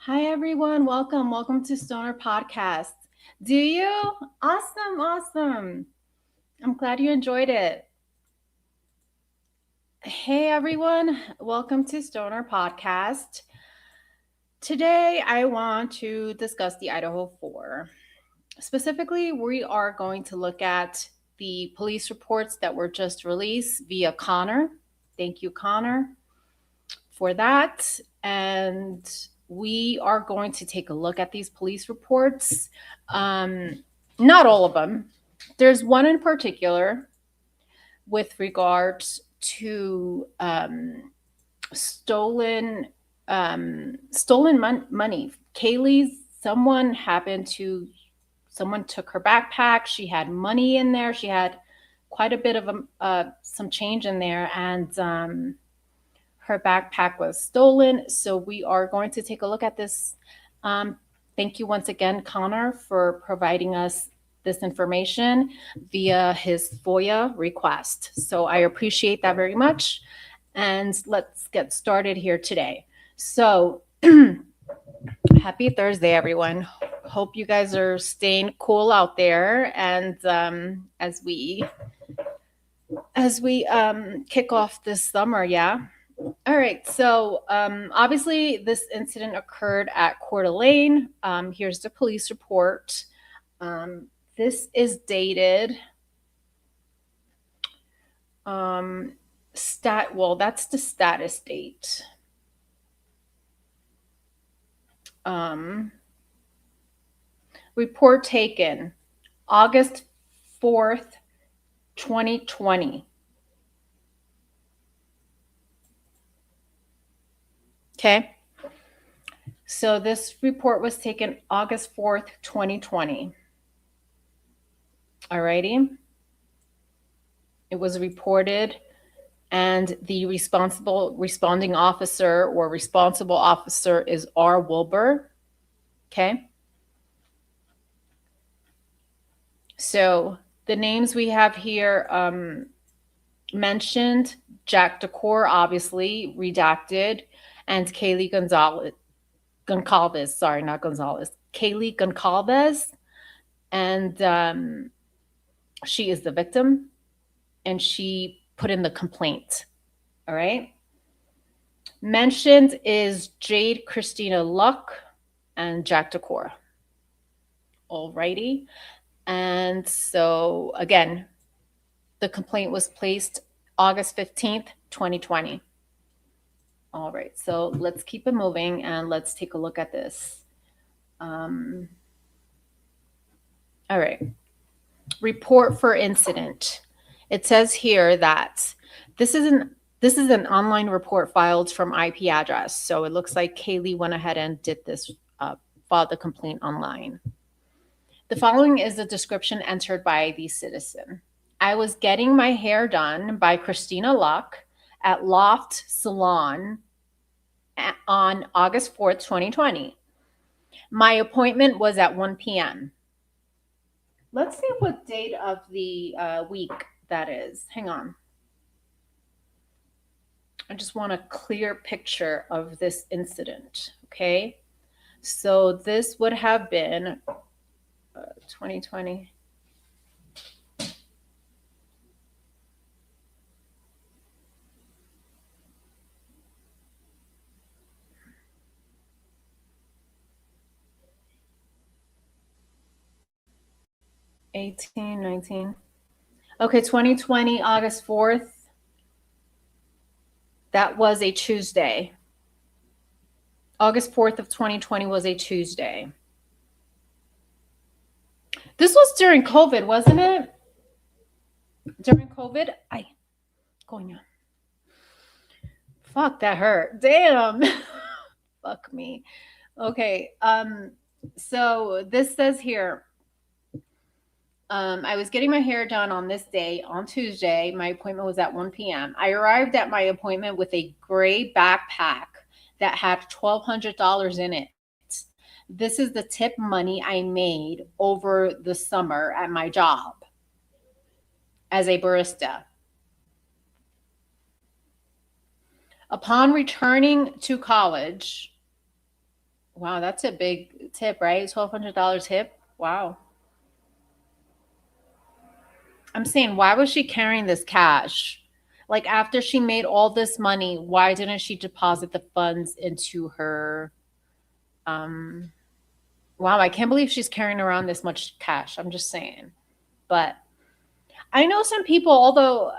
Hi, everyone. Welcome to Stoner Podcast. Do you? Awesome. I'm glad you enjoyed it. Hey, everyone. Welcome to Stoner Podcast. Today, I want to discuss the Idaho 4. Specifically, we are going to look at the police reports that were just released via Connor. Thank you, Connor, for that. And we are going to take a look at these police reports. Not all of them. There's one in particular with regards to stolen money. Kaylee's someone took her backpack. She had money in there. She had quite a bit of some change in there, and her backpack was stolen. So we are going to take a look at this. Thank you once again, Connor, for providing us this information via his FOIA request. So I appreciate that very much. And let's get started here today. So happy Thursday, everyone. Hope you guys are staying cool out there. And as we kick off this summer, yeah. All right. So obviously, this incident occurred at Coeur Lane. Here's the police report. This is dated. Well, that's the status date. Report taken August 4th, 2020. Okay. So this report was taken August 4th, 2020. Alrighty. It was reported, and the responding officer or responsible officer is R. Wilbur. Okay. So the names we have here mentioned: Jack DeCoeur, obviously redacted, and Kaylee Goncalves. Sorry, not Gonzalez. Kaylee Goncalves, and she is the victim, and she put in the complaint. All right. Mentioned is Jade Christina Luck and Jack DeCoeur. Alrighty. And so again, the complaint was placed August 15th, 2020. All right, so let's keep it moving and let's take a look at this. All right. Report for incident. It says here that this is an online report filed from IP address. So it looks like Kaylee went ahead and did this, filed the complaint online. The following is the description entered by the citizen. I was getting my hair done by Christina Luck at Loft Salon on August 4th, 2020. My appointment was at 1 p.m. Let's see what date of the week that is. Hang on. I just want a clear picture of this incident, okay? So this would have been 2020. '18, 19. Okay, 2020, August 4th. That was a Tuesday. August 4th of 2020 was a Tuesday. This was during COVID, wasn't it? During COVID? Coño. Fuck, that hurt. Damn. Fuck me. Okay. So this says here, I was getting my hair done on this day, on Tuesday. My appointment was at 1 p.m. I arrived at my appointment with a gray backpack that had $1,200 in it. This is the tip money I made over the summer at my job as a barista. Upon returning to college, Wow, that's a big tip, right? $1,200 tip. Wow. I'm saying, why was she carrying this cash? Like after she made all this money, why didn't she deposit the funds into her um wow, I can't believe she's carrying around this much cash. I'm just saying. But I know some people, although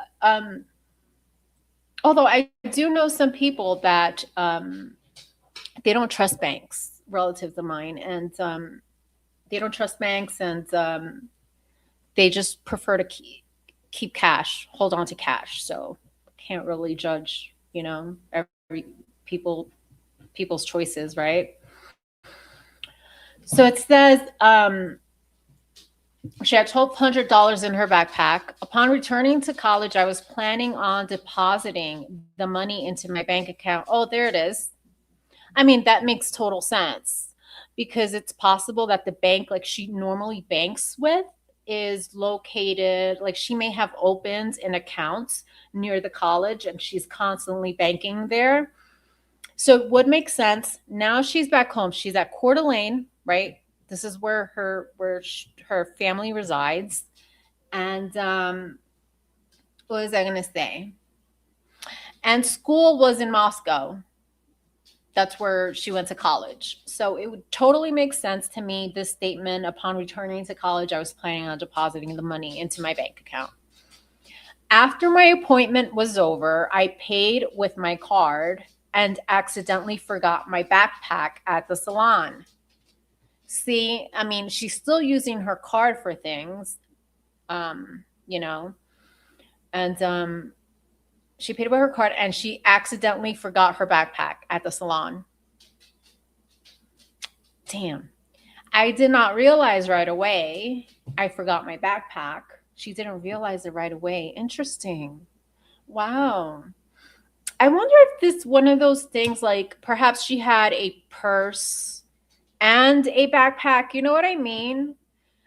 I do know some people that they don't trust banks, relatives of mine, and they don't trust banks, and they just prefer to keep cash, hold on to cash. So can't really judge, every people people's choices, right? So it says she had $1,200 in her backpack. Upon returning to college, I was planning on depositing the money into my bank account. Oh, there it is. I mean, that makes total sense because it's possible that the bank, like she normally banks with, is located, like she may have opened an account near the college and she's constantly banking there. So it would make sense. Now she's back home. She's at Coeur d'Alene, right? This is where her family resides. And what was I going to say? And school was in Moscow. That's where she went to college. So it would totally make sense to me, this statement: upon returning to college, I was planning on depositing the money into my bank account. After my appointment was over, I paid with my card and accidentally forgot my backpack at the salon. See, I mean, she's still using her card for things, um, you know, and she paid with her card and she accidentally forgot her backpack at the salon. Damn. I did not realize right away I forgot my backpack. She didn't realize it right away. Interesting. Wow. I wonder if this one of those things, like perhaps she had a purse and a backpack. You know what I mean?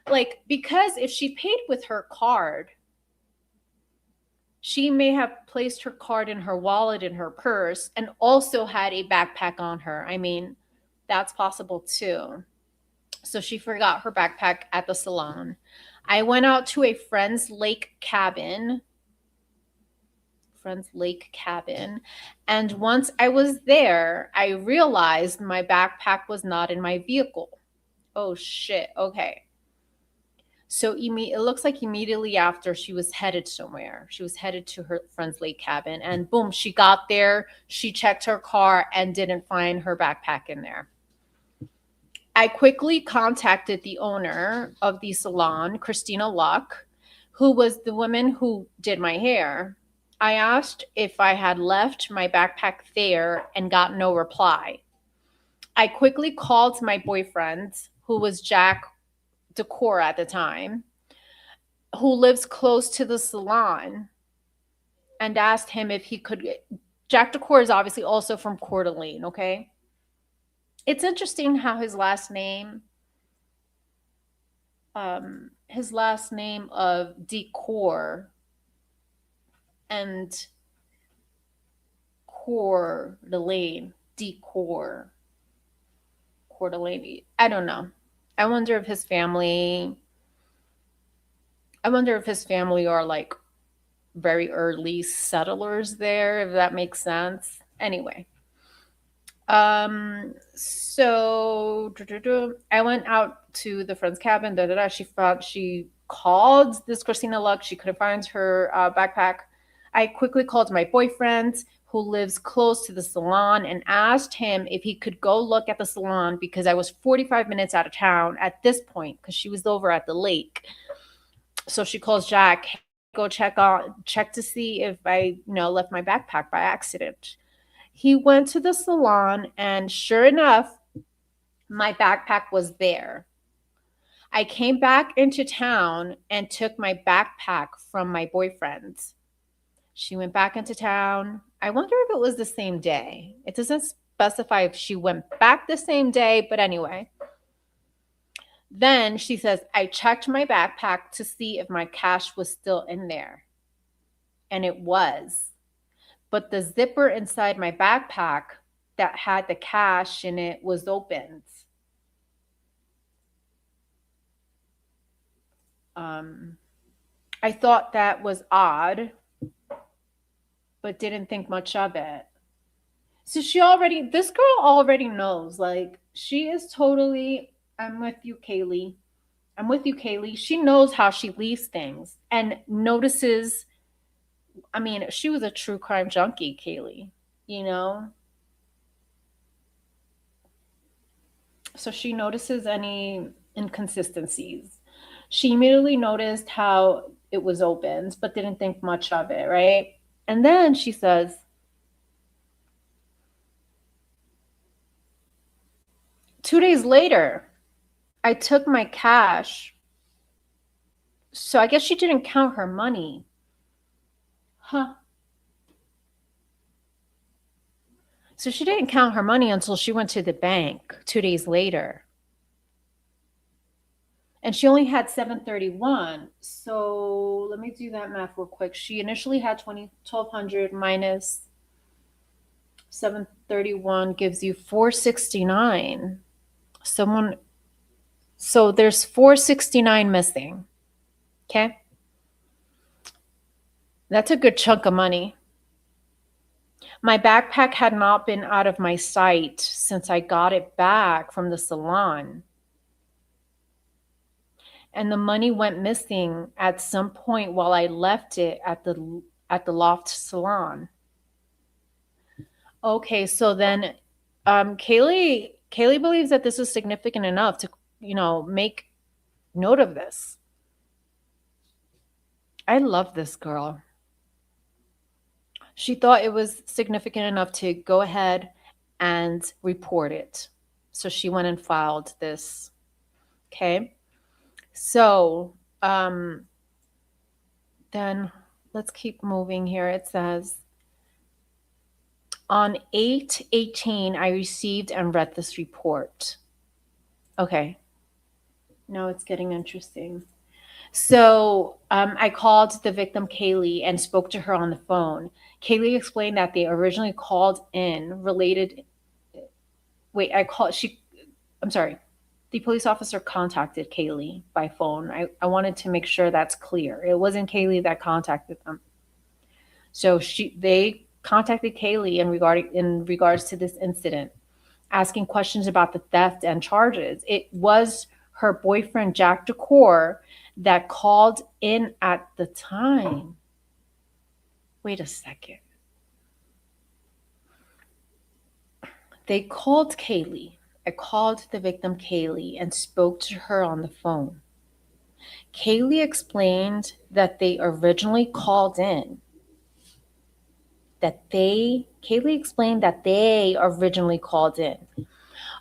Like, because if she paid with her card, she may have placed her card in her wallet, in her purse, and also had a backpack on her. I mean, that's possible too. So she forgot her backpack at the salon. I went out to a friend's lake cabin. And once I was there, I realized my backpack was not in my vehicle. Oh shit. Okay. So it looks like immediately after she was headed somewhere. She was headed to her friend's lake cabin, and boom, she got there. She checked her car and didn't find her backpack in there. I quickly contacted the owner of the salon, Christina Luck, who was the woman who did my hair. I asked if I had left my backpack there and got no reply. I quickly called my boyfriend, who was Jack Decor at the time, who lives close to the salon, and asked him if he could. Jack Decor is obviously also from Coeur d'Alene, okay? It's interesting how his last name of Decor and Coeur d'Alene, Decor, Coeur d'Alene. I don't know. I wonder if his family. I wonder if his family are like very early settlers there, if that makes sense. Anyway, so I went out to the friend's cabin. She called this Christina Luck. She couldn't find her backpack. I quickly called my boyfriend, who lives close to the salon, and asked him if he could go look at the salon because I was 45 minutes out of town at this point because she was over at the lake. So she calls Jack, "Hey, go check to see if I, left my backpack by accident." He went to the salon and sure enough, my backpack was there. I came back into town and took my backpack from my boyfriend. She went back into town. I wonder if it was the same day. It doesn't specify if she went back the same day, but anyway. Then she says, I checked my backpack to see if my cash was still in there. And it was. But the zipper inside my backpack, that had the cash in it was opened. I thought that was odd, but didn't think much of it. So this girl already knows. Like, she is totally, I'm with you, Kaylee. I'm with you, Kaylee. She knows how she leaves things and notices. I mean, she was a true crime junkie, Kaylee, you know? So she notices any inconsistencies. She immediately noticed how it was opened, but didn't think much of it, right? And then she says, 2 days later, I took my cash. So I guess she didn't count her money. Huh. So she didn't count her money until she went to the bank 2 days later. And she only had 731. So let me do that math real quick. She initially had 1200 minus 731 gives you 469. So there's 469 missing. Okay? That's a good chunk of money. My backpack had not been out of my sight since I got it back from the salon. And the money went missing at some point while I left it at the loft salon. Okay, so then Kaylee believes that this is significant enough to, make note of this. I love this girl. She thought it was significant enough to go ahead and report it. So she went and filed this. Okay. So then let's keep moving here. It says, on 8/18, I received and read this report. Okay. Now it's getting interesting. So I called the victim, Kaylee, and spoke to her on the phone. Kaylee explained that they originally called in related. Wait, I'm sorry. The police officer contacted Kaylee by phone. I wanted to make sure that's clear. It wasn't Kaylee that contacted them. So they contacted Kaylee in regards to this incident, asking questions about the theft and charges. It was her boyfriend, Jack Coeur, that called in at the time. Wait a second. They called Kaylee. I called the victim, Kaylee, and spoke to her on the phone. Kaylee explained that they originally called in. Kaylee explained that they originally called in.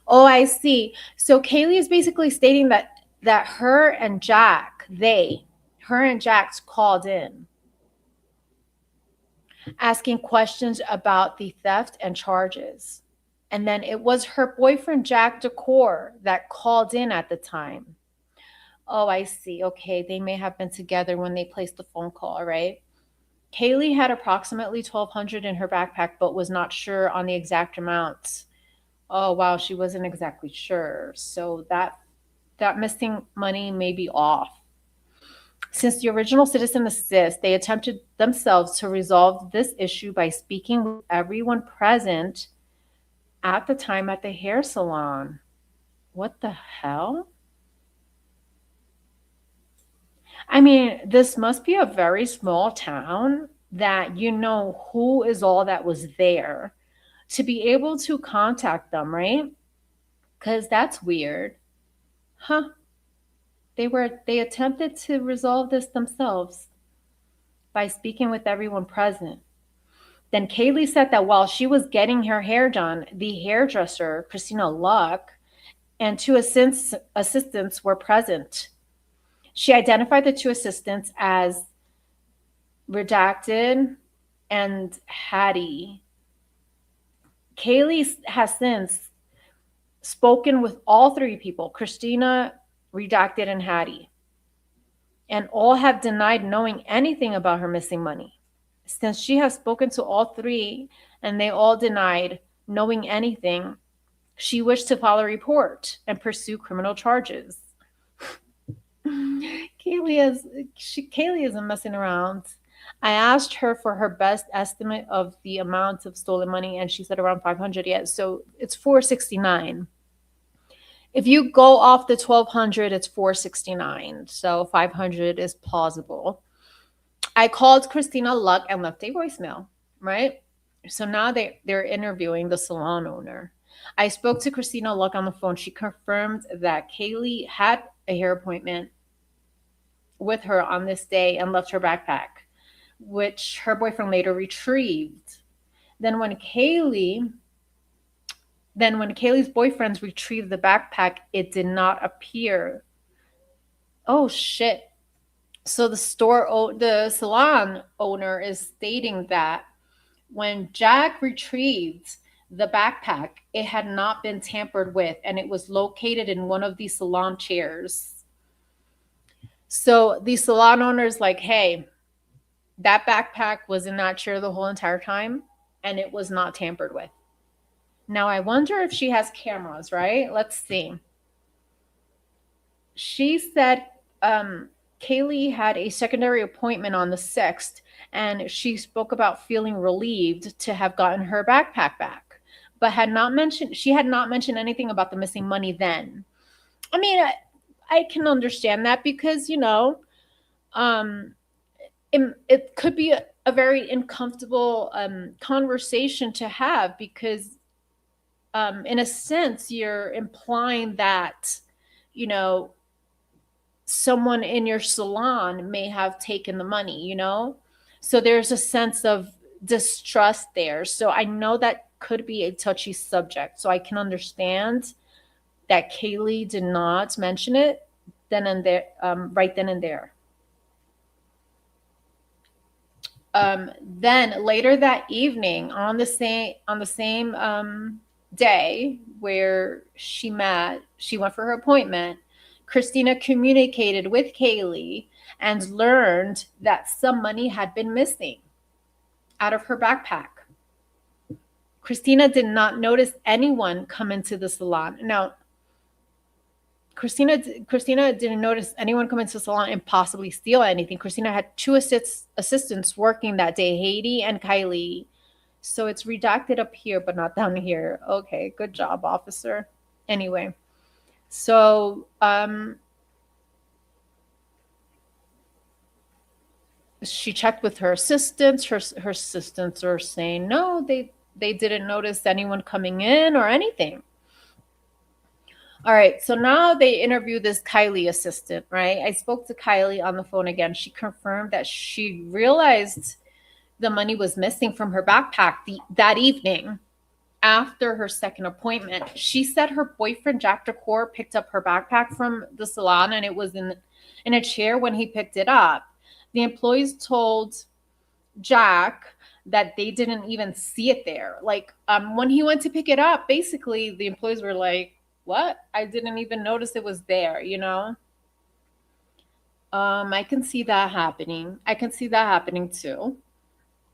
Oh, I see. So Kaylee is basically stating that her and Jack's called in, asking questions about the theft and charges. And then it was her boyfriend, Jack Coeur, that called in at the time. Oh, I see. Okay, they may have been together when they placed the phone call, right? Kaylee had approximately 1,200 in her backpack, but was not sure on the exact amounts. Oh, wow, she wasn't exactly sure. So that missing money may be off. Since the original citizen assist, they attempted themselves to resolve this issue by speaking with everyone present at the time at the hair salon. What the hell? I mean, this must be a very small town that you know who is all that was there to be able to contact them, right? Because that's weird. Huh. They attempted to resolve this themselves by speaking with everyone present. Then Kaylee said that while she was getting her hair done, the hairdresser, Christina Luck, and two assistants were present. She identified the two assistants as Redacted and Hattie. Kaylee has since spoken with all three people, Christina, Redacted, and Hattie, and all have denied knowing anything about her missing money. Since she has spoken to all three and they all denied knowing anything, she wished to file a report and pursue criminal charges. Kaylee isn't messing around. I asked her for her best estimate of the amount of stolen money, and she said around 500. Yet, so it's 469. If you go off the 1200, it's 469. So 500 is plausible. I called Christina Luck and left a voicemail, right? So now they're interviewing the salon owner. I spoke to Christina Luck on the phone. She confirmed that Kaylee had a hair appointment with her on this day and left her backpack, which her boyfriend later retrieved. Then when Kaylee's boyfriends retrieved the backpack, it did not appear. Oh shit. So the salon owner is stating that when Jack retrieved the backpack, it had not been tampered with and it was located in one of the salon chairs. So the salon owner's like, hey, that backpack was in that chair the whole entire time and it was not tampered with. Now I wonder if she has cameras, right? Let's see. She said Kaylee had a secondary appointment on the 6th, and she spoke about feeling relieved to have gotten her backpack back, but had not mentioned anything about the missing money then. I mean, I can understand that because, um, it could be a very uncomfortable conversation to have because, in a sense, you're implying that, someone in your salon may have taken the money, So there's a sense of distrust there. So I know that could be a touchy subject. So I can understand that Kaylee did not mention it then and there, right then and there. Then later that evening, on the same day where she went for her appointment. Christina communicated with Kaylee and learned that some money had been missing out of her backpack. Christina did not notice anyone come into the salon. Now, Christina didn't notice anyone come into the salon and possibly steal anything. Christina had two assistants working that day, Haiti and Kylie. So it's redacted up here, but not down here. Okay, good job, officer. Anyway, so she checked with her assistants. Her assistants are saying no, they didn't notice anyone coming in or anything. All right, so now they interview this Kylie assistant, right? I spoke to Kylie on the phone again. She confirmed that she realized the money was missing from her backpack that evening after her second appointment. She said her boyfriend, Jack Coeur, picked up her backpack from the salon and it was in a chair when he picked it up. The employees told Jack that they didn't even see it there. Like when he went to pick it up, basically the employees were like, what? I didn't even notice it was there, I can see that happening. I can see that happening too.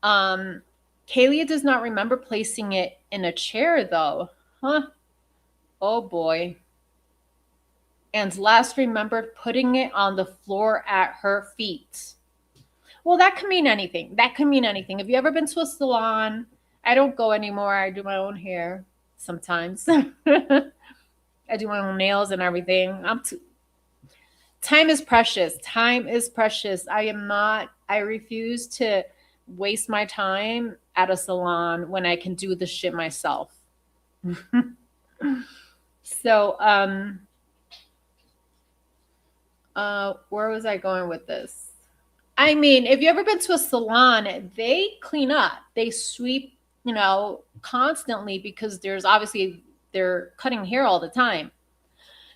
Kaylee does not remember placing it in a chair though. Huh? Oh boy. And last remembered putting it on the floor at her feet. Well, that can mean anything. That can mean anything. Have you ever been to a salon? I don't go anymore. I do my own hair sometimes. I do my own nails and everything. Time is precious. Time is precious. I refuse to waste my time at a salon when I can do the shit myself. So, where was I going with this? I mean, if you ever been to a salon, they clean up, they sweep, constantly because they're cutting hair all the time.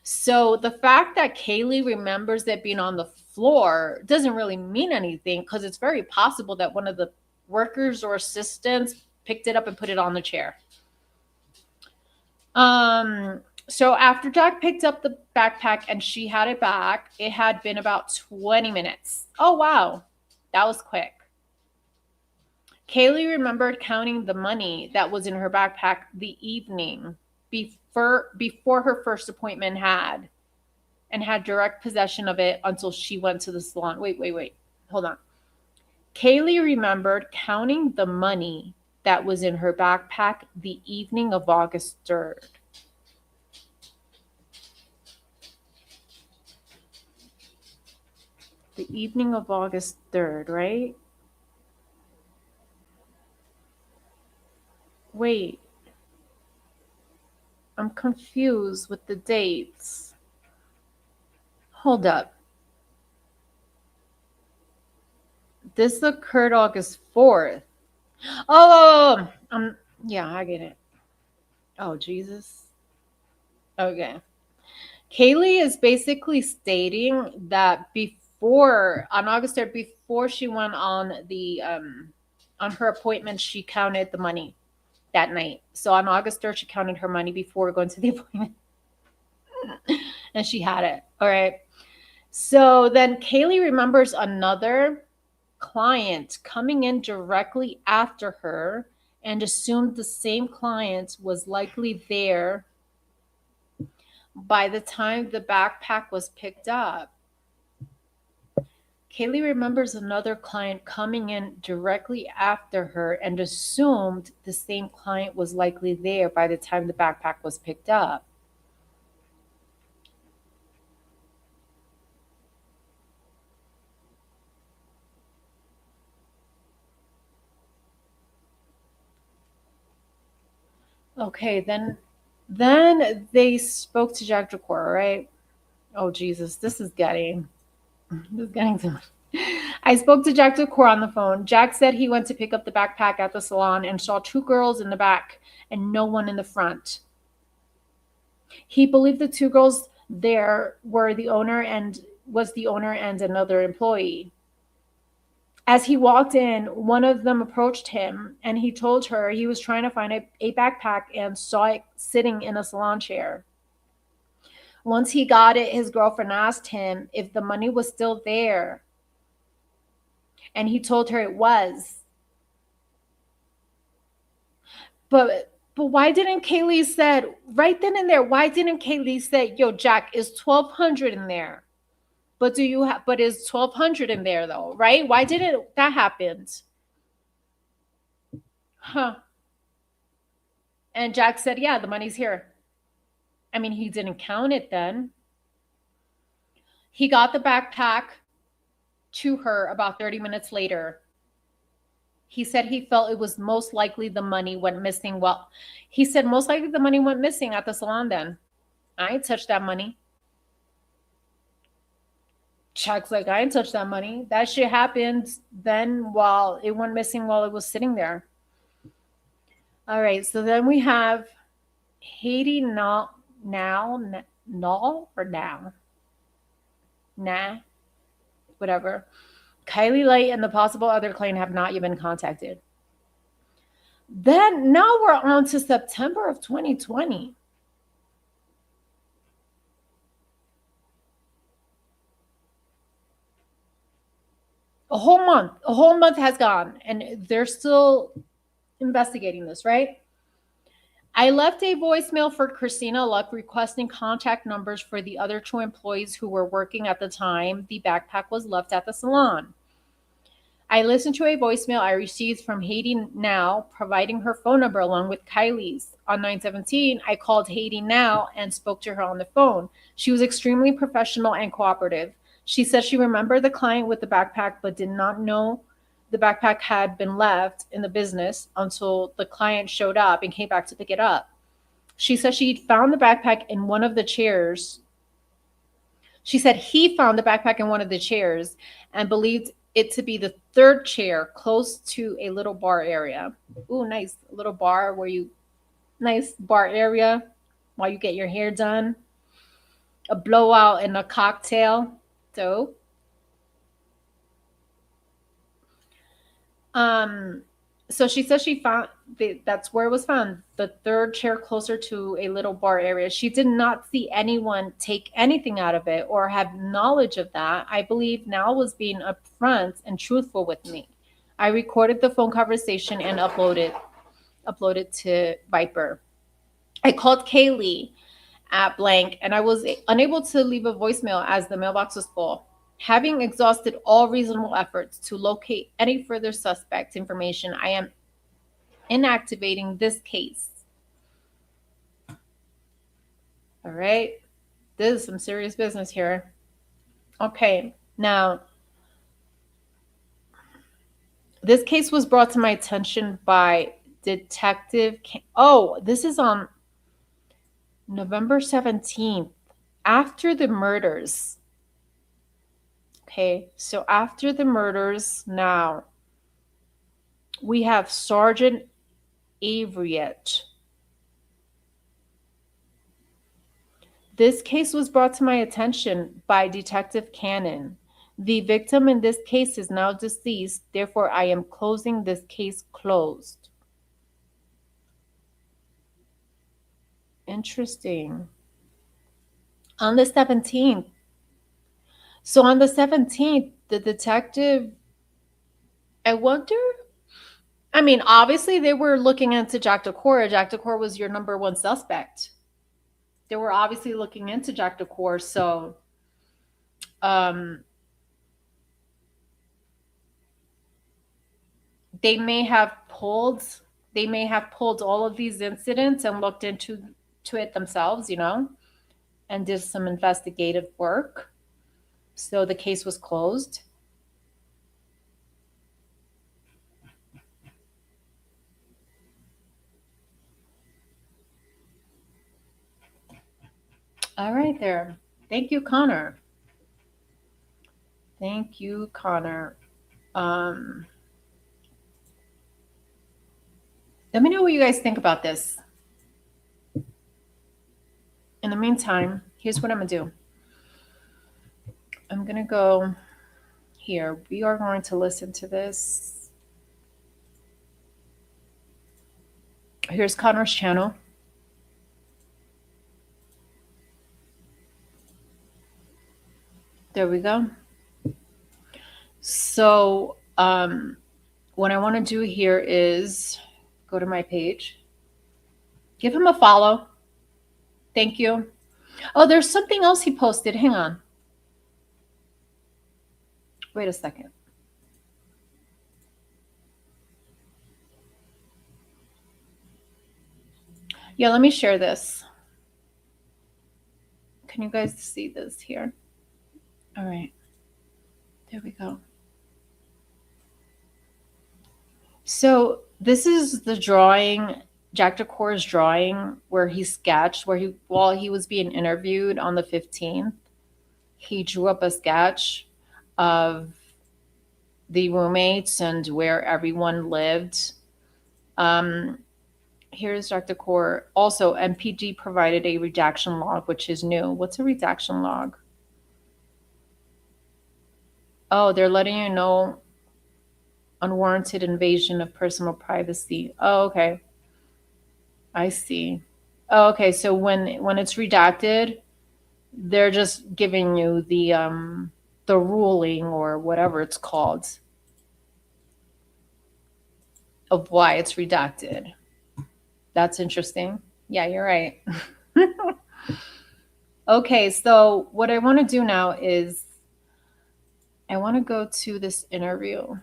So the fact that Kaylee remembers it being on the floor doesn't really mean anything because it's very possible that one of the workers or assistants picked it up and put it on the chair. So after Jack picked up the backpack and she had it back, it had been about 20 minutes. Oh, wow. That was quick. Kaylee remembered counting the money that was in her backpack the evening before her first appointment and had direct possession of it until she went to the salon. Wait. Hold on. Kaylee remembered counting the money that was in her backpack the evening of August 3rd. The evening of August 3rd, right? Wait, I'm confused with the dates. Hold up. This occurred August 4th. Oh, yeah, I get it. Oh, Jesus. Okay. Kaylee is basically stating that on August 3rd, before she went on her appointment, she counted the money that night. So on August 3rd, she counted her money before going to the appointment. And she had it. All right. So then Kaylee remembers another client coming in directly after her and assumed the same client was likely there by the time the backpack was picked up. Kaylee remembers another client coming in directly after her and assumed the same client was likely there by the time the backpack was picked up. Okay, then they spoke to Jack Jacor, right? Oh Jesus, this is getting too much. I spoke to Jack Jacor on the phone. Jack said he went to pick up the backpack at the salon and saw two girls in the back and no one in the front. He believed the two girls there were the owner and another employee. As he walked in, one of them approached him and he told her he was trying to find a backpack and saw it sitting in a salon chair. Once he got it, his girlfriend asked him if the money was still there. And he told her it was. But why didn't Kaylee said right then and there? Why didn't Kaylee say, "Yo, Jack, is 1,200 in there"? But is 1,200 in there though, right? Why didn't that happen? Huh? And Jack said, "Yeah, the money's here." I mean, he didn't count it then. He got the backpack to her about 30 minutes later. He said he felt it was most likely the money went missing. Well, he said most likely the money went missing at the salon then. I ain't touched that money. Chuck's like, I ain't touched that money. That shit happened then while it went missing while it was sitting there. All right, so then we have Haiti now, or now? Nah, whatever. Kylie Light and the possible other client have not yet been contacted. Then now we're on to September of 2020. A whole month has gone and they're still investigating this, right? I left a voicemail for Christina Luck requesting contact numbers for the other two employees who were working at the time the backpack was left at the salon. I listened to a voicemail I received from Haiti Now, providing her phone number along with Kylie's. On 9/17, I called Haiti Now and spoke to her on the phone. She was extremely professional and cooperative. She said she remembered the client with the backpack, but did not know the backpack had been left in the business until the client showed up and came back to pick it up. She said she found the backpack in one of the chairs. She said he found the backpack in one of the chairs and believed it to be the third chair close to a little bar area. Ooh, nice little bar nice bar area while you get your hair done. A blowout and a cocktail. So, so she says she found that's where it was found, the third chair closer to a little bar area. She did not see anyone take anything out of it or have knowledge of that. I believe Now was being upfront and truthful with me. I recorded the phone conversation and uploaded to Viper. I called Kaylee at blank and I was unable to leave a voicemail as the mailbox was full. Having exhausted all reasonable efforts to locate any further suspect information, I am inactivating this case. All right. This is some serious business here. Okay. Now, this case was brought to my attention by Detective. Oh, this is on November 17th, after the murders. Okay. So, after the murders, now we have Sergeant Avriet. This case was brought to my attention by Detective Cannon. The victim in this case is now deceased, therefore, I am closing this case closed. Interesting. On the 17th. So on the 17th, the detective, I wonder. I mean, obviously, they were looking into Jack DeCoeur. Jack DeCoeur was your number one suspect. They were obviously looking into Jack DeCoeur. So, um, they may have pulled all of these incidents and looked into it themselves, and did some investigative work. So the case was closed. All right there. Thank you, Connor. Thank you, Connor. Let me know what you guys think about this. In the meantime, here's what I'm going to do. I'm going to go here. We are going to listen to this. Here's Connor's channel. There we go. So, what I want to do here is go to my page. Give him a follow. Thank you. Oh, there's something else he posted. Hang on. Wait a second. Yeah, let me share this. Can you guys see this here? All right. There we go. So this is the drawing, Jack DeCoeur's drawing, where he sketched, while he was being interviewed on the 15th, he drew up a sketch of the roommates and where everyone lived. Here's Jack DeCoeur. Also, MPD provided a redaction log, which is new. What's a redaction log? Oh, they're letting you know unwarranted invasion of personal privacy. Oh, okay. I see. Oh, okay. So when it's redacted, they're just giving you the ruling or whatever it's called of why it's redacted. That's interesting. Yeah, you're right. Okay, so what I want to do now is I want to go to this interview.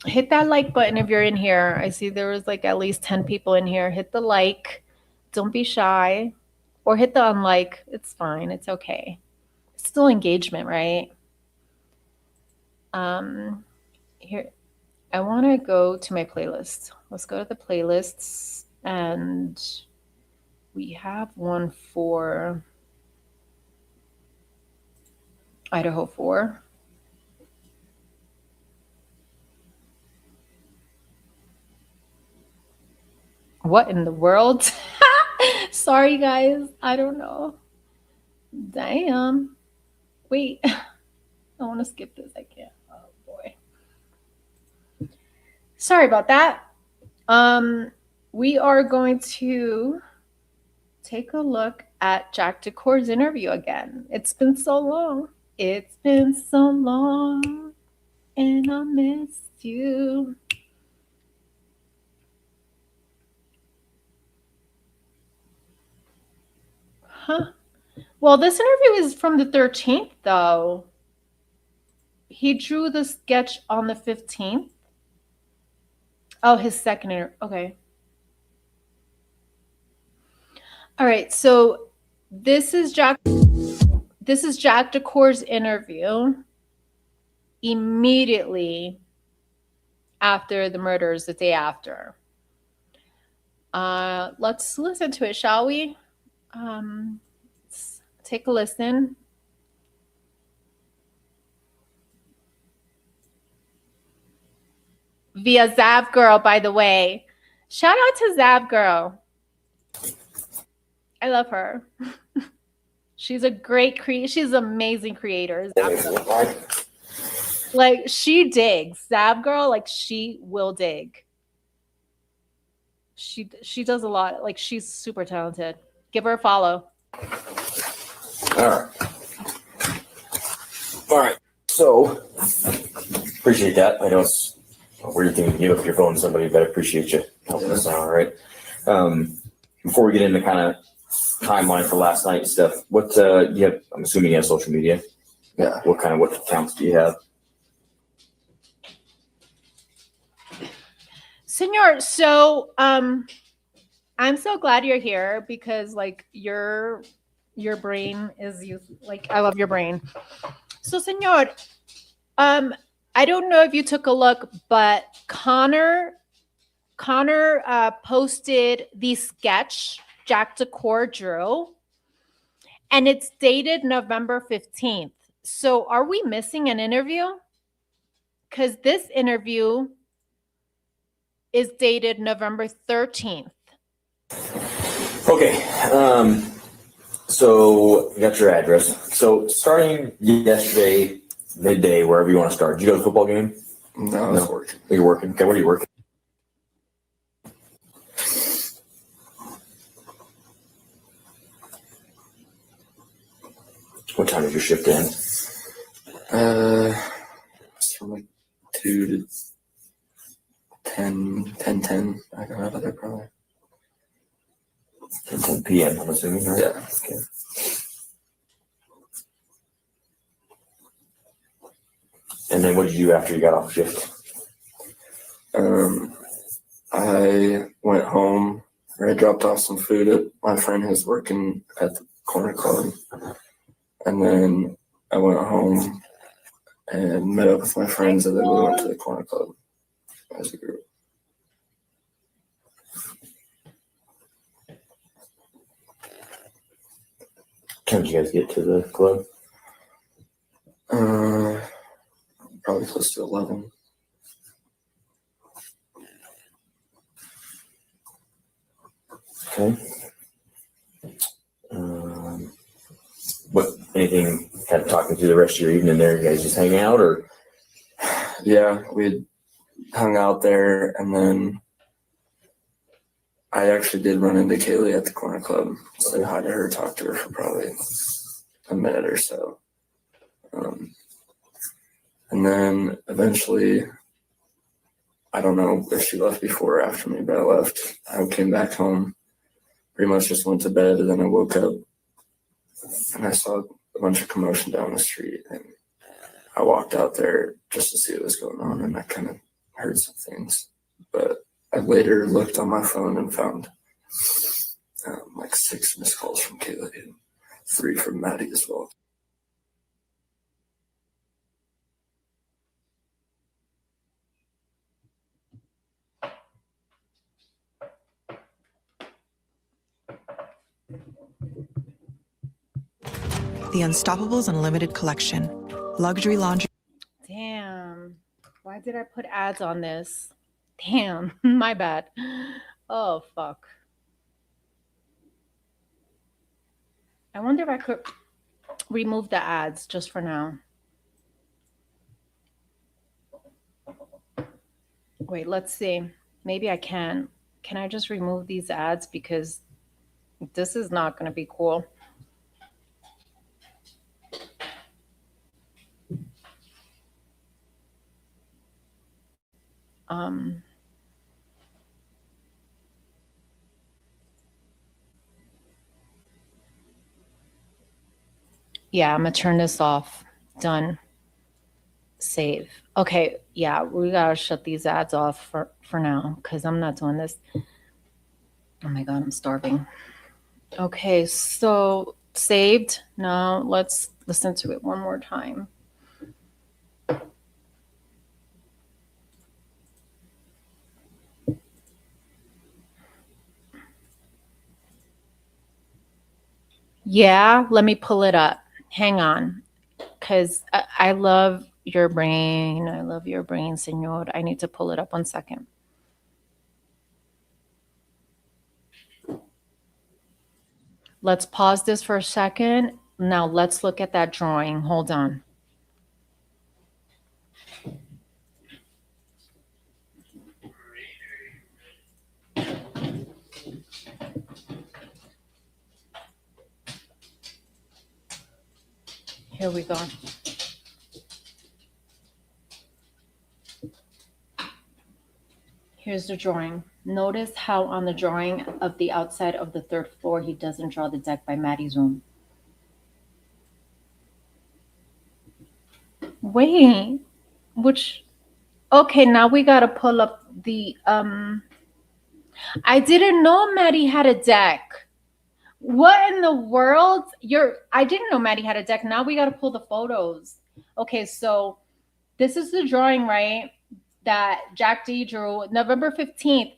Hit that like button if you're in here. I see there was like at least 10 people in here. Hit the like. Don't be shy. Or hit the unlike. It's fine. It's okay. It's still engagement, right? Here, I want to go to my playlist. Let's go to the playlists, and we have one for Idaho 4. What in the world? Sorry, guys. I don't know. Damn. Wait. I want to skip this. I can't. Oh, boy. Sorry about that. we are going to take a look at Jack DeCour's interview again. It's been so long. It's been so long, and I miss you. Huh. Well, this interview is from the 13th, though. He drew the sketch on the 15th. Oh, his second interview. Okay. All right. So this is Jack DeCour's interview immediately after the murders, the day after. Let's listen to it, shall we? Let's take a listen. Via Zav Girl, by the way. Shout out to Zav Girl. I love her. She's a great she's an amazing creator. Like, she digs. Zav Girl, like, she will dig. She does a lot. Like, she's super talented. Give her a follow. All right. So, appreciate that. I know it's a weird thing to give up your phone to somebody, but I appreciate you helping us out. All right. Before we get into kind of timeline for last night stuff, what you have? I'm assuming you have social media. Yeah. What accounts do you have? Senor, so I'm so glad you're here because, like, your brain is like, I love your brain. So, Senor, I don't know if you took a look, but Connor posted the sketch Jack DeCour drew, and it's dated November 15th. So are we missing an interview? Because this interview is dated November 13th. Okay. So you got your address. So starting yesterday, midday, wherever you want to start. Did you go to the football game? No, I was working. You're working. Okay, where are you working? What time did your shift end? It's from like 2 to 10. I got out of there probably. 10 p.m., I'm assuming, right? Yeah. Okay. And then what did you do after you got off shift? I went home. I dropped off some food at my friend who's working at the corner club. And then I went home and met up with my friends, and then we went to the corner club as a group. What time did you guys get to the club? Probably close to 11. Okay. What, anything kind of talking through the rest of your evening there? You guys just hang out, or? Yeah, we hung out there, and then I actually did run into Kaylee at the corner club. Say hi to her, talk to her for probably a minute or so. And then eventually, I don't know if she left before or after me, but I left. I came back home, pretty much just went to bed, and then I woke up and I saw a bunch of commotion down the street. And I walked out there just to see what was going on, and I kind of heard some things. But I later looked on my phone and found like 6 missed calls from Kaylee and 3 from Maddie as well. The Unstoppables Unlimited Collection. Luxury laundry. Damn. Why did I put ads on this? Damn. My bad. Oh, fuck. I wonder if I could remove the ads just for now. Wait, let's see. Maybe I can. can I just remove these ads because this is not going to be cool. Um, yeah, I'm going to turn this off. Done. Save. Okay, yeah, we got to shut these ads off for now because I'm not doing this. Oh my God, I'm starving. Okay, so saved. Now let's listen to it one more time. Yeah, let me pull it up. Hang on, because I love your brain. I love your brain, senor. I need to pull it up 1 second. Let's pause this for a second. Now let's look at that drawing. Hold on. Here we go. Here's the drawing. Notice how on the drawing of the outside of the 3rd floor, he doesn't draw the deck by Maddie's room. Wait, okay, now we gotta pull up the, I didn't know Maddie had a deck. What in the world? I didn't know Maddie had a deck. Now we gotta pull the photos. Okay, so this is the drawing, right? That Jack D drew November 15th.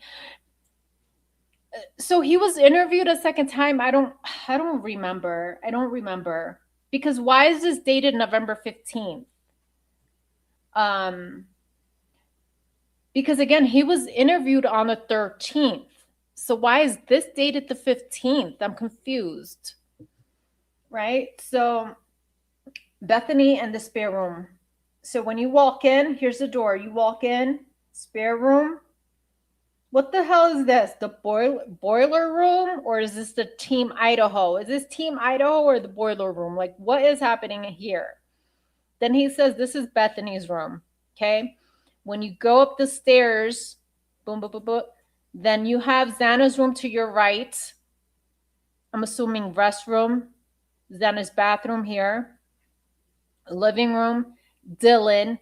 So he was interviewed a second time. I don't remember. Because why is this dated November 15th? Because again, he was interviewed on the 13th. So why is this dated the 15th? I'm confused. Right? So Bethany and the spare room. So when you walk in, here's the door. You walk in, spare room. What the hell is this? The boiler room? Or is this the Team Idaho? Is this Team Idaho or the boiler room? Like, what is happening here? Then he says, this is Bethany's room. Okay. When you go up the stairs, boom, boom, boom, boom, then you have Xana's room to your right. I'm assuming restroom. Xana's bathroom here. Living room. Dylan.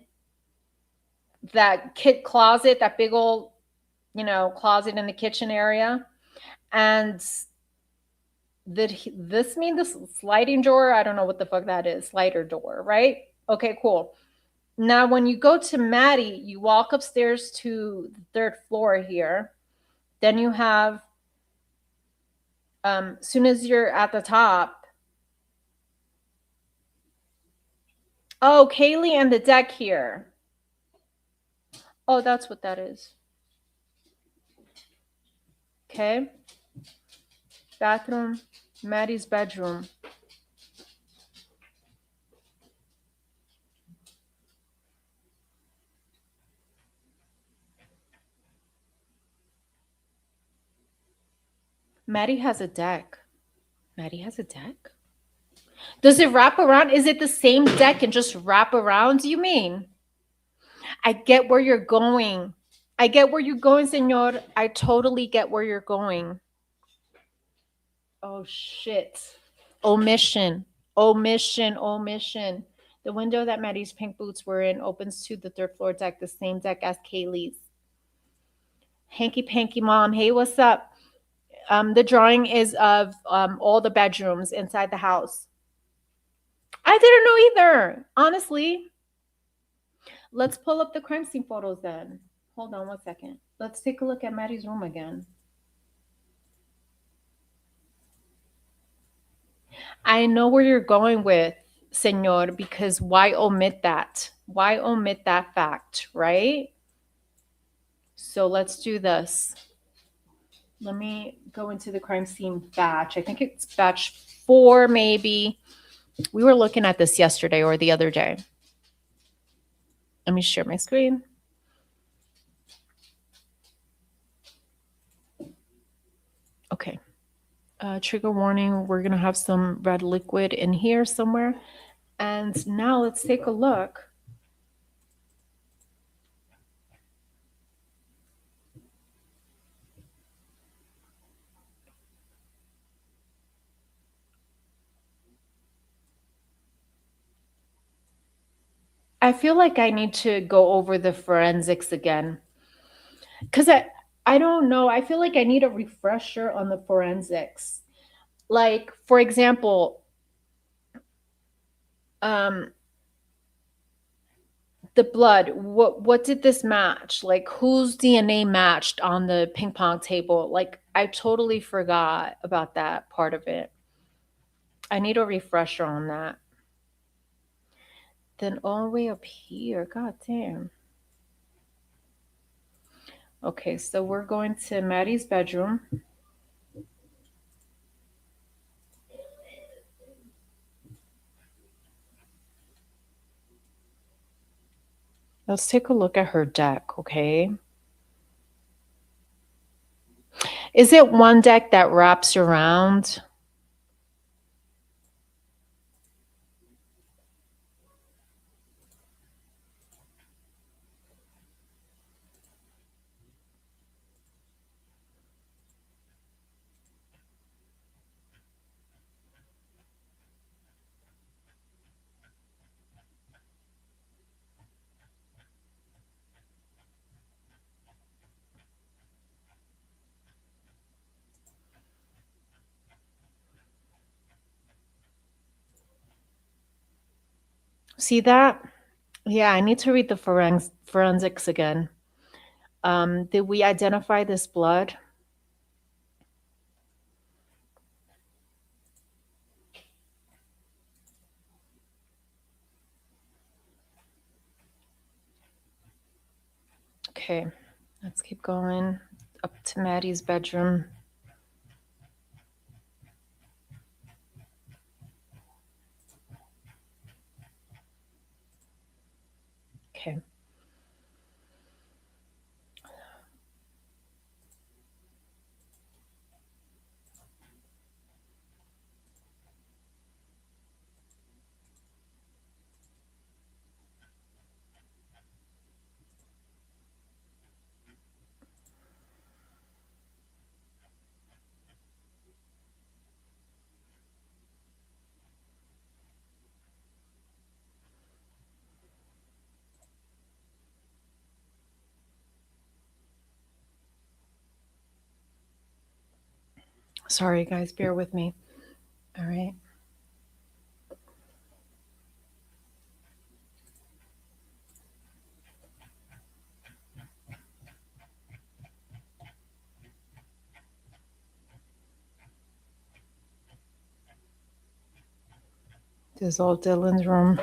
That kid closet, that big old, closet in the kitchen area. And did this mean the sliding door? I don't know what the fuck that is. Slider door, right? Okay, cool. Now, when you go to Maddie, you walk upstairs to the 3rd floor here. Then you have, soon as you're at the top. Oh, Kaylee and the deck here. Oh, that's what that is. Okay. Bathroom, Maddie's bedroom. Maddie has a deck. Maddie has a deck? Does it wrap around? Is it the same deck and just wrap around? Do you mean? I get where you're going. I get where you're going, senor. I totally get where you're going. Oh, shit. Omission. The window that Maddie's pink boots were in opens to the 3rd floor deck, the same deck as Kaylee's. Hanky Panky Mom. Hey, what's up? The drawing is of all the bedrooms inside the house. I didn't know either, honestly. Let's pull up the crime scene photos then. Hold on 1 second. Let's take a look at Maddie's room again. I know where you're going with, senor, because why omit that? Why omit that fact, right? So let's do this. Let me go into the crime scene batch. I think it's batch 4, maybe. We were looking at this yesterday or the other day. Let me share my screen. Okay. Trigger warning, we're going to have some red liquid in here somewhere. And now let's take a look. I feel like I need to go over the forensics again. Because I don't know. I feel like I need a refresher on the forensics. Like, for example, um, the blood, what did this match? Like, whose DNA matched on the ping pong table? Like, I totally forgot about that part of it. I need a refresher on that. Then all the way up here, god damn. Okay, so we're going to Maddie's bedroom. Let's take a look at her deck, okay? Is it one deck that wraps around? See that? Yeah, I need to read the forensics again. Did we identify this blood? Okay, let's keep going up to Maddie's bedroom. Okay. Sorry, guys, bear with me. All right. This is all Dylan's room.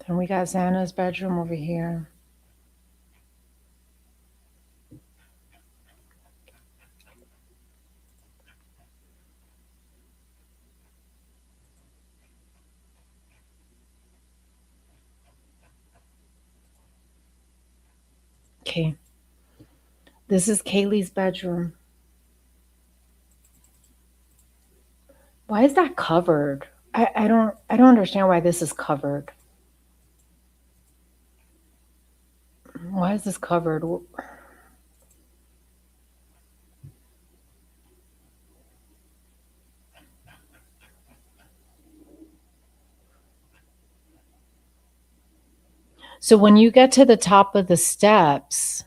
Then we got Xana's bedroom over here. Okay. This is Kaylee's bedroom. Why is that covered? I don't understand why this is covered. Why is this covered? So when you get to the top of the steps,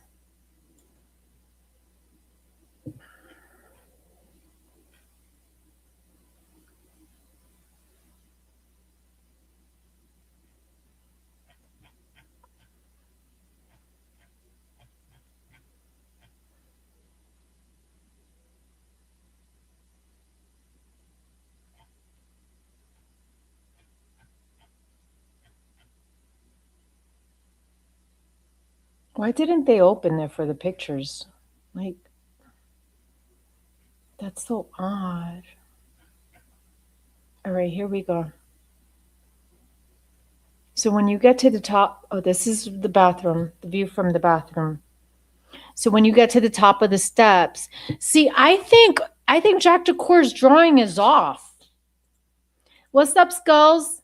why didn't they open it for the pictures? Like, that's so odd. All right, here we go. So when you get to the top, oh, this is the bathroom, the view from the bathroom. So when you get to the top of the steps, see, I think Jack DeCour's drawing is off. What's up, Skulls?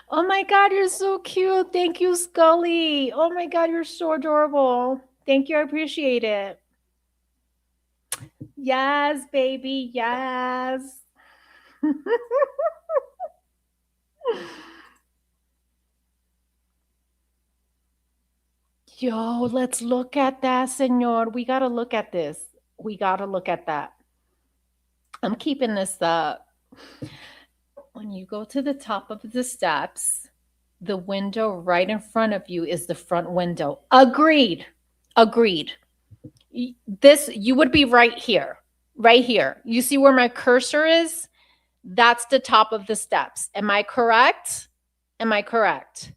Oh my God, you're so cute. Thank you, Scully. Oh my God, you're so adorable. Thank you. I appreciate it. Yes, baby. Yes. Yo, let's look at that, senor. We got to look at this. We got to look at that. I'm keeping this up. When you go to the top of the steps, the window right in front of you is the front window. Agreed. Agreed. This, you would be right here. Right here. You see where my cursor is? That's the top of the steps. Am I correct? Am I correct?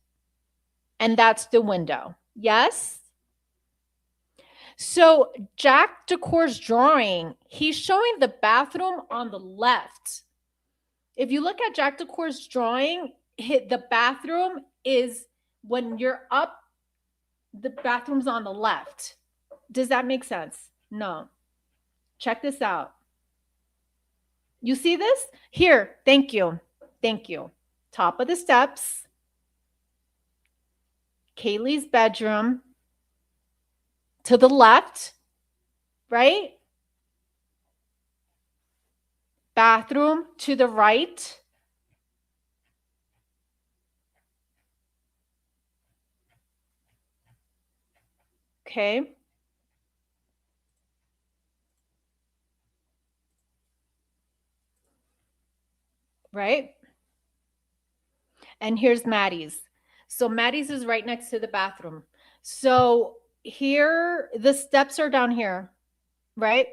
And that's the window. Yes? So Jack DeCour's drawing, he's showing the bathroom on the left. If you look at Jack DeCour's drawing, the bathroom is when you're up, the bathroom's on the left. Does that make sense? No. Check this out. You see this? Here, thank you. Thank you. Top of the steps. Kaylee's bedroom to the left, right? Bathroom to the right. Okay. Right? And here's Maddie's. So Maddie's is right next to the bathroom. So here, the steps are down here, right?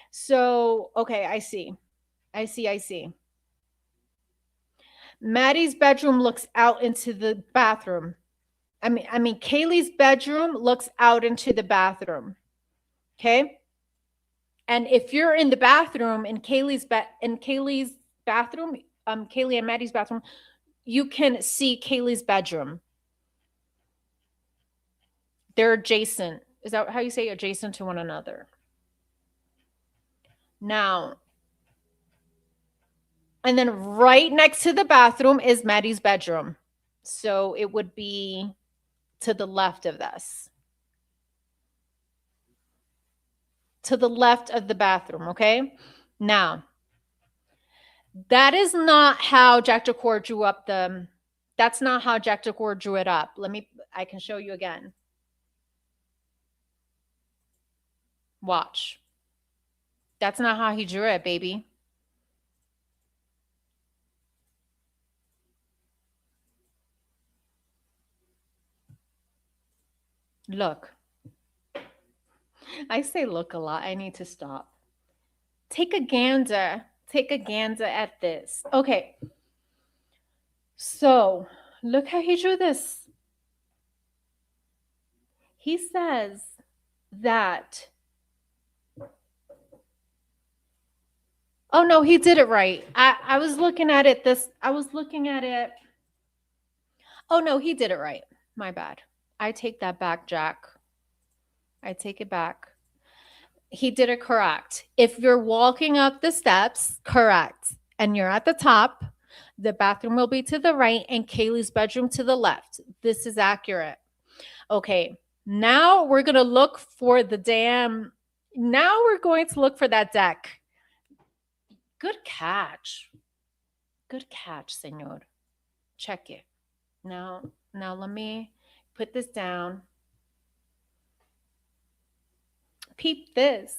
So, okay, I see. I see. Maddie's bedroom looks out into the bathroom. I mean, Kaylee's bedroom looks out into the bathroom. Okay? And if you're in the bathroom in Kaylee's bathroom, Kaylee and Maddie's bathroom, you can see Kaylee's bedroom. They're adjacent. Is that how you say adjacent to one another? Now, and then right next to the bathroom is Maddie's bedroom. So it would be to the left of this. To the left of the bathroom, okay? Now, that is not how Jack DeCour drew up that's not how Jack DeCour drew it up. I can show you again. Watch. That's not how he drew it, baby. Look. I say look a lot. I need to stop. Take a gander. Take a gander at this. Okay. So, look how he drew this. He says that. Oh no, he did it right. I was looking at it Oh no, he did it right. My bad. I take that back, Jack. I take it back. He did it correct. If you're walking up the steps, correct, and you're at the top, the bathroom will be to the right and Kaylee's bedroom to the left. This is accurate. Okay, now we're going to look for that deck. Good catch. Good catch, senor. Check it. Now let me put this down. Peep this.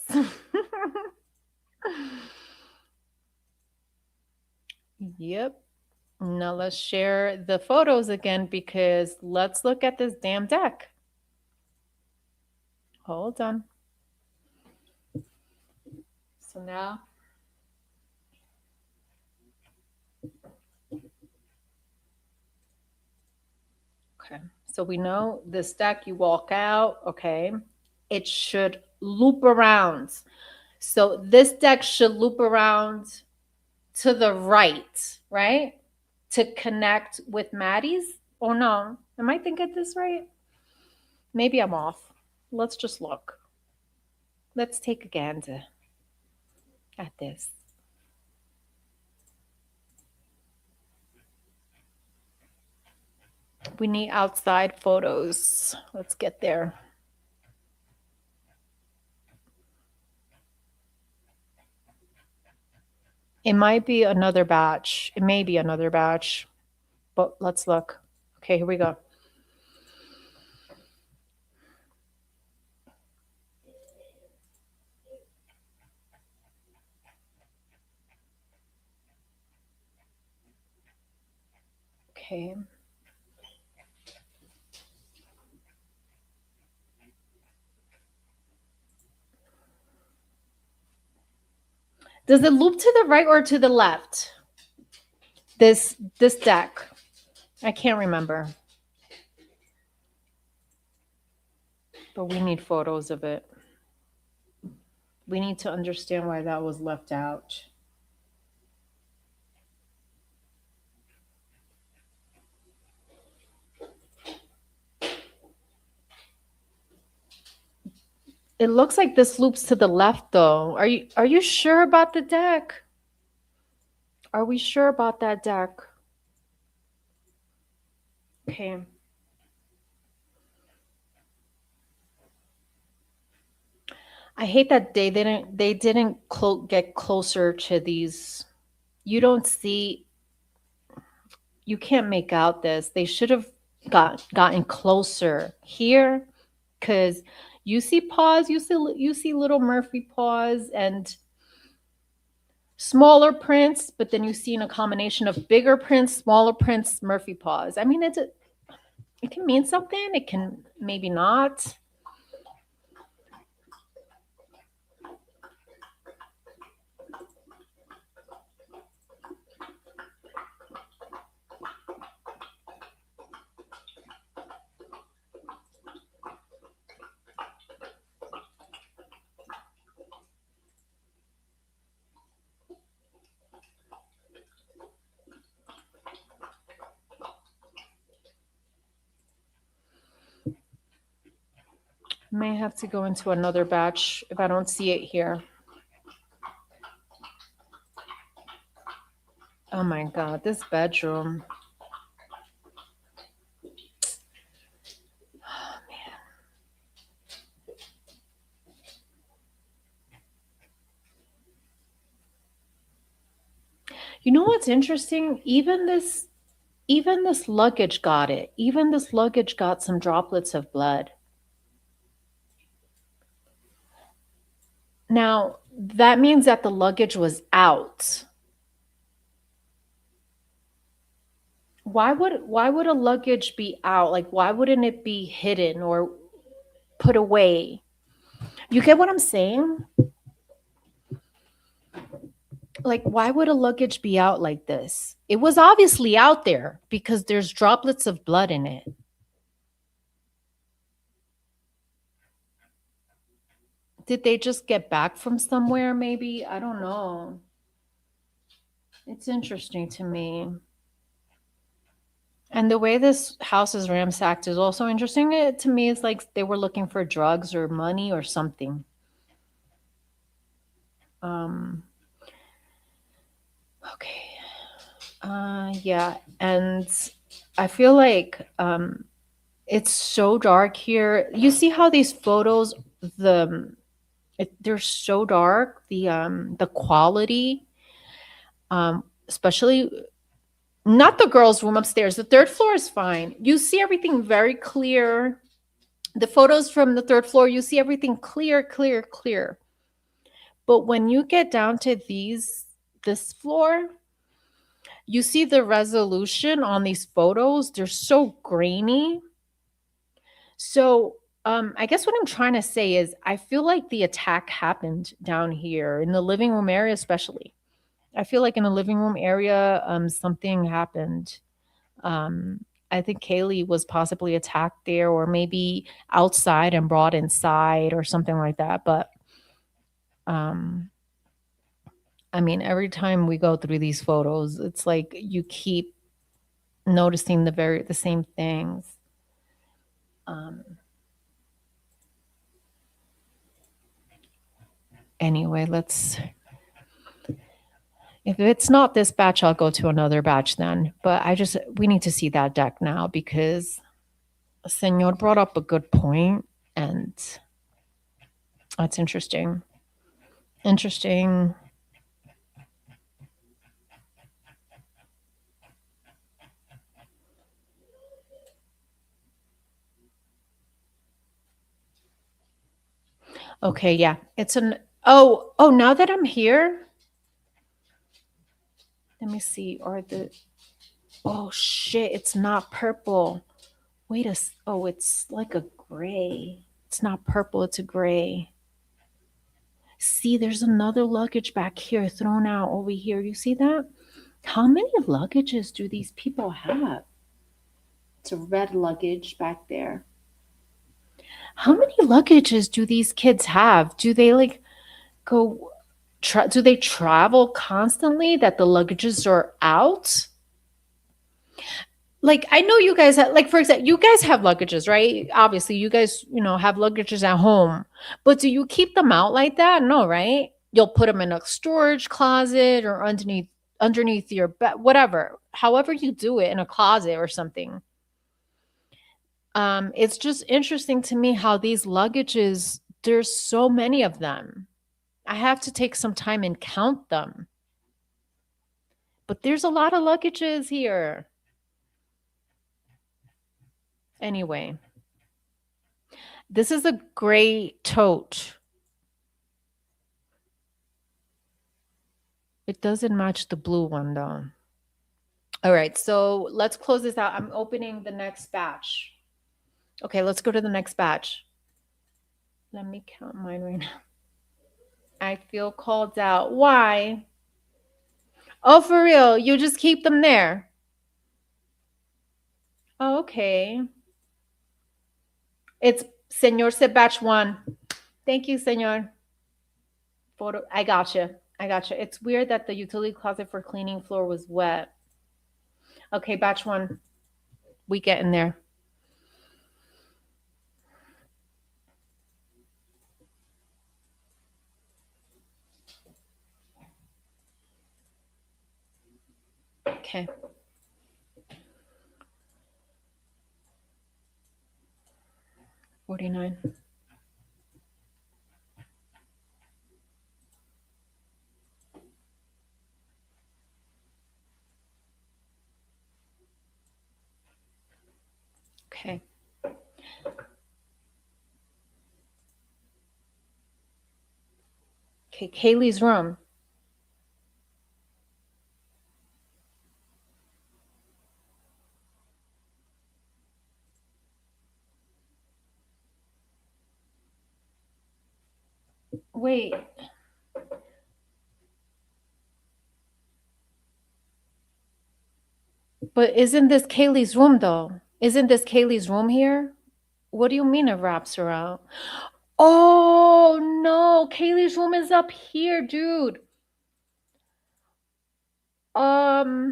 Yep. Now let's share the photos again because let's look at this damn deck. Hold on. So now. Okay. So we know this deck, you walk out, okay. It should loop around. So this deck should loop around to the right? To connect with Maddie's? Oh no. Am I thinking this right? Maybe I'm off. Let's just look. Let's take a gander at this. We need outside photos. Let's get there. It might be another batch. It may be another batch, but let's look. Okay, here we go. Okay. Does it loop to the right or to the left? This deck. I can't remember. But we need photos of it. We need to understand why that was left out. It looks like this loops to the left though. Are you sure about the deck? Are we sure about that deck? Okay. I hate that they didn't get closer to these. You don't see. You can't make out this. They should have gotten closer here, because you see paws. You see little Murphy paws and smaller prints, but then you see in a combination of bigger prints, smaller prints, Murphy paws. I mean, it can mean something. It can maybe not. May have to go into another batch if I don't see it here. Oh my God, this bedroom. Oh, man. You know what's interesting? Even this luggage got it. Even this luggage got some droplets of blood. Now, that means that the luggage was out. Why would a luggage be out? Like, why wouldn't it be hidden or put away? You get what I'm saying? Like, why would a luggage be out like this? It was obviously out there because there's droplets of blood in it. Did they just get back from somewhere, maybe? I don't know. It's interesting to me. And the way this house is ransacked is also interesting. To me, it's like they were looking for drugs or money or something. Okay. Yeah. And I feel like it's so dark here. You see how these photos, they're so dark. The quality, especially not the girls' room upstairs. The third floor is fine. You see everything very clear. The photos from the third floor, you see everything clear, clear, clear. But when you get down to this floor, you see the resolution on these photos. They're so grainy. So I guess what I'm trying to say is I feel like the attack happened down here in the living room area, especially. I feel like in the living room area, something happened. I think Kaylee was possibly attacked there, or maybe outside and brought inside or something like that. But I mean, every time we go through these photos, it's like you keep noticing the same things. Anyway, if it's not this batch, I'll go to another batch then. But we need to see that deck now because Senor brought up a good point and that's interesting. Interesting. Okay, yeah. Now that I'm here, let me see. Oh shit, it's not purple. It's like a gray. It's not purple, it's a gray. See, there's another luggage back here thrown out over here. You see that? How many luggages do these people have? It's a red luggage back there. How many luggages do these kids have? Do they do they travel constantly that the luggages are out? Like, I know you guys have, like, for example, you guys have luggages, right? Obviously, you guys, have luggages at home, but do you keep them out like that? No, right? You'll put them in a storage closet or underneath your bed, whatever. However you do it in a closet or something. It's just interesting to me how these luggages, there's so many of them. I have to take some time and count them. But there's a lot of luggages here. Anyway, this is a gray tote. It doesn't match the blue one though. All right, so let's close this out. I'm opening the next batch. Okay, let's go to the next batch. Let me count mine right now. I feel called out. Why? Oh, for real? You just keep them there? Oh, okay. It's Senor said batch 1. Thank you, Senor. Photo. I gotcha. It's weird that the utility closet for cleaning floor was wet. Okay, batch 1. We get in there. Okay. $49. Okay. Okay, Kaylee's room. Wait. But isn't this Kaylee's room though? Isn't this Kaylee's room here? What do you mean it wraps around? Oh no, Kaylee's room is up here, dude. Oh,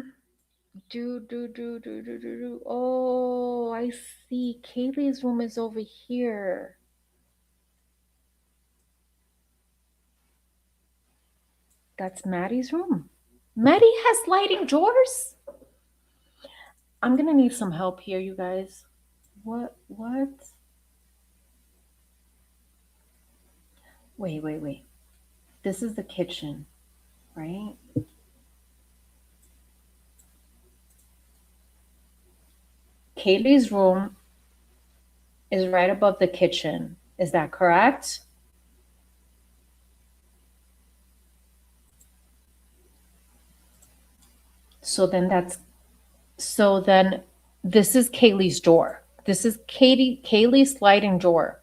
I see. Kaylee's room is over here. That's Maddie's room. Maddie has sliding doors? I'm gonna need some help here, you guys. What? Wait. This is the kitchen, right? Kaylee's room is right above the kitchen. Is that correct? So then this is Kaylee's door. This is Kaylee's sliding door.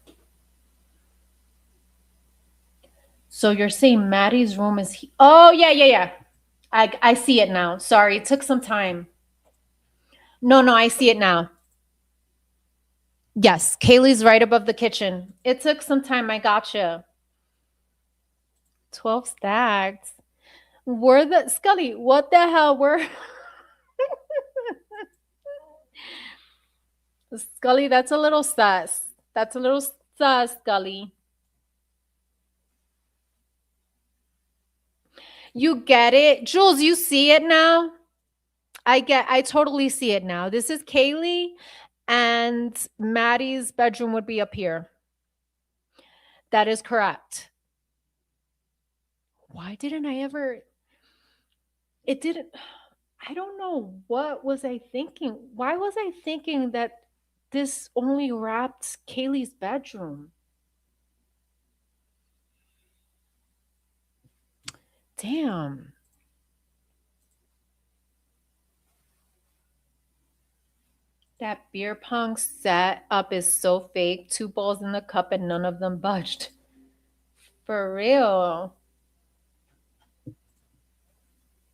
So you're saying Maddie's room is oh yeah. I see it now. Sorry, it took some time. No, I see it now. Yes, Kaylee's right above the kitchen. It took some time. I gotcha. 12 stacks. Where the Scully? What the hell? Where Scully? That's a little sus. That's a little sus, Scully. You get it, Jules? You see it now? I totally see it now. This is Kaylee, and Maddie's bedroom would be up here. That is correct. Why didn't I ever? It didn't. I don't know. What was I thinking? Why was I thinking that this only wrapped Kaylee's bedroom? Damn. That beer pong set up is so fake. Two balls in the cup and none of them budged. For real.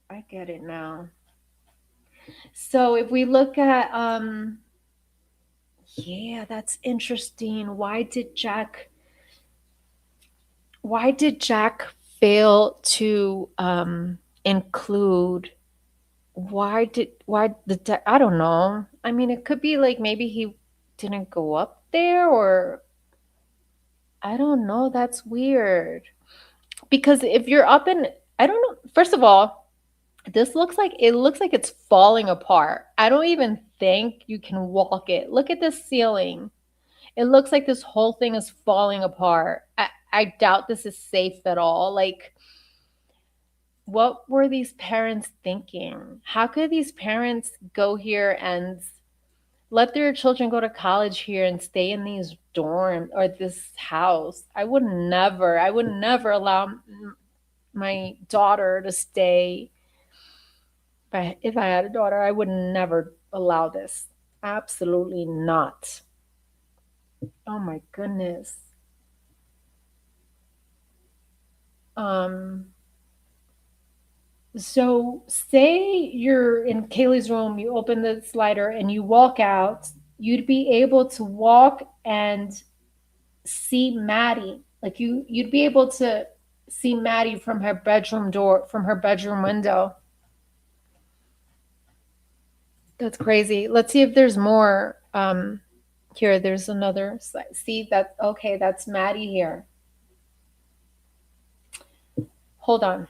I get it now. So if we look at yeah, that's interesting. Why did Jack fail to include I don't know. I mean, it could be like maybe he didn't go up there, or I don't know. That's weird. Because if you're up in, I don't know. First of all, it looks like it's falling apart. I don't even think you can walk it. Look at the ceiling. It looks like this whole thing is falling apart. I doubt this is safe at all. Like, what were these parents thinking? How could these parents go here and let their children go to college here and stay in these dorms or this house? I would never allow my daughter to stay. If I had a daughter, I would never allow this. Absolutely not. Oh my goodness. Um, so say you're in Kaylee's room, you open the slider and you walk out, you'd be able to walk and see Maddie. Like you'd be able to see Maddie from her bedroom door, from her bedroom window. That's crazy. Let's see if there's more. Here, there's another slide. See that? Okay, that's Maddie here. Hold on.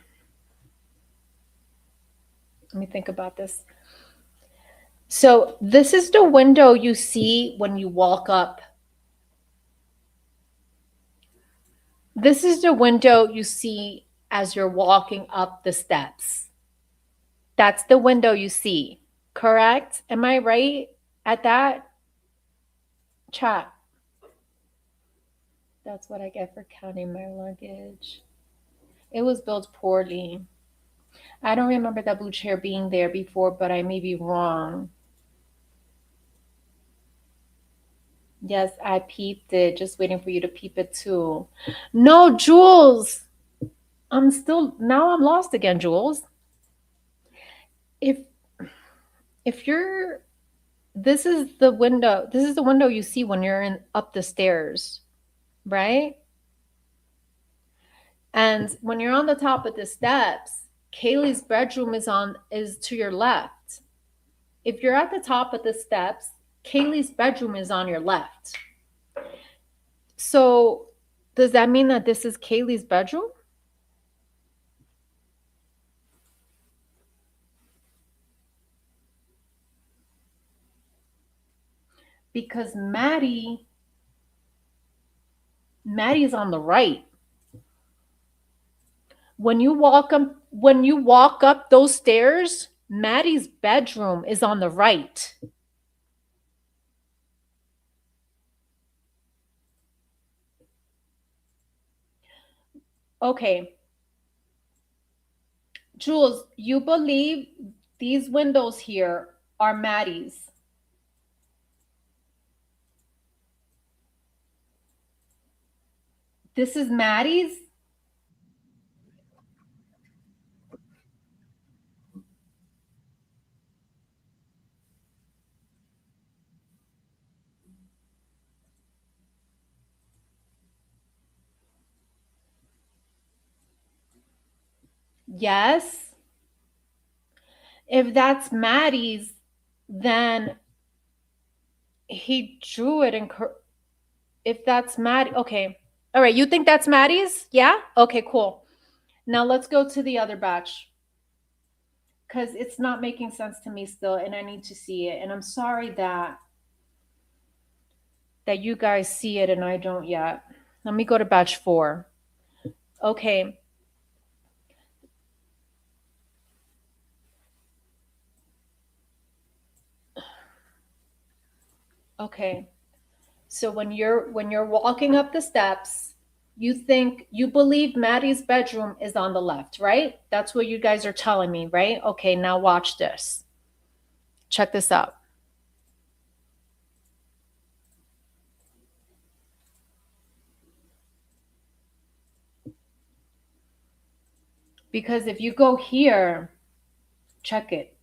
Let me think about this. So this is the window you see when you walk up. This is the window you see as you're walking up the steps. That's the window you see, correct? Am I right at that? Chat. That's what I get for counting my luggage. It was built poorly. I don't remember that blue chair being there before, but I may be wrong. Yes, I peeped it, just waiting for you to peep it too. No, Jules. Now I'm lost again, Jules. If if you're this is the window you see when you're in up the stairs, right? And when you're on the top of the steps, Kaylee's bedroom is to your left. If you're at the top of the steps, Kaylee's bedroom is on your left. So does that mean that this is Kaylee's bedroom? Because Maddie's on the right. When you walk up those stairs, Maddie's bedroom is on the right. Okay. Jules, you believe these windows here are Maddie's? This is Maddie's? Yes. If that's Maddie's, then he drew it if that's Maddie. Okay. All right. You think that's Maddie's? Yeah? Okay, cool. Now let's go to the other batch because it's not making sense to me still, and I need to see it. And I'm sorry that you guys see it and I don't yet. Let me go to batch 4. Okay. Okay. So when you're walking up the steps, you believe Maddie's bedroom is on the left, right? That's what you guys are telling me, right? Okay, now watch this. Check this out. Because if you go here, check it.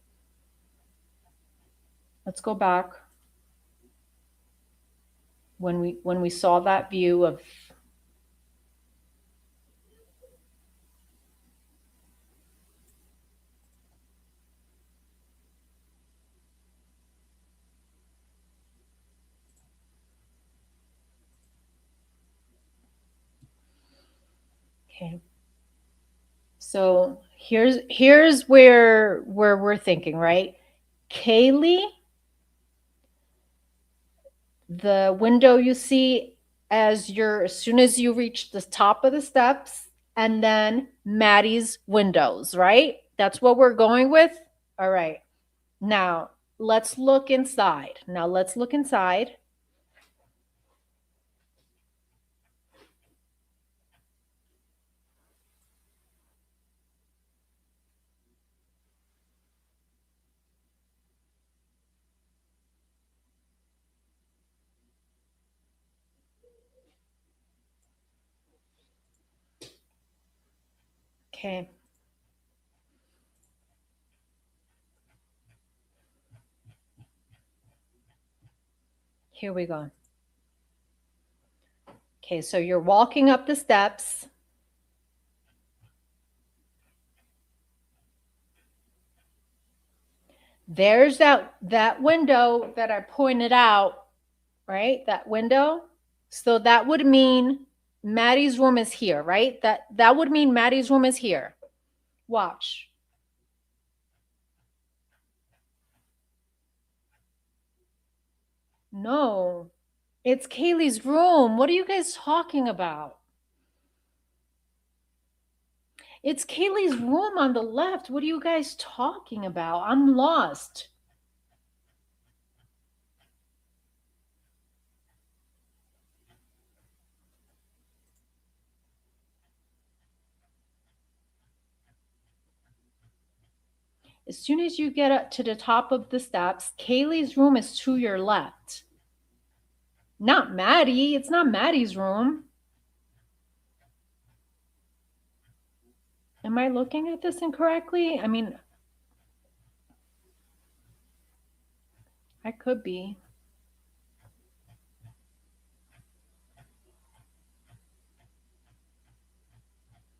Let's go back. When we saw that view of okay. So here's where we're thinking, right? Kaylee, the window you see as soon as you reach the top of the steps, and then Maddie's windows, right? That's what we're going with. All right. Now let's look inside. Okay. Here we go. Okay, so you're walking up the steps. There's that window that I pointed out, right? That window. So that would mean Maddie's room is here, right? That would mean Maddie's room is here. Watch. No, it's Kaylee's room. What are you guys talking about? It's Kaylee's room on the left. What are you guys talking about? I'm lost. As soon as you get up to the top of the steps, Kaylee's room is to your left. Not Maddie. It's not Maddie's room. Am I looking at this incorrectly? I mean, I could be.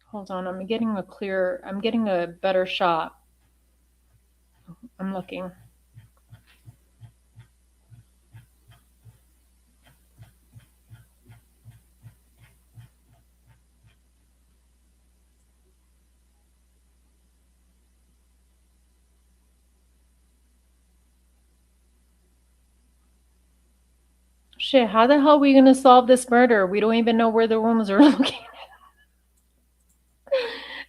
Hold on, I'm getting a better shot. I'm looking. Shit, how the hell are we gonna solve this murder? We don't even know where the rooms are located.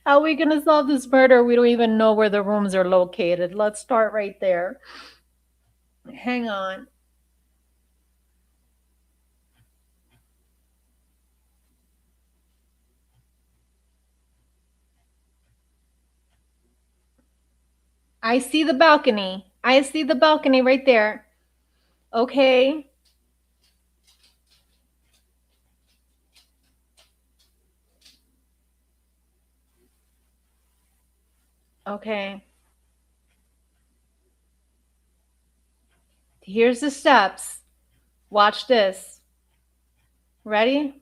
How are we gonna solve this murder? We don't even know where the rooms are located. Let's start right there. Hang on. I see the balcony. I see the balcony right there. Okay. Okay. Here's the steps. Watch this. Ready?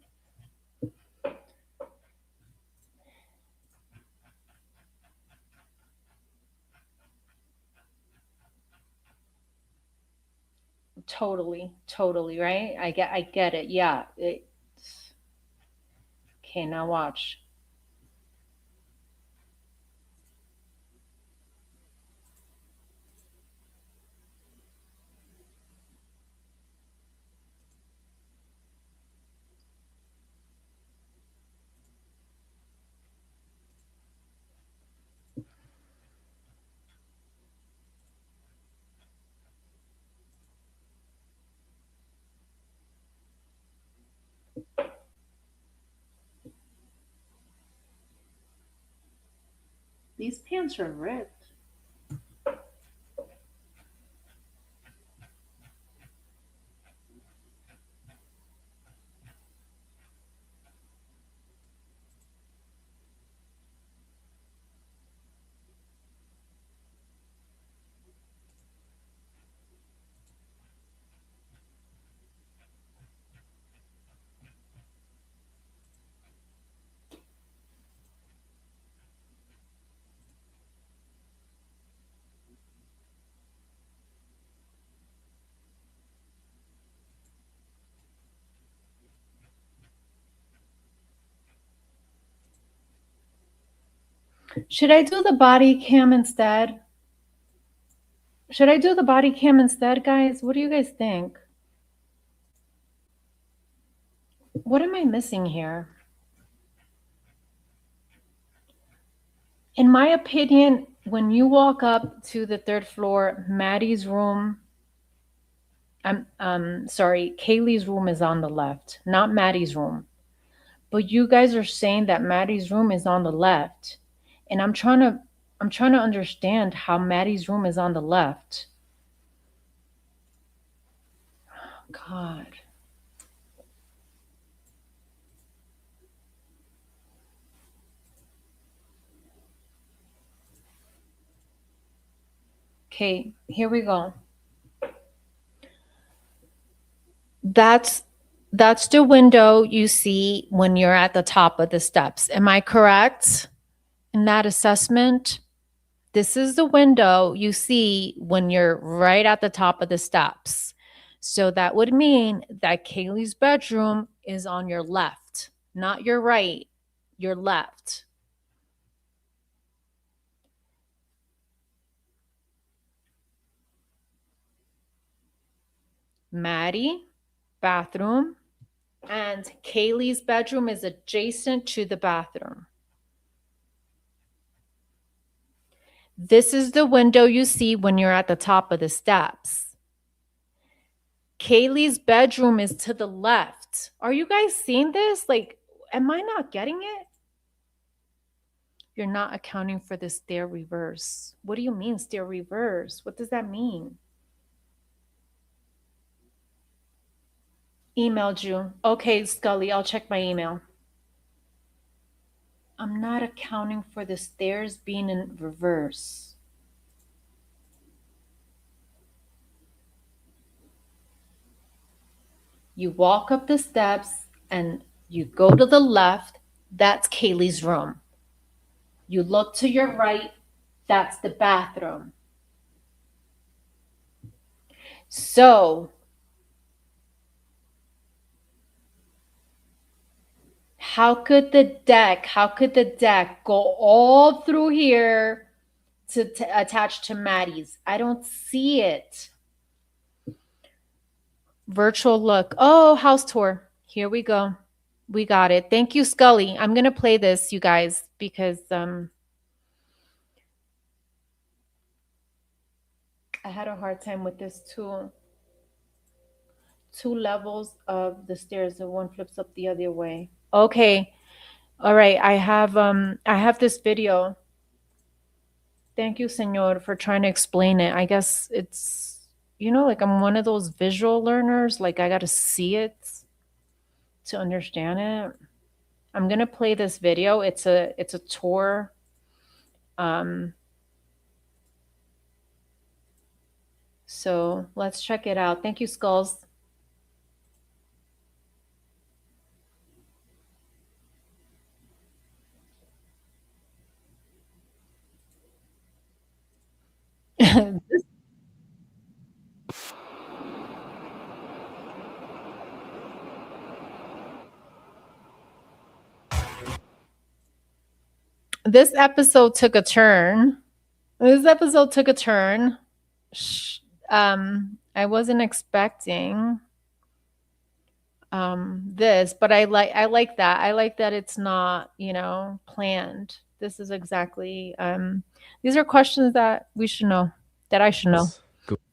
Totally, right? I get it. Yeah. Okay, now watch. These pants are ripped. Should I do the body cam instead? Should I do the body cam instead, guys? What do you guys think? What am I missing here? In my opinion, when you walk up to the third floor, Maddie's room, sorry, Kaylee's room is on the left, not Maddie's room. But you guys are saying that Maddie's room is on the left. And I'm trying to understand how Maddie's room is on the left. God. Okay, here we go. That's that's the window you see when you're at the top of the steps. Am I correct in that assessment? This is the window you see when you're right at the top of the steps. So that would mean that Kaylee's bedroom is on your left, not your right, your left. Maddie, bathroom, and Kaylee's bedroom is adjacent to the bathroom. This is the window you see when you're at the top of the steps. Kaylee's bedroom is to the left. Are you guys seeing this? Like, am I not getting it? You're not accounting for the stair reverse. What do you mean, stair reverse? What does that mean? Emailed you. Okay, Scully, I'll check my email. I'm not accounting for the stairs being in reverse. You walk up the steps and you go to the left. That's Kaylee's room. You look to your right. That's the bathroom. So, how could the deck go all through here to attach to Maddie's? I don't see it. Virtual look. Oh, house tour. Here we go. We got it. Thank you, Scully. I'm going to play this, you guys, because I had a hard time with this too. Two levels of the stairs and one flips up the other way. Okay. All right. I have this video. Thank you, Senor, for trying to explain it. I guess it's, like I'm one of those visual learners. Like I got to see it to understand it. I'm going to play this video. It's a tour. So let's check it out. Thank you, Skulls. This episode took a turn. I wasn't expecting this, but I like that. I like that it's not, planned. This is exactly these are questions that we should know, that I should know.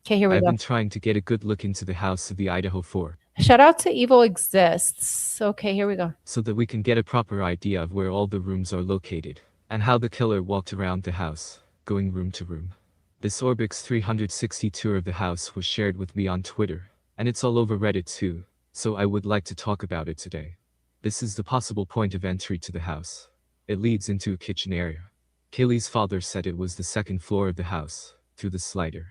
Okay, here we I've go. been trying to get a good look into the house of the Idaho 4 Shout out to Evil Exists. Okay, here we go. so that we can get a proper idea of where all the rooms are located and how the killer walked around the house, going room to room. This Orbix 360 tour of the house was shared with me on Twitter, and it's all over Reddit too, so I would like to talk about it today. This is the possible point of entry to the house. It leads into a kitchen area. Kaylee's father said it was the second floor of the house, through the slider.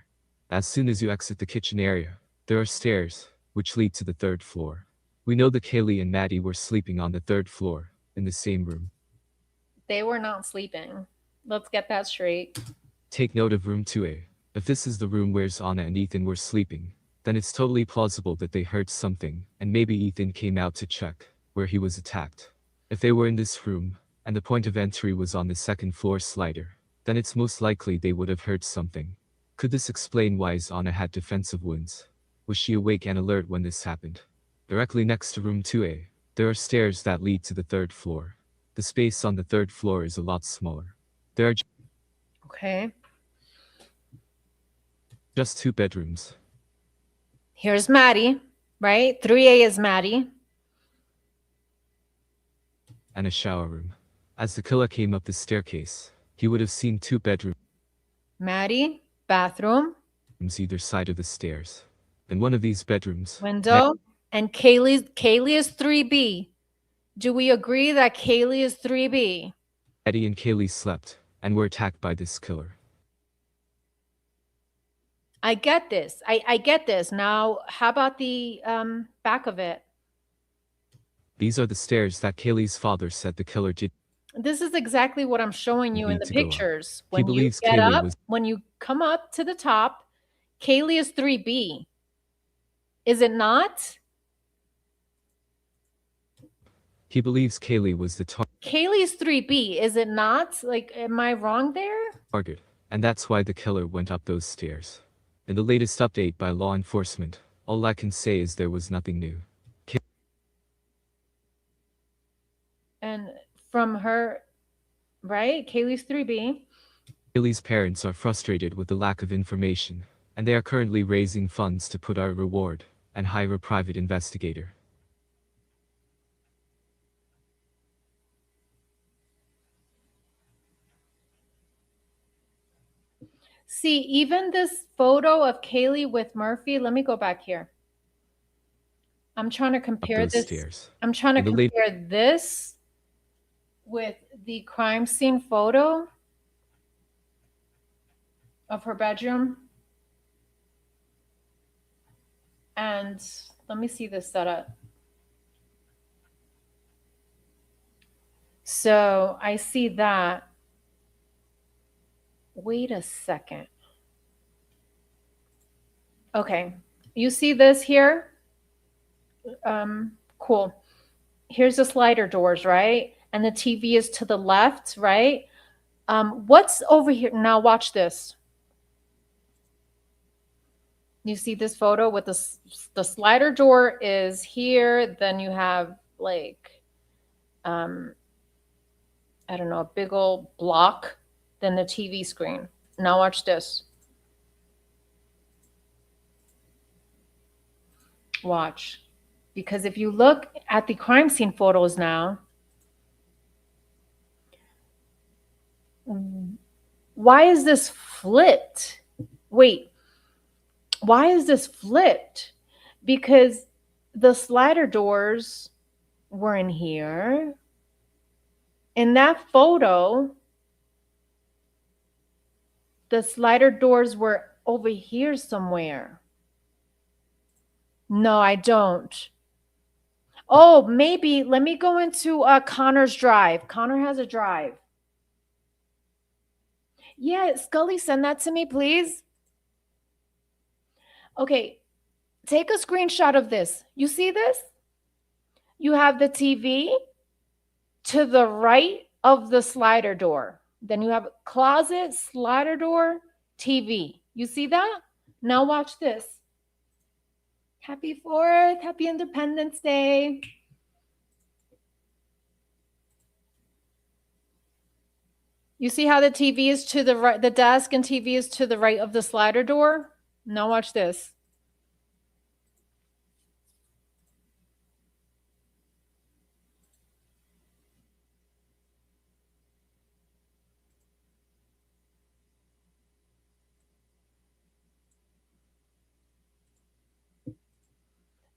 As soon as you exit the kitchen area, there are stairs, which lead to the third floor. We know that Kaylee and Maddie were sleeping on the third floor, in the same room. They were not sleeping. Let's get that straight. Take note of room 2A. If this is the room where Anna and Ethan were sleeping, then it's totally plausible that they heard something, and maybe Ethan came out to check where he was attacked. If they were in this room, and the point of entry was on the second floor slider, then it's most likely they would have heard something. Could this explain why Anna had defensive wounds? Was she awake and alert when this happened? Directly next to room 2A, there are stairs that lead to the third floor. The space on the third floor is a lot smaller. There are Okay. just 2 bedrooms. Here's Maddie, right? 3A is Maddie. And a shower room. As the killer came up the staircase, he would have seen 2 bedrooms Maddie, bathroom, either side of the stairs. In one of these bedrooms, window, and Kaylee is 3B. Do we agree that Kaylee is 3B? Eddie and Kaylee slept and were attacked by this killer. I get this. I get this. Now, how about the back of it? These are the stairs that Kaylee's father said the killer did. This is exactly what I'm showing you in Need the to go up. pictures. He When you believes get Kaylee up, was- when you come up to the top, Kaylee is 3B. Is it not? He believes Kaylee was the Kaylee's 3B. Is it not? Like, am I wrong there? target, and that's why the killer went up those stairs. In the latest update by law enforcement, all I can say is there was nothing new. And from her, right? Kaylee's 3B. Kaylee's parents are frustrated with the lack of information, and they are currently raising funds to put our reward and hire a private investigator. See, even this photo of Kaylee with Murphy, let me go back here. I'm trying to Up compare those this. stairs. I'm trying to In the late- compare this with the crime scene photo of her bedroom. And let me see this setup. So I see that. Wait a second. Okay. You see this here? Cool. Here's the slider doors, right? And the TV is to the left, right? What's over here? Now watch this. You see this photo with the slider door is here. Then you have like, I don't know, a big old block. Then the TV screen. Now watch this. Watch. Because if you look at the crime scene photos now, why is this flipped? Wait, why is this flipped? Because the slider doors were in here. In that photo, the slider doors were over here somewhere. No, I don't. Oh, maybe. Let me go into Connor's drive. Connor has a drive. Yeah, Scully, send that to me, please. Okay, take a screenshot of this. You see this? You have the TV to the right of the slider door. Then you have closet, slider door, TV. You see that? Now watch this. Happy 4th, happy Independence Day. You see how the TV is to the right, the desk and TV is to the right of the slider door? Now watch this.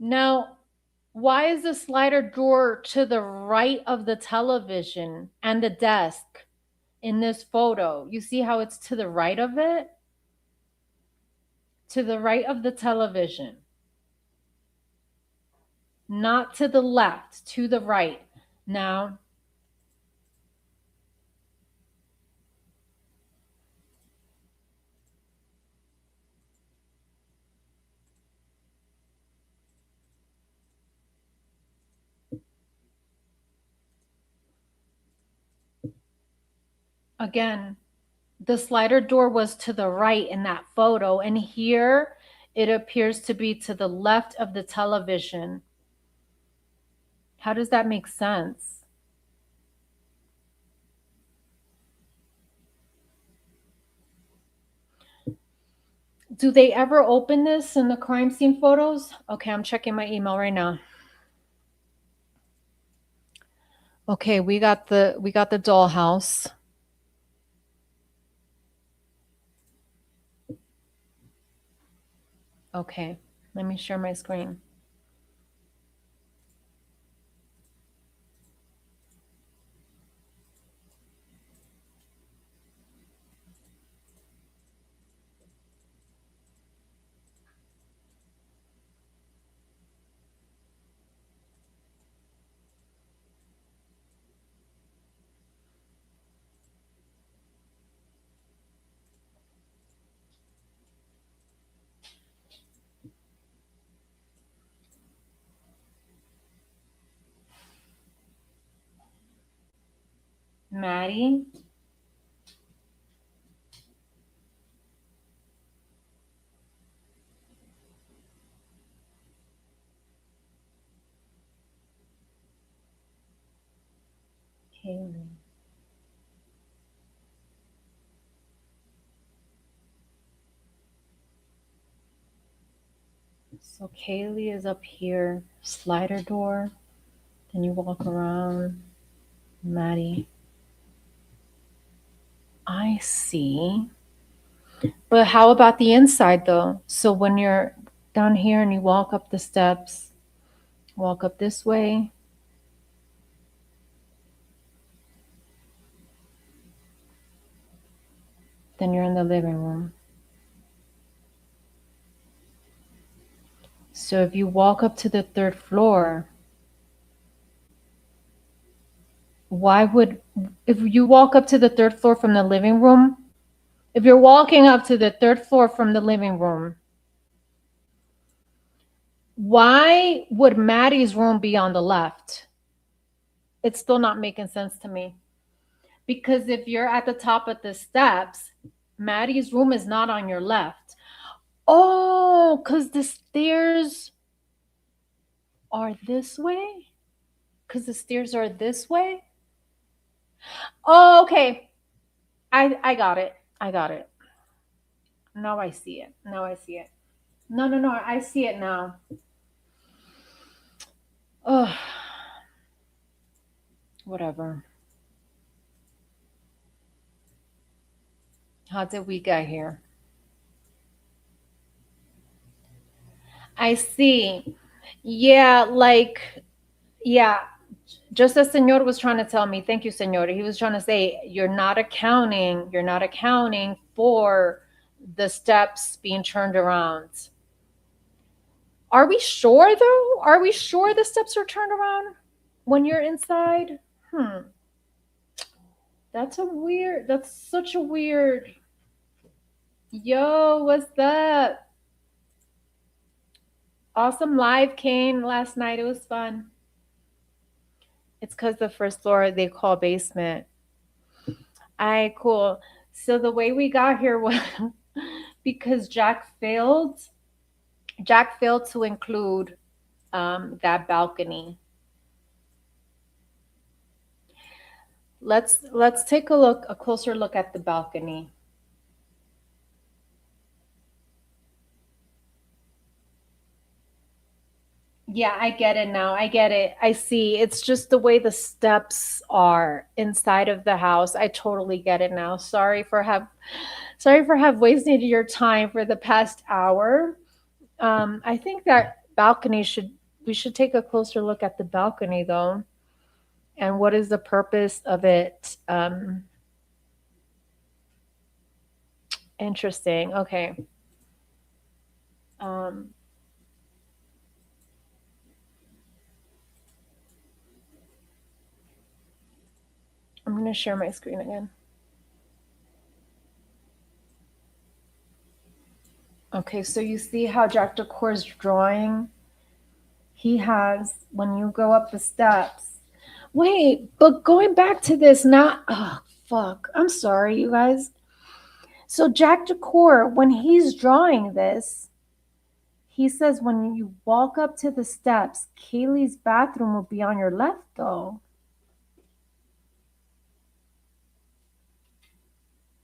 Now, why is the slider door to the right of the television and the desk in this photo? You see how it's to the right of it? To the right of the television. Not to the left, to the right. Now, again, the slider door was to the right in that photo, and here it appears to be to the left of the television. How does that make sense? Do they ever open this in the crime scene photos? Okay, I'm checking my email right now. Okay, we got the dollhouse. Okay, let me share my screen. Maddie? Kaylee. So Kaylee is up here, slider door. Then you walk around. Maddie. I see. But how about the inside though? So when you're down here and you walk up the steps, walk up this way. Then you're in the living room. So if you walk up to the 3rd floor, if you walk up to the 3rd floor from the living room, if you're walking up to the 3rd floor from the living room, why would Maddie's room be on the left? It's still not making sense to me. Because if you're at the top of the steps, Maddie's room is not on your left. Oh, because the stairs are this way? Because the stairs are this way? Oh, okay. I got it. I got it. Now I see it. Now I see it. No. I see it now. Oh, whatever. How did we get here? I see. Yeah, yeah, just as Senor was trying to tell me, thank you, Senor. He was trying to say you're not accounting for the steps being turned around. Are we sure though? Are we sure the steps are turned around when you're inside? That's such a weird. Yo, what's up? Awesome live, Kane, last night. It was fun. It's because the 1st floor they call basement. All right, cool. So the way we got here was because Jack failed to include that balcony. Let's take a closer look at the balcony. Yeah, I get it now. I get it. I see. It's just the way the steps are inside of the house. I totally get it now. Sorry for have wasted your time for the past hour. I think that balcony should we should take a closer look at the balcony though. And what is the purpose of it? Interesting. Okay. Um, I'm going to share my screen again. Okay, so you see how Jack Decore's drawing? He has, when you go up the steps. Wait, but going back to this, not, oh, fuck. I'm sorry, you guys. So Jack Decore, when he's drawing this, he says when you walk up to the steps, Kaylee's bathroom will be on your left, though.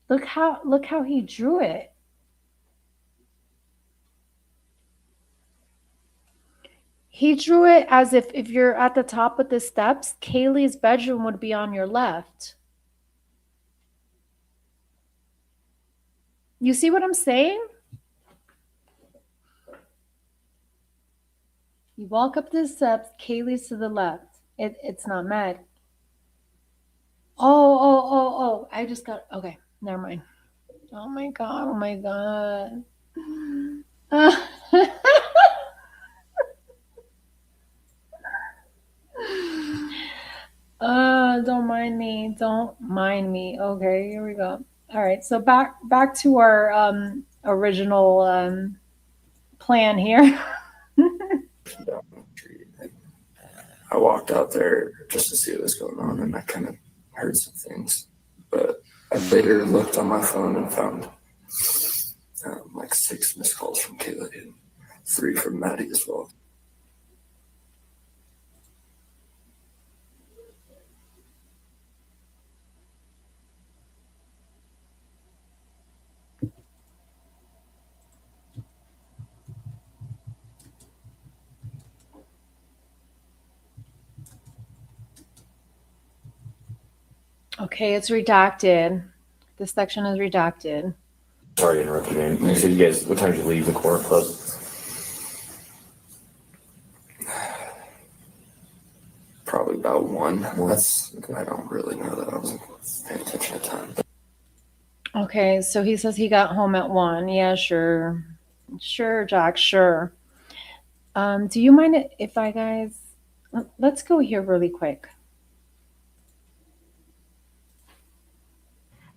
Look how he drew it. He drew it as if you're at the top of the steps, Kaylee's bedroom would be on your left. You see what I'm saying? You walk up the steps, Kaylee's to the left. It's not mad. Oh. I just got okay. Never mind. Oh my god. Oh my god. Don't mind me. Don't mind me. Okay, here we go. All right. So back to our original plan here. Down the street. And I walked out there just to see what was going on, and I kind of heard some things. But I later looked on my phone and found like 6 missed calls from Kayla and 3 from Maddie as well. Okay, it's redacted. This section is redacted. Sorry to interrupt you, man. You said you guys, what time did you leave the Coeur Club? Probably about 1. I don't really know that. I wasn't paying attention at the time. Okay, so he says he got home at 1. Yeah, sure. Sure, Jack, sure. Do you mind if I guys let's go here really quick.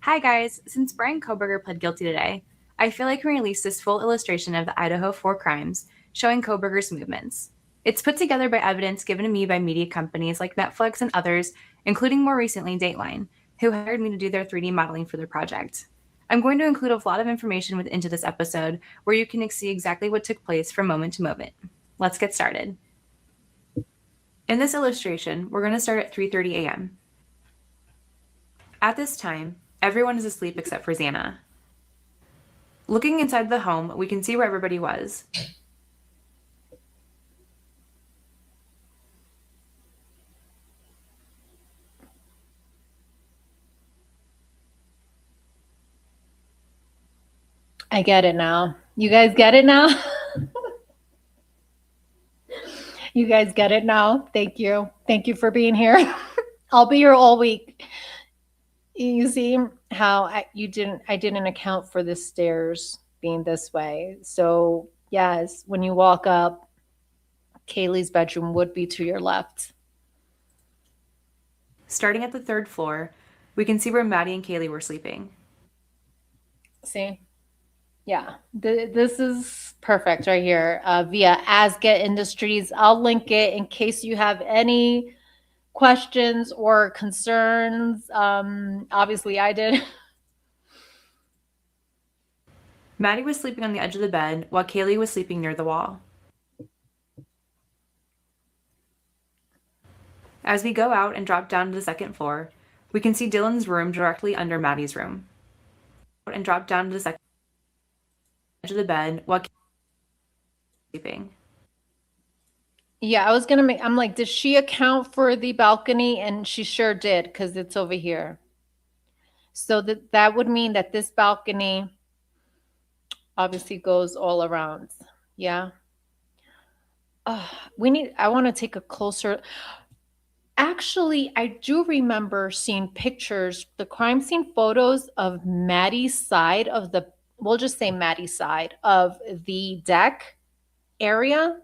Hi guys, since Brian Koberger pled guilty today, I feel like we released this full illustration of the Idaho 4 crimes showing Koberger's movements. It's put together by evidence given to me by media companies like Netflix and others, including more recently Dateline, who hired me to do their 3D modeling for their project. I'm going to include a lot of information into this episode where you can see exactly what took place from moment to moment. Let's get started. In this illustration, we're going to start at 3:30 a.m. At this time, everyone is asleep except for Xana. Looking inside the home, we can see where everybody was. I get it now. You guys get it now? You guys get it now? Thank you. Thank you for being here. I'll be here all week. You see how I didn't account for the stairs being this way. So, yes, when you walk up, Kaylee's bedroom would be to your left. Starting at the 3rd floor, we can see where Maddie and Kaylee were sleeping. See? Yeah, this is perfect right here via Asget Industries. I'll link it in case you have any questions or concerns? Obviously, I did. Maddie was sleeping on the edge of the bed while Kaylee was sleeping near the wall. As we go out and drop down to the second floor, we can see Dylan's room directly under Maddie's room. And drop down to the second edge of the bed while Kaylee was sleeping. Yeah, I was gonna make. I'm like, did she account for the balcony? And she sure did, because it's over here. So that would mean that this balcony obviously goes all around. Yeah. I want to take a closer. Actually, I do remember seeing pictures, the crime scene photos of Maddie's side of the, we'll just say Maddie's side of the deck area.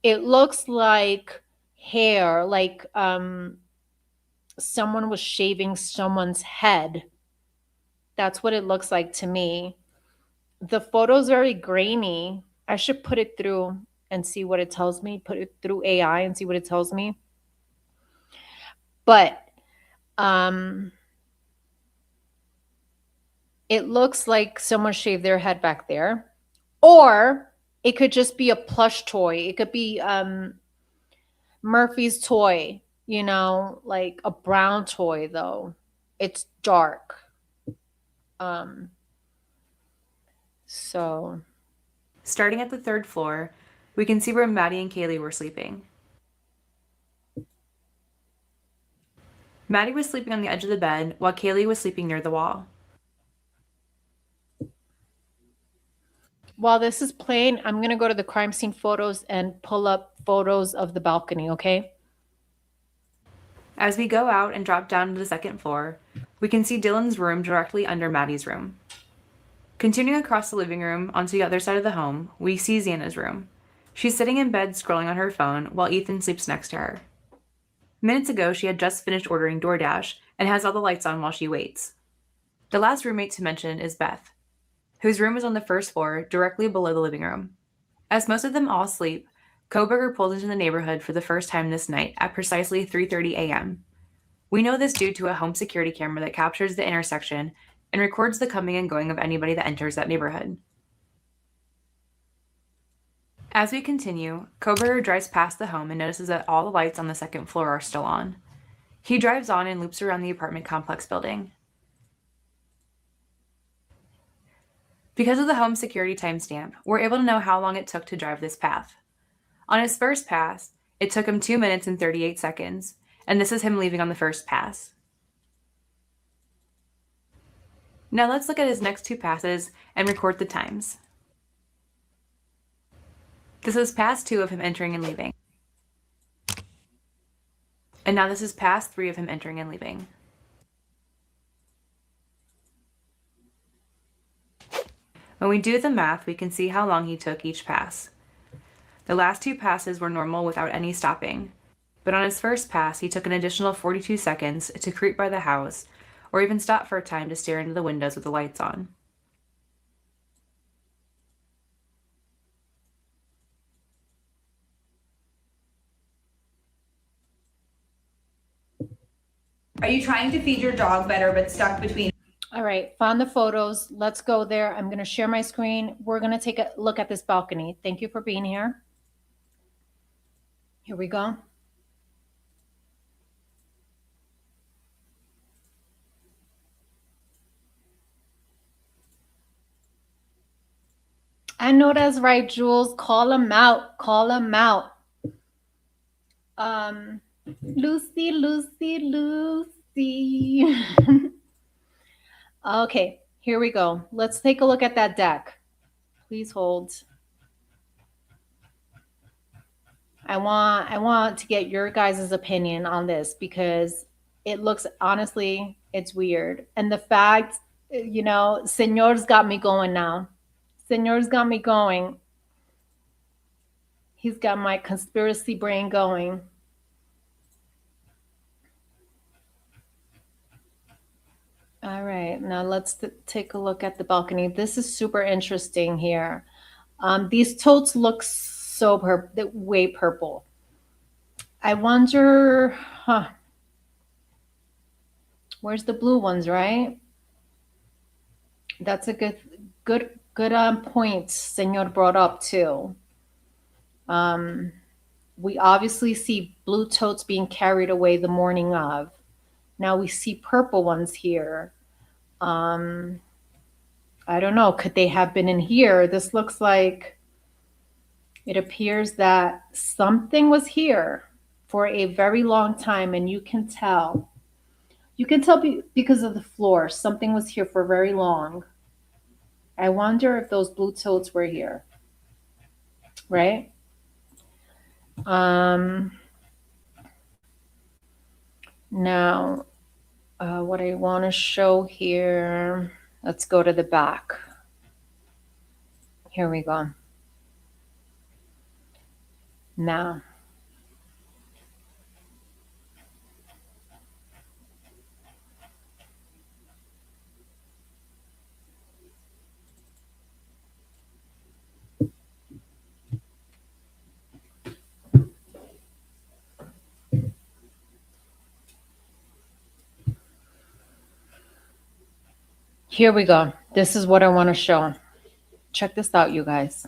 It looks like hair, like someone was shaving someone's head. That's what it looks like to me. The photo's very grainy. I should put it through and see what it tells me, put it through AI and see what it tells me. But it looks like someone shaved their head back there. Or it could just be a plush toy. It could be Murphy's toy, like a brown toy though. It's dark. So Starting at the third floor, we can see where Maddie and Kaylee were sleeping. Maddie was sleeping on the edge of the bed while Kaylee was sleeping near the wall. while this is playing, I'm going to go to the crime scene photos and pull up photos of the balcony, okay? As we go out and drop down to the second floor, we can see Dylan's room directly under Maddie's room. Continuing across the living room onto the other side of the home, we see Xana's room. She's sitting in bed scrolling on her phone while Ethan sleeps next to her. Minutes ago, she had just finished ordering DoorDash and has all the lights on while she waits. The last roommate to mention is Beth, whose room is on the first floor, directly below the living room. As most of them all sleep, Kohberger pulls into the neighborhood for the first time this night at precisely 3:30 a.m. We know this due to a home security camera that captures the intersection and records the coming and going of anybody that enters that neighborhood. As we continue, Kohberger drives past the home and notices that all the lights on the second floor are still on. He drives on and loops around the apartment complex building. Because of the home security timestamp, we're able to know how long it took to drive this path. On his first pass, it took him 2 minutes and 38 seconds, and this is him leaving on the first pass. Now let's look at his next two passes and record the times. This is pass 2 of him entering and leaving. And now this is pass 3 of him entering and leaving. When we do the math, we can see how long he took each pass. The last two passes were normal without any stopping, but on his first pass, he took an additional 42 seconds to creep by the house or even stop for a time to stare into the windows with the lights on. Are you trying to feed your dog better but stuck between? All right, found the photos. Let's go there. I'm going to share my screen. We're going to take a look at this balcony. Thank you for being here. Here we go. I know that's right, Jules. Call them out. Call them out. Lucy, Lucy, Lucy. Okay, here we go. Let's take a look at that deck. Please hold. I want to get your guys' opinion on this because it looks, honestly, it's weird. And the fact, Señor's got me going now. Señor's got me going. He's got my conspiracy brain going. All right, now let's take a look at the balcony. This is super interesting here. These totes look so way purple. I wonder, where's the blue ones, right? That's a good point Senor brought up too. Um, we obviously see blue totes being carried away the morning of. Now we see purple ones here. Um, I don't know. Could they have been in here? This looks like it appears that something was here for a very long time, and you can tell. You can tell because of the floor. Something was here for very long. I wonder if those blue totes were here, right? Um, Now, what I want to show here, let's go to the back. Here we go. Now, here we go. This is what I want to show. Check this out, you guys.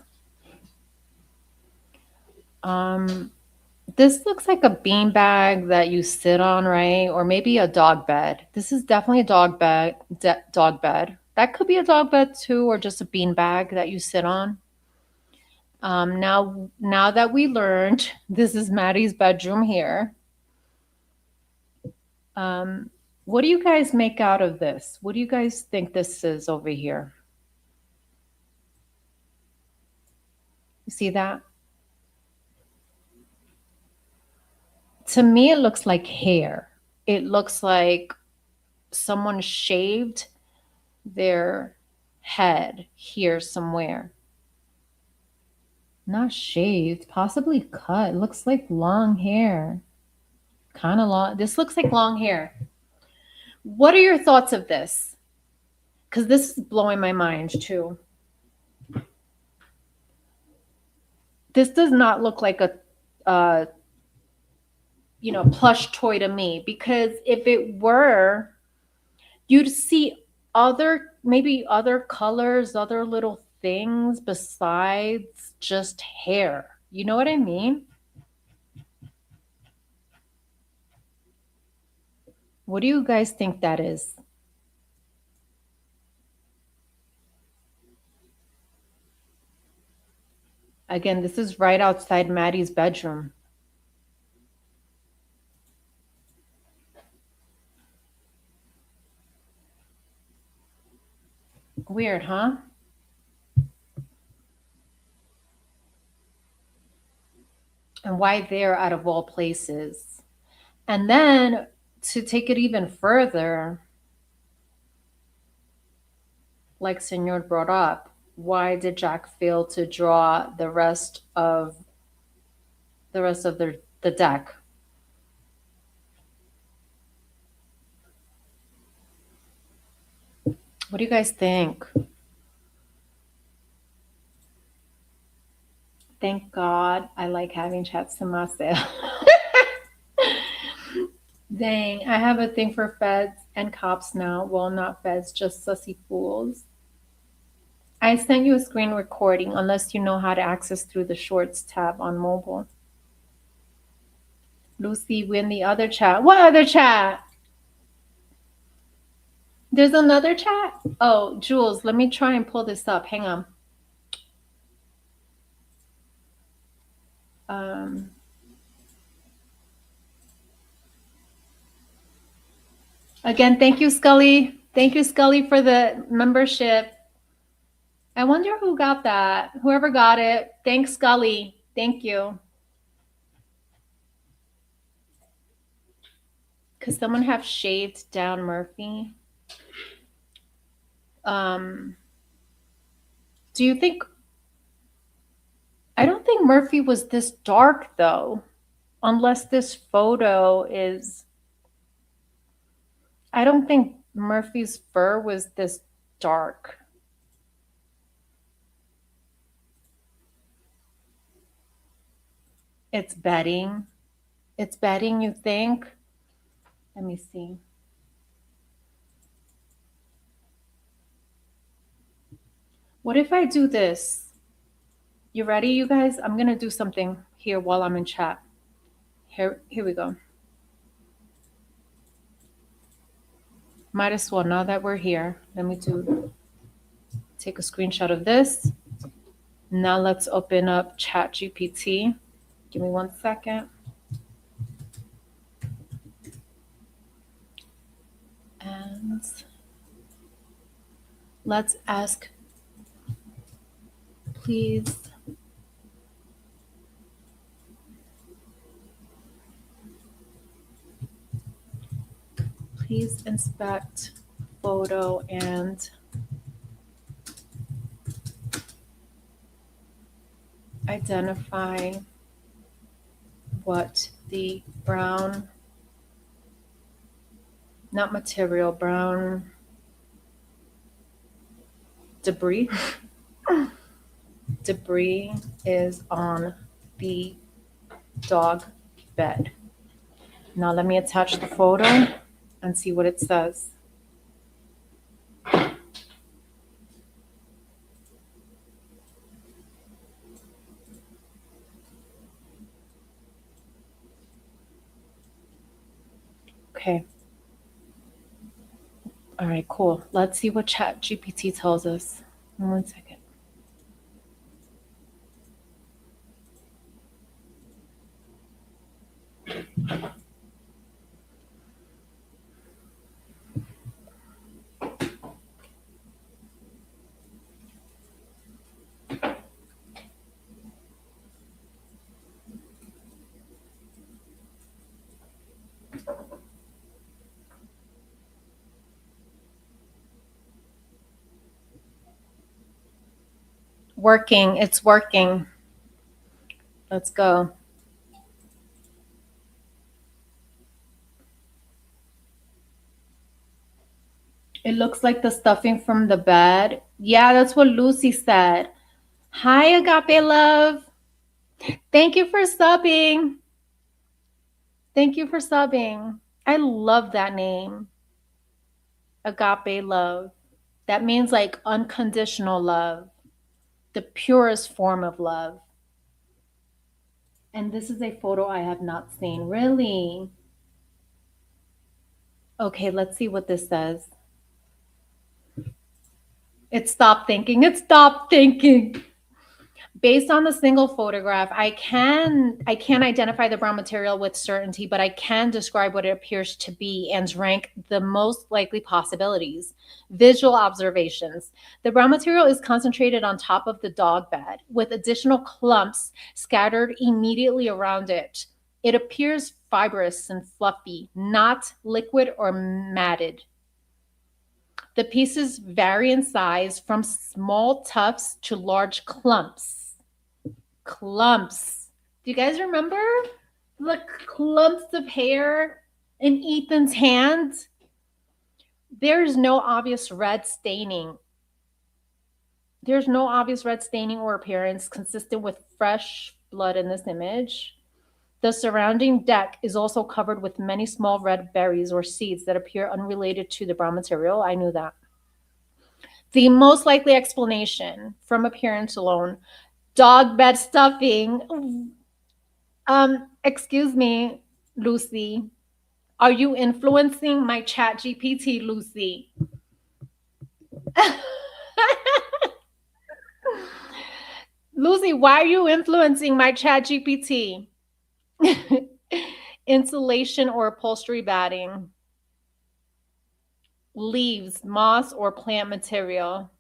Um, this looks like a bean bag that you sit on, right? Or maybe a dog bed. This is definitely a dog bed. Dog bed. That could be a dog bed too, or just a bean bag that you sit on. Now that we learned, this is Maddie's bedroom here. What do you guys make out of this? What do you guys think this is over here? You see that? To me, it looks like hair. It looks like someone shaved their head here somewhere. Not shaved, possibly cut. It looks like long hair. Kind of long. This looks like long hair. What are your thoughts of this? Because this is blowing my mind too. This does not look like a plush toy to me, because if it were, you'd see maybe other colors, other little things besides just hair. You know what I mean? What do you guys think that is? Again, this is right outside Maddie's bedroom. Weird, huh? And why there out of all places? And then to take it even further, like Senor brought up, why did Jack fail to draw the rest of the deck? What do you guys think? Thank God I like having chats to myself. Dang, I have a thing for feds and cops now. Well, not feds, just sussy fools. I sent you a screen recording unless you know how to access through the Shorts tab on mobile. Lucy, we're in the other chat. What other chat? There's another chat? Oh, Jules, let me try and pull this up. Hang on. Again, thank you, Scully. Thank you, Scully, for the membership. I wonder who got that. Whoever got it. Thanks, Scully. Thank you. Could someone have shaved down Murphy? Do you think... I don't think Murphy was this dark, though. Unless this photo is... I don't think Murphy's fur was this dark. It's bedding. It's bedding, you think? Let me see. What if I do this? You ready, you guys? I'm gonna do something here while I'm in chat. Here we go. Might as well, now that we're here, let me take a screenshot of this. Now let's open up Chat GPT. Give me 1 second. And let's ask, please inspect photo and identify what the brown, not material, brown debris is on the dog bed. Now let me attach the photo and see what it says. Okay. All right, cool. Let's see what Chat GPT tells us. 1 second. Working. It's working. Let's go. It looks like the stuffing from the bed. Yeah, that's what Lucy said. Hi, Agape Love. Thank you for subbing. Thank you for subbing. I love that name. Agape Love. That means like unconditional love, the purest form of love. And this is a photo I have not seen. Really? Okay, let's see what this says. It stopped thinking. It stopped thinking. Based on the single photograph, I can't identify the brown material with certainty, but I can describe what it appears to be and rank the most likely possibilities. Visual observations. The brown material is concentrated on top of the dog bed, with additional clumps scattered immediately around it. It appears fibrous and fluffy, not liquid or matted. The pieces vary in size from small tufts to large clumps. Clumps. Do you guys remember the clumps of hair in Ethan's hand? There's no obvious red staining. There's no obvious red staining or appearance consistent with fresh blood in this image. The surrounding deck is also covered with many small red berries or seeds that appear unrelated to the brown material. I knew that. The most likely explanation from appearance alone, dog bed stuffing. Excuse me, Lucy. Are you influencing my Chat GPT, Lucy? Lucy, why are you influencing my Chat GPT? Insulation or upholstery batting. Leaves, moss, or plant material.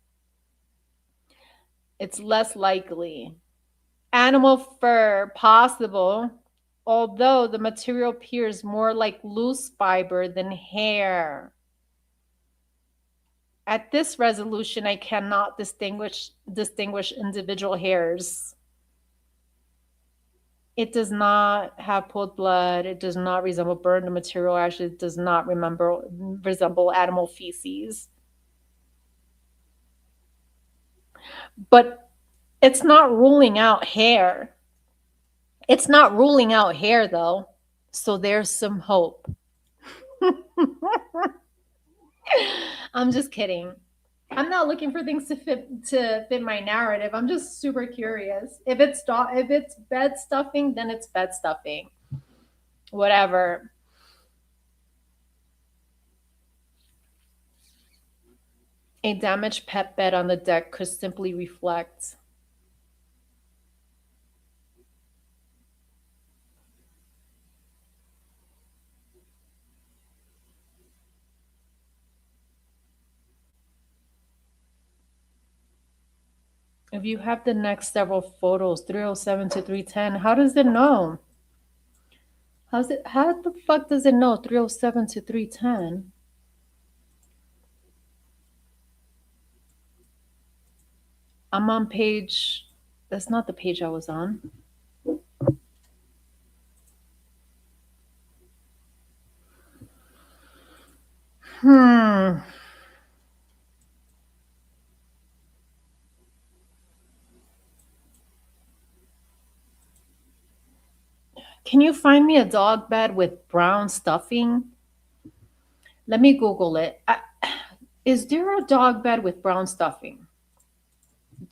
It's less likely. Animal fur, possible, although the material appears more like loose fiber than hair. At this resolution, I cannot distinguish individual hairs. It does not have pooled blood. It does not resemble burned material. Actually, it does not resemble animal feces. But it's not ruling out hair. It's not ruling out hair, though. So there's some hope. I'm just kidding. I'm not looking for things to fit my narrative. I'm just super curious. If it's bed stuffing, then it's bed stuffing. Whatever. A damaged pet bed on the deck could simply reflect. If you have the next several photos, 307 to 310, how does it know? How the fuck does it know 307 to 310? I'm on page, that's not the page I was on. Can you find me a dog bed with brown stuffing? Let me Google it. Is there a dog bed with brown stuffing?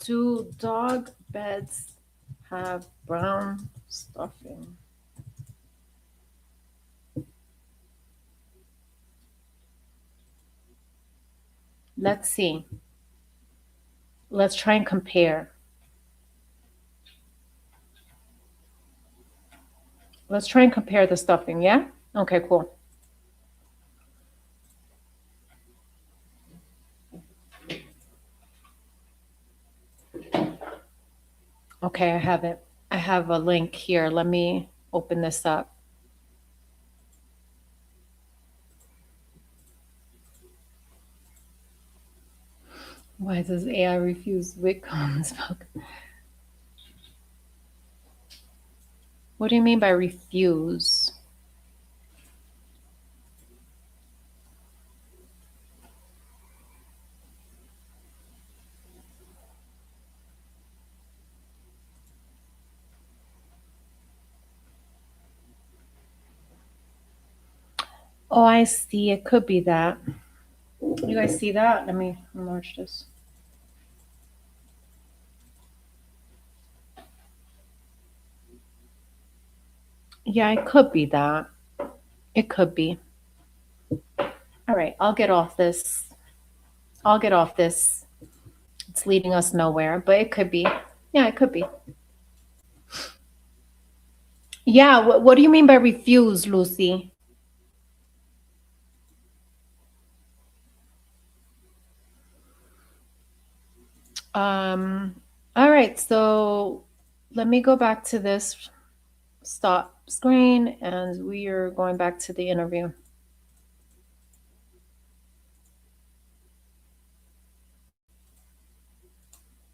Do dog beds have brown stuffing? Let's see. Let's try and compare. Let's try and compare the stuffing, yeah? Okay, cool. Okay, I have it. I have a link here. Let me open this up. Why does AI refuse Wicom's book? What do you mean by refuse? Oh, I see. It could be that. You guys see that? Let me enlarge this. Yeah, it could be that. It could be. All right, I'll get off this. I'll get off this. It's leading us nowhere, but it could be. Yeah, it could be. Yeah, what do you mean by refuse, Lucy? All right, so let me go back to this stop screen and we are going back to the interview.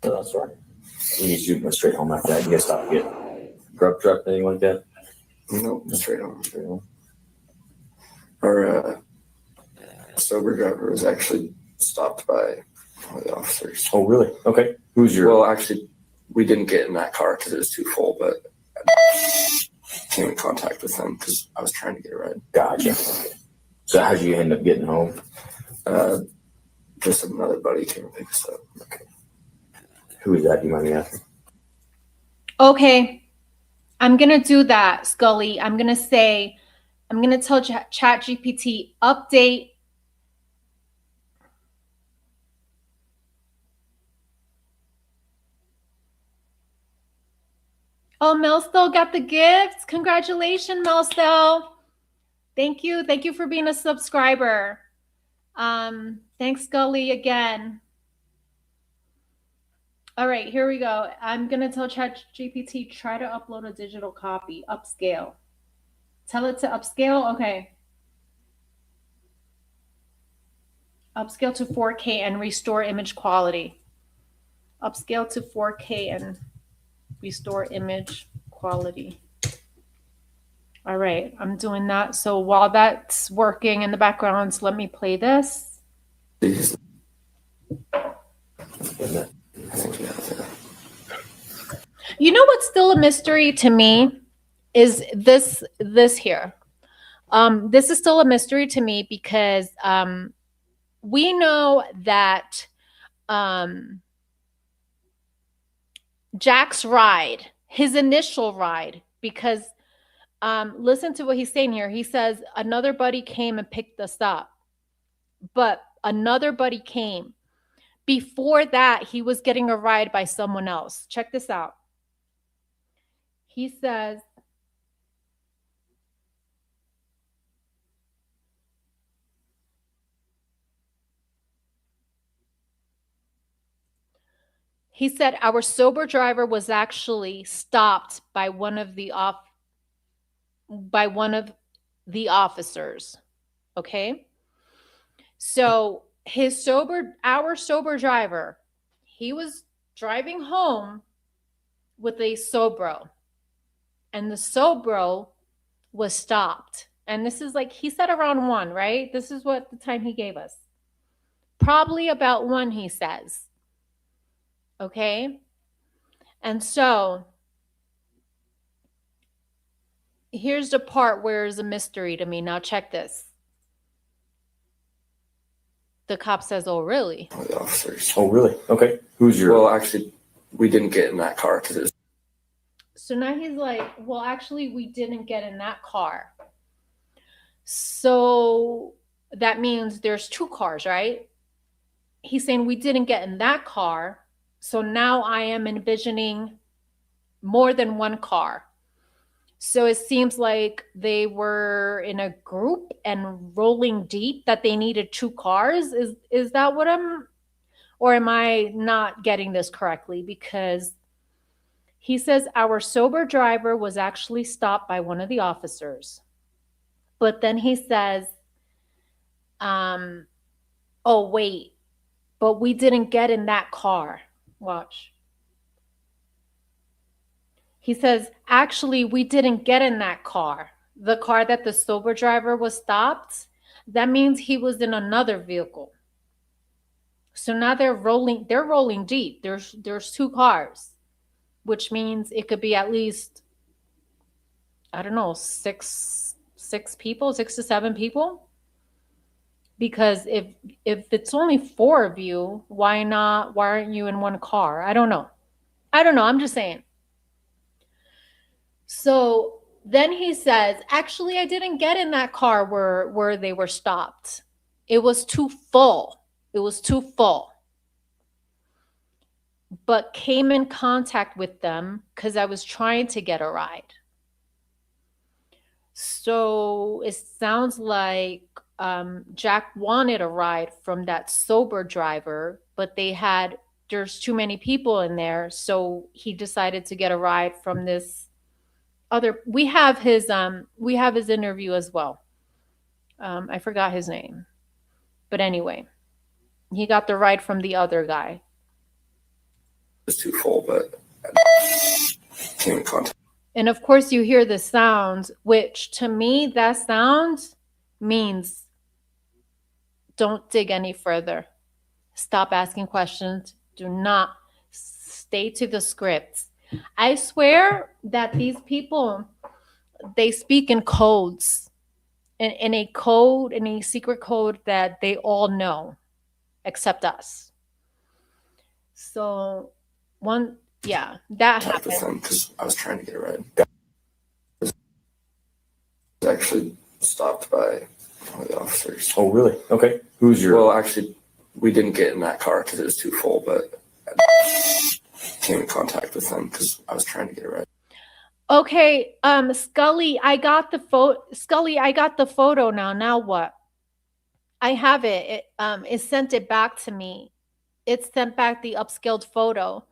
So that's right. You need to go straight home after that. You guys stop to get grub truck, anything like that? Nope, straight home. Straight home. Our sober driver was actually stopped by one of the officers. Oh, really? Okay. Who's your? Well, actually, we didn't get in that car because it was too full, but I came in contact with them because I was trying to get a ride. Gotcha. So how did you end up getting home? Just another buddy came and picked us up. Okay. Who is that? Do you mind me asking? Okay, I'm gonna do that, Scully. I'm gonna tell ChatGPT update. Oh, Melstell got the gift. Congratulations, Melstell. Thank you. Thank you for being a subscriber. Thanks, Scully, again. All right, here we go. I'm going to tell ChatGPT, try to upload a digital copy, upscale. Tell it to upscale. Okay. Upscale to 4K and restore image quality. Upscale to 4K and restore image quality. All right, I'm doing that. So while that's working in the background, let me play this. You know what's still a mystery to me is this here. This is still a mystery to me because we know that Jack's ride, his initial ride, because listen to what he's saying here. He says another buddy came and picked us up, but another buddy came. Before that, he was getting a ride by someone else. Check this out. He says, our sober driver was actually stopped by one of the officers. Okay? So our sober driver, he was driving home with a sobro, and the sobro was stopped. And this is like, he said around 1, right? This is what the time he gave us. Probably about 1, he says. Okay? And so here's the part where it's a mystery to me. Now check this. The cop says, "Oh, really?" The officers. Oh, really? Okay. Who's your? Well, actually, we didn't get in that car because it was. So now he's like, "Well, actually, we didn't get in that car." So that means there's 2 cars, right? He's saying we didn't get in that car. So now I am envisioning more than 1 car. So it seems like they were in a group and rolling deep that they needed 2 cars. Is that what or am I not getting this correctly? Because he says our sober driver was actually stopped by one of the officers. But then he says, oh, wait, but we didn't get in that car. Watch. He says, actually, we didn't get in that car. The car that the sober driver was stopped, that means he was in another vehicle. So now they're rolling deep. There's 2 cars, which means it could be at least, I don't know, 6 people, 6 to 7 people. Because if it's only 4 of you, why aren't you in 1 car? I don't know. I'm just saying. So then he says, actually, I didn't get in that car where they were stopped. It was too full. But came in contact with them because I was trying to get a ride. So it sounds like Jack wanted a ride from that sober driver, but there's too many people in there. So he decided to get a ride from this other. We have his interview as well. I forgot his name, but anyway, he got the ride from the other guy. It was too full, but came in contact. And of course, you hear the sounds, which to me, that sound means don't dig any further. Stop asking questions. Do not stay to the scripts. I swear that these people, they speak in codes, in a secret code that they all know, except us. So that happened. Because I was trying to get a ride. I was actually stopped by one of the officers. Oh, really? Okay. Who's your? Well, actually, we didn't get in that car because it was too full, but I came in contact with them because I was trying to get a ride. Okay, Scully, I got the photo now. Now what? I have it. It sent it back to me. It sent back the upscaled photo.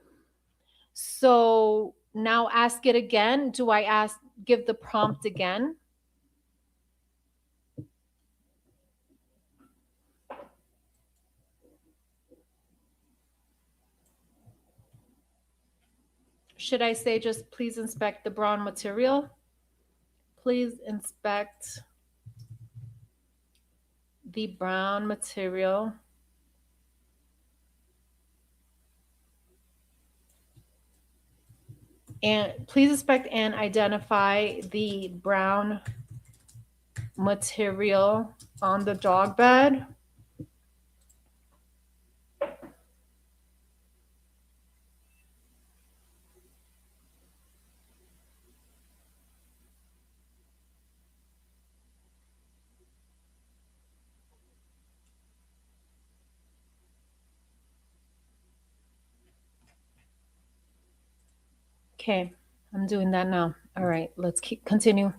So now ask it again. Do I give the prompt again? Should I say just please inspect the brown material? Please inspect the brown material. And please inspect and identify the brown material on the dog bed. Okay, I'm doing that now. All right, let's continue.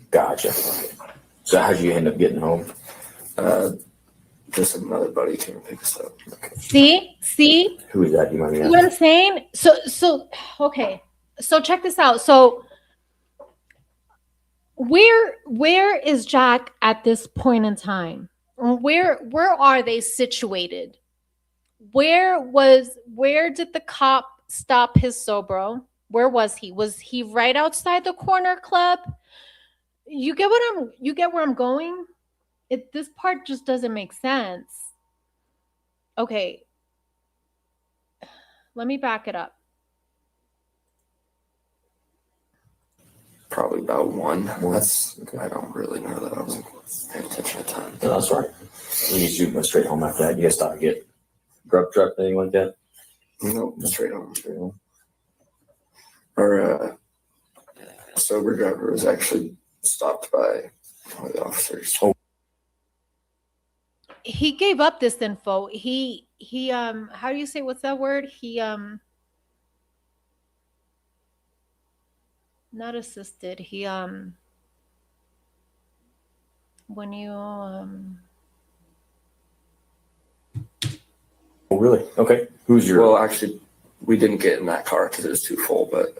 Gotcha. So how'd you end up getting home? Just another buddy came and picked us up. See Who is that? Do you mind me what I'm asking? saying? So okay. So check this out. So where is Jack at this point in time? Where are they situated? Where did the cop stop his Sobro? Where was he? Was he right outside the corner club? You get where I'm going? This part just doesn't make sense. Okay. Let me back it up. Probably about 1. I don't really know that. I wasn't paying attention at the time. No, that's right. You just went straight home after that. You guys thought to get grub truck, anything like that? No, straight home. Straight home. Our sober driver was actually stopped by one of the officers. Oh. He gave up this info. He how do you say, what's that word? He not assisted. He when you Oh, really? Okay. Who's your? Well, actually, we didn't get in that car because it was too full, but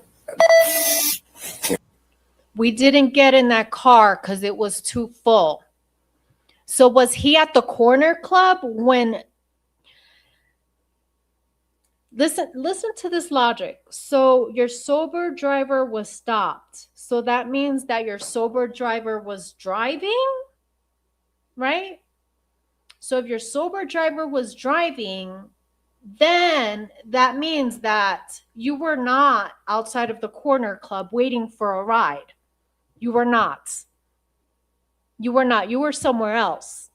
we didn't get in that car because it was too full. So was he at the corner club when? Listen to this logic. So your sober driver was stopped. So that means that your sober driver was driving, right? So if your sober driver was driving, then that means that you were not outside of the corner club waiting for a ride. You were not. You were not. You were somewhere else.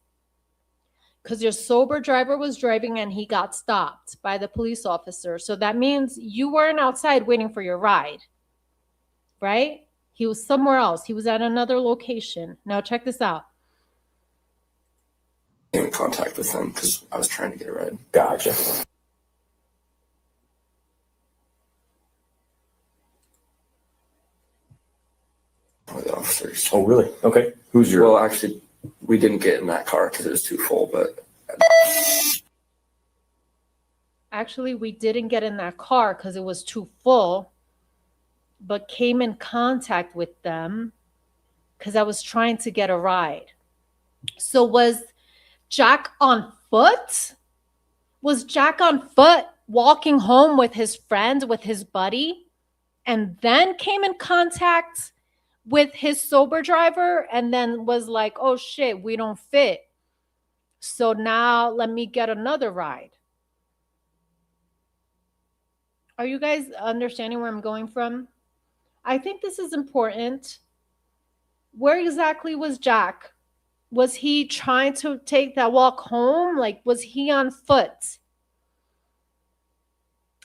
Because your sober driver was driving and he got stopped by the police officer. So that means you weren't outside waiting for your ride, right? He was somewhere else. He was at another location. Now check this out. I came in contact with him because I was trying to get a ride. Gotcha. One of the officers. Oh, really? Okay. Who's your? Well, actually, we didn't get in that car because it was too full, but Actually, we didn't get in that car because it was too full, but came in contact with them because I was trying to get a ride. So was Jack on foot? Was Jack on foot walking home with his friend, with his buddy, and then came in contact with his sober driver and then was like, oh shit, we don't fit. So now let me get another ride. Are you guys understanding where I'm going from? I think this is important. Where exactly was Jack? Was he trying to take that walk home? Like, was he on foot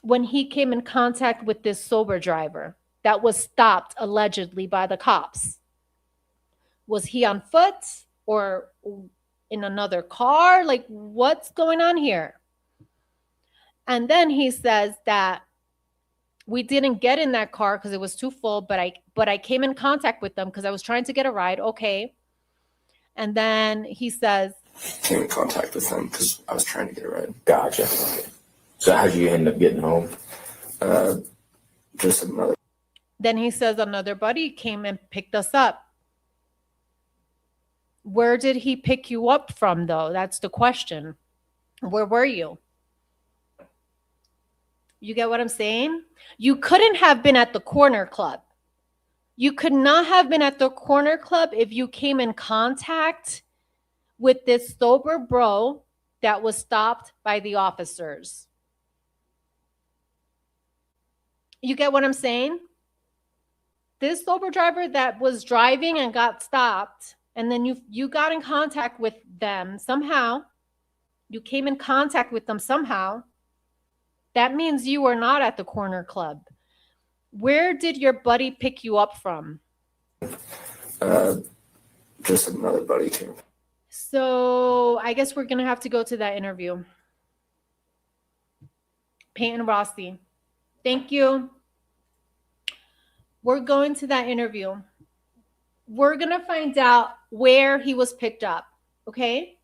when he came in contact with this sober driver that was stopped allegedly by the cops? Was he on foot or in another car? Like, what's going on here? And then he says that we didn't get in that car because it was too full, but I came in contact with them because I was trying to get a ride. Okay. And then he says, came in contact with him because I was trying to get a ride. Gotcha. So how'd you end up getting home? Just another. Then he says another buddy came and picked us up. Where did he pick you up from, though? That's the question. Where were you? You get what I'm saying? You couldn't have been at the corner club. You could not have been at the corner club if you came in contact with this sober bro that was stopped by the officers. You get what I'm saying? this sober driver that was driving and got stopped, and then you got in contact with them somehow, you came in contact with them somehow, that means you were not at the corner club. Where did your buddy pick you up from? Just another buddy came. So I guess we're gonna have to go to that interview. Peyton Rossi. Thank you. We're going to that interview. We're gonna find out where he was picked up. Okay?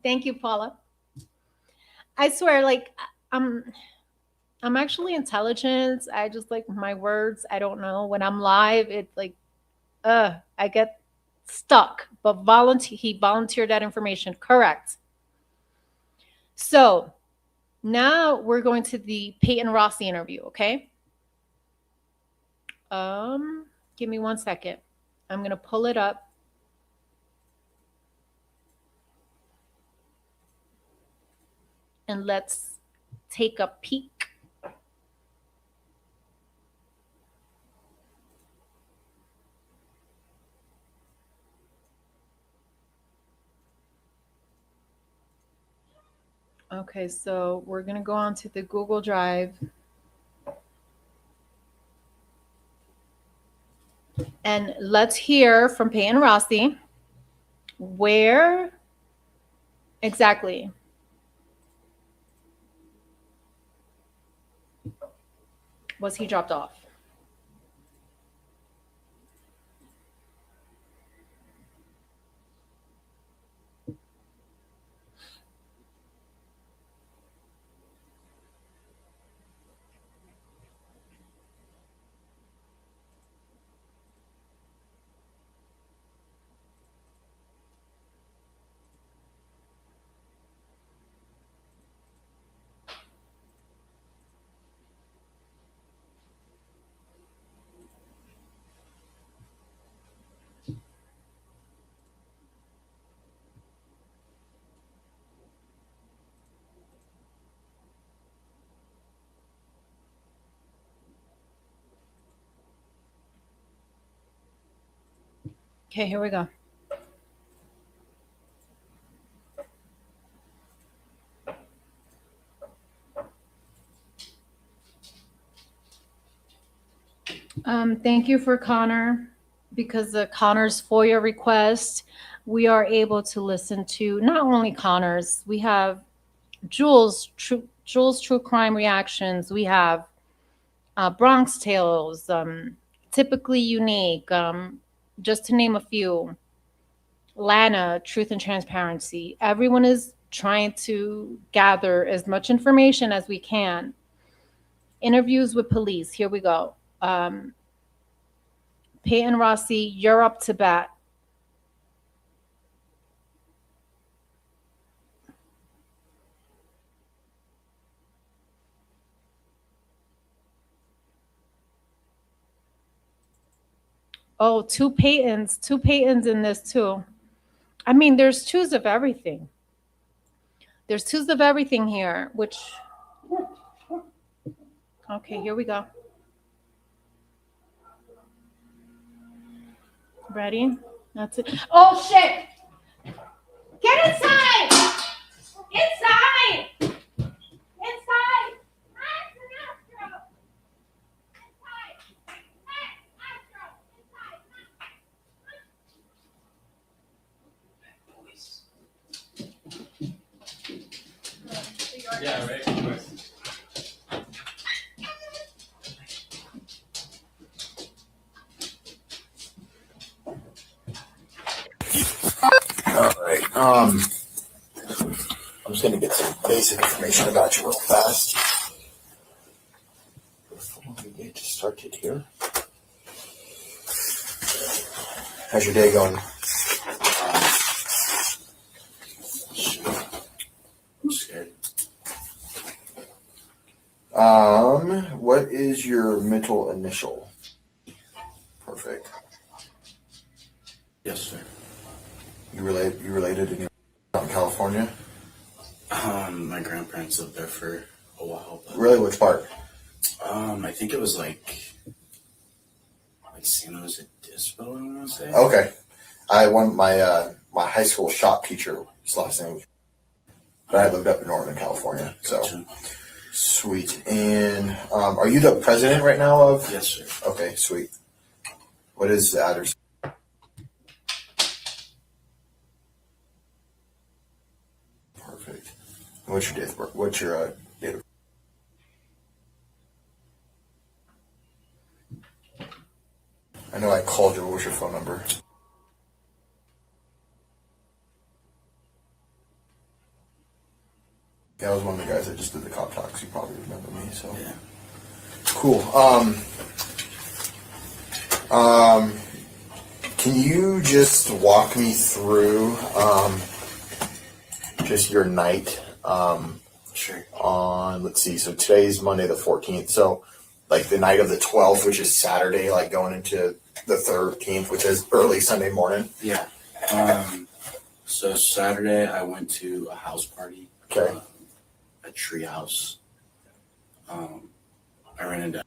Thank you, Paula. I swear, like I'm actually intelligent. I just like my words. I don't know. When I'm live, it's like I get stuck. But he volunteered that information. Correct. So now we're going to the Peyton Rossi interview, okay? Give me 1 second. I'm gonna pull it up. And let's take a peek. Okay, so we're going to go on to the Google Drive. And let's hear from Peyton Rossi. Where exactly was he dropped off? Okay, here we go. Thank you for Connor, because of Connor's FOIA request, we are able to listen to not only Connor's, we have Jules True Crime Reactions, we have Bronx Tales, Typically Unique, just to name a few. Lana, Truth and Transparency. Everyone is trying to gather as much information as we can. Interviews with police. Here we go. Peyton Rossi, you're up to bat. Oh, two Peytons in this too. I mean, there's twos of everything. There's twos of everything here, which, okay, here we go. Ready? That's it. Oh, shit! Get inside! Inside! Inside! Yeah, right. All right. I'm just gonna get some basic information about you real fast. Before we get started here. How's your day going? I'm scared. What is your mental initial? Perfect. Yes, sir. You related in California? My grandparents lived there for a while. But, Really, which part? I think it was like San Jose Dispo, I want to say. Okay. I want my high school shop teacher. His last name, but I lived up in Northern California. So Gotcha. sweet. And are you the president right now of? Yes, sir. Okay, sweet. What is the address? Perfect. What's your date of birth? What's your date of birth? I know I called you. What was your phone number? Yeah, I was one of the guys that just did the cop talks. You probably remember me. So Yeah. cool. Can you just walk me through just your night Sure. on, let's see, so today's Monday the 14th, so like the night of the 12th, which is Saturday, like going into the 13th, which is early Sunday morning? Yeah. So Saturday I went to a house party. Okay. A tree house. I ran into.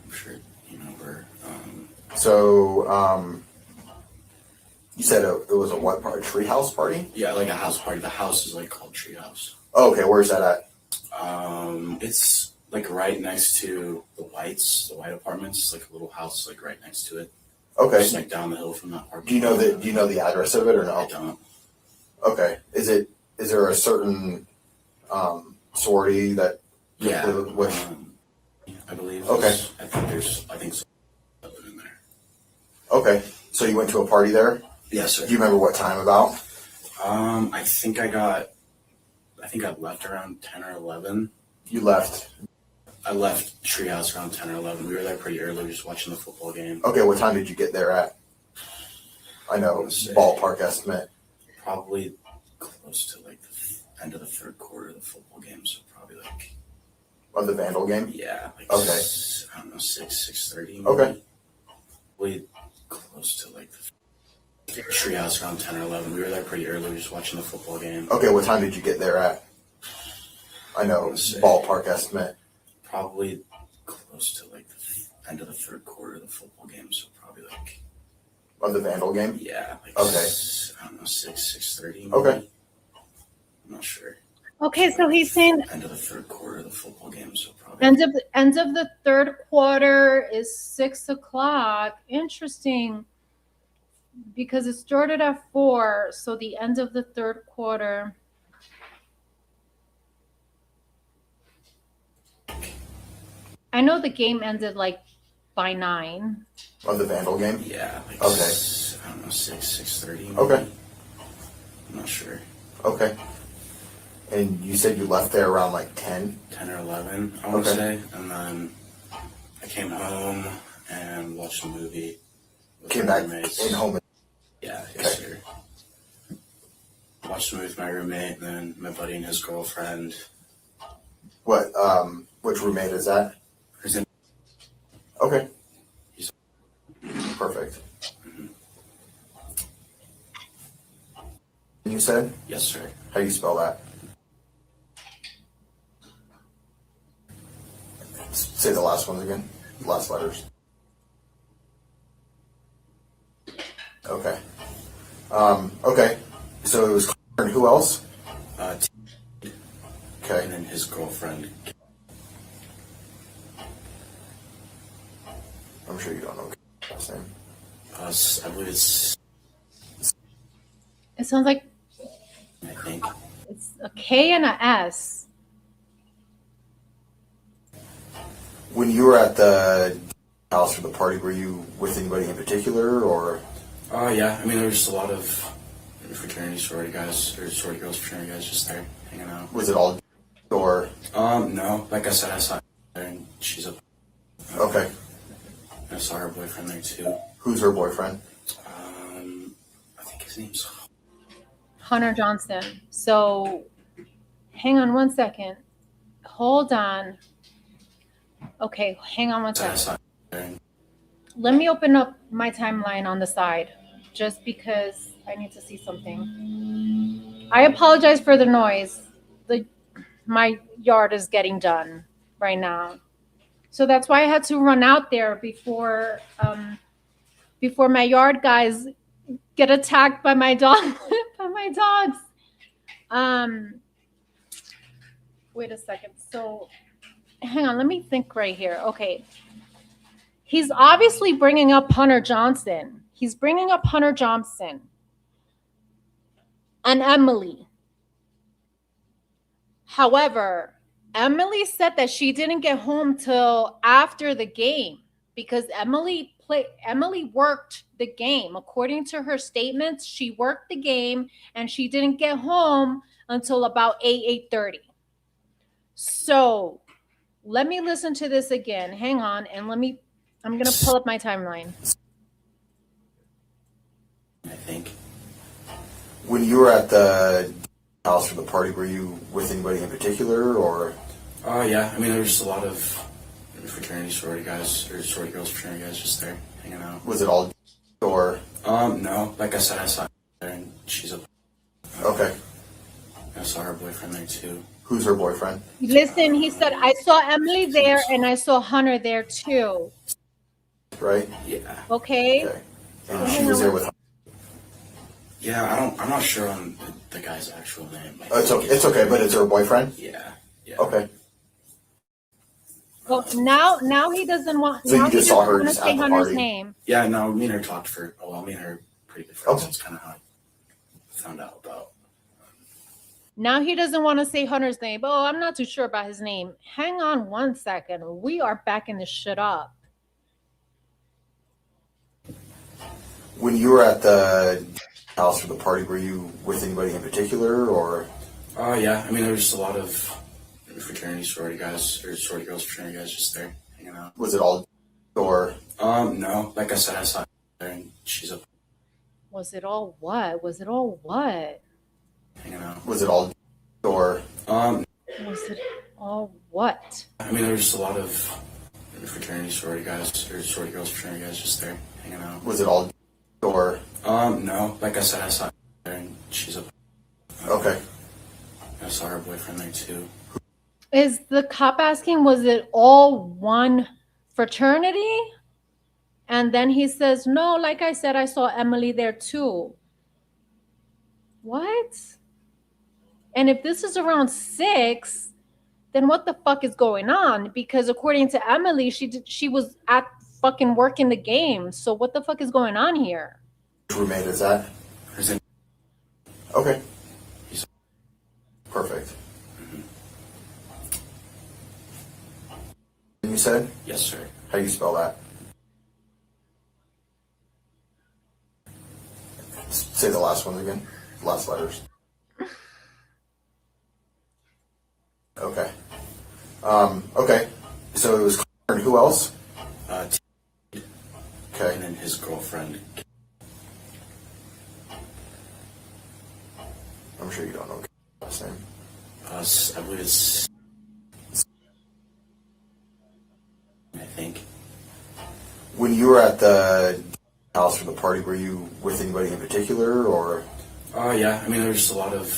I'm sure you know where. So you said it was a what party? Treehouse party? Yeah, like a house party. The house is like called Tree House. Oh, okay, where's that at? It's like right next to the white apartments. It's like a little house like right next to it. Okay. Just like down the hill from that apartment. Do you know the address of it or no? I don't. Okay. Is there a certain sorority that? Yeah. Which? I believe. Okay. I think so. In there. Okay. So you went to a party there? Yes, sir. Do you remember what time about? I think I left around 10 or 11. You left. I left Treehouse around 10 or 11. We were there pretty early, just watching the football game. Okay, what time did you get there at? I know, ballpark estimate. Probably close to like the end of the third quarter of the football game, so probably like. Of the Vandal game? Yeah. Like okay. I don't know, 6:30. Okay. Probably close to like the Treehouse around 10 or 11. We were there pretty early, just watching the football game. Okay, what time did you get there at? I know, ballpark estimate. Probably close to like the end of the third quarter of the football game, so probably like. Of the Vandal game? Yeah. Like okay. I don't know, 6:30. Okay. I'm not sure. Okay, so he's saying end of the third quarter of the football game, so probably end of the third quarter is 6 o'clock. Interesting, because it started at 4, so the end of the third quarter. I know the game ended like by 9. Of the Vandal game? Yeah. Like okay. I don't know, 6:30. Okay. I'm not sure. Okay. And you said you left there around like 10? 10 or 11, I want to say. And then I came home and watched a movie. Came back in home? Yeah, yes, sir. Watched a movie with my roommate and then my buddy and his girlfriend. What, which roommate is that? Okay. Perfect. Mm-hmm. You said? Yes, sir. How do you spell that? Say the last ones again. The last letters. Okay. Okay. So it was Coeur, and who else? Okay. And then his girlfriend. I'm sure you don't know last name. I believe it's. It sounds like I think it's a K and a S. When you were at the house for the party, were you with anybody in particular, or? Oh yeah, I mean there was just a lot of fraternity sorority guys or sorority girls, fraternity guys just there hanging out. Was it all, or? No. Like I said, I saw her there and she's a. Okay. I saw her boyfriend there too. Who's her boyfriend? I think his name's Hunter Johnston. So, hang on one second. Hold on. Okay, hang on one second. Let me open up my timeline on the side, just because I need to see something. I apologize for the noise. My yard is getting done right now. So that's why I had to run out there before my yard guys get attacked by my dog by my dogs. Wait a second. So hang on, let me think right here. Okay. He's obviously bringing up Hunter Johnson. He's bringing up Hunter Johnson and Emily. However, Emily said that she didn't get home till after the game because Emily worked the game. According to her statements, she worked the game and she didn't get home until about 8:30. So let me listen to this again. Hang on, and I'm going to pull up my timeline. I think. When you were at the house for the party, were you with anybody in particular, or? Oh, yeah. I mean, there was just a lot of fraternity sorority guys, or sorority girls, fraternity guys just there hanging out. Was it all, or? No. Like I said, I saw her there, and she's a... Okay. I saw her boyfriend there, too. Who's her boyfriend? Listen, he said, I saw Emily there and I saw Hunter there too. Right? Yeah. Okay? Okay. And she was there with. Yeah, I'm not sure on the guy's actual name. It's okay, but it's her boyfriend? Yeah. Okay. Well, now he doesn't want. So you now just he saw doesn't her want to just say at the Hunter's party? name. Yeah, no, me and her talked for a while. Me and her are pretty good friends. Okay. That's kind of how I found out about. Now he doesn't want to say Hunter's name. Oh, I'm not too sure about his name. Hang on one second. We are backing this shit up. When you were at the house for the party, were you with anybody in particular, or? Oh, yeah. I mean, there was just a lot of fraternity sorority guys, or sorority girls, fraternity guys just there hanging out. Was it all, or? No. Like I said, I saw her there, and she's a... Was it all what? Was it all what? hanging out. Was it all, or? Was it all what? I mean, there was just a lot of fraternity sorority guys, or sorority girls, fraternity guys just there hanging out. Was it all, or? No. Like I said, I saw her there, and she's a... Okay. I saw her boyfriend there, too. Is the cop asking, was it all one fraternity? And then he says, no, like I said, I saw Emily there too. What? And if this is around 6, then what the fuck is going on? Because according to Emily, she was at fucking working the game. So what the fuck is going on here? Which roommate is that? Her name- Okay. Perfect. You said? Yes, sir. How do you spell that? Say the last ones again. Last letters. Okay. Okay. So it was Coeur, and who else? Okay. And then his girlfriend. I'm sure you don't know last name. I believe it's... I think. When you were at the house for the party, were you with anybody in particular, or? Oh, yeah. I mean, there was just a lot of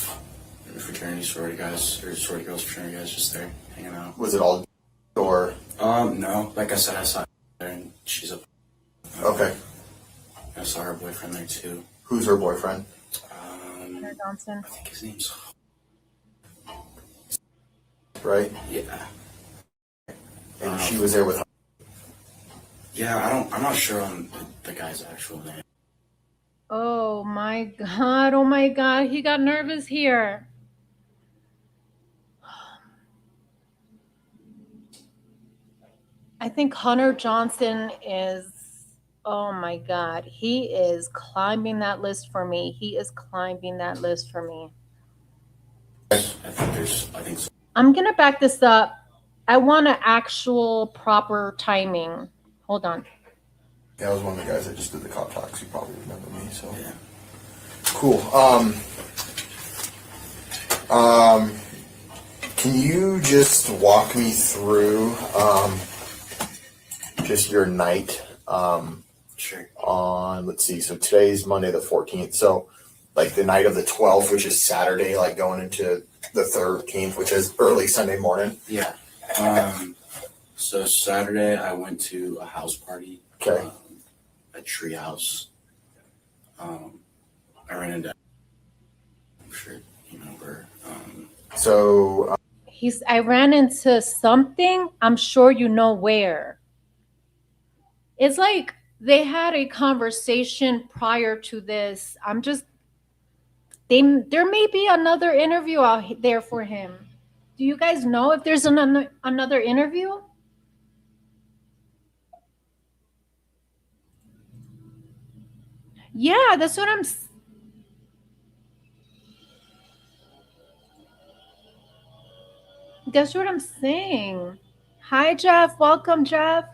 fraternity sorority guys, or sorority girls, fraternity guys just there hanging out. Was it all, or? No. Like I said, I saw her there, and she's a... Okay. I saw her boyfriend there, too. Who's her boyfriend? Hunter Johnson. I think his name's... Right? Yeah. And she was there with. Yeah, I'm not sure on the guy's actual name. Oh my God. Oh my God. He got nervous here. I think Hunter Johnson is, oh my God. He is climbing that list for me. He is climbing that list for me. I think so. I'm going to back this up. I want an actual proper timing. Hold on. Yeah, I was one of the guys that just did the cop talks. You probably remember me, so. Yeah. Cool. Can you just walk me through, just your night, Sure. on, let's see, so today's Monday the 14th, so like the night of the 12th, which is Saturday, like going into the 13th, which is early Sunday morning. Yeah. So Saturday I went to a house party. Okay. A tree house. I ran into. I'm sure you know her. So I ran into something. I'm sure you know where. It's like they had a conversation prior to this. There may be another interview out there for him. Do you guys know if there's another interview? Yeah, that's what I'm saying. Hi, Jeff. Welcome, Jeff.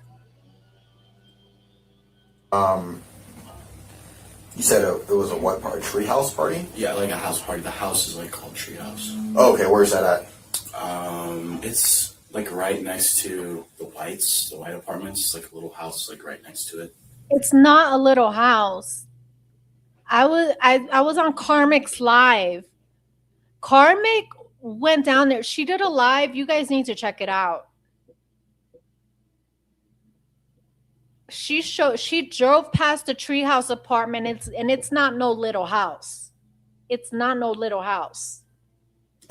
you said it was a what party? Treehouse party? Yeah, like a house party. The house is like called Treehouse. Oh, okay, where's that at? It's like right next to the white apartments. It's like a little house, like right next to it. It's not a little house. I was on Karmic's live. Karmic went down there. She did a live. You guys need to check it out. She drove past the treehouse apartment. It's not no little house. It's not no little house.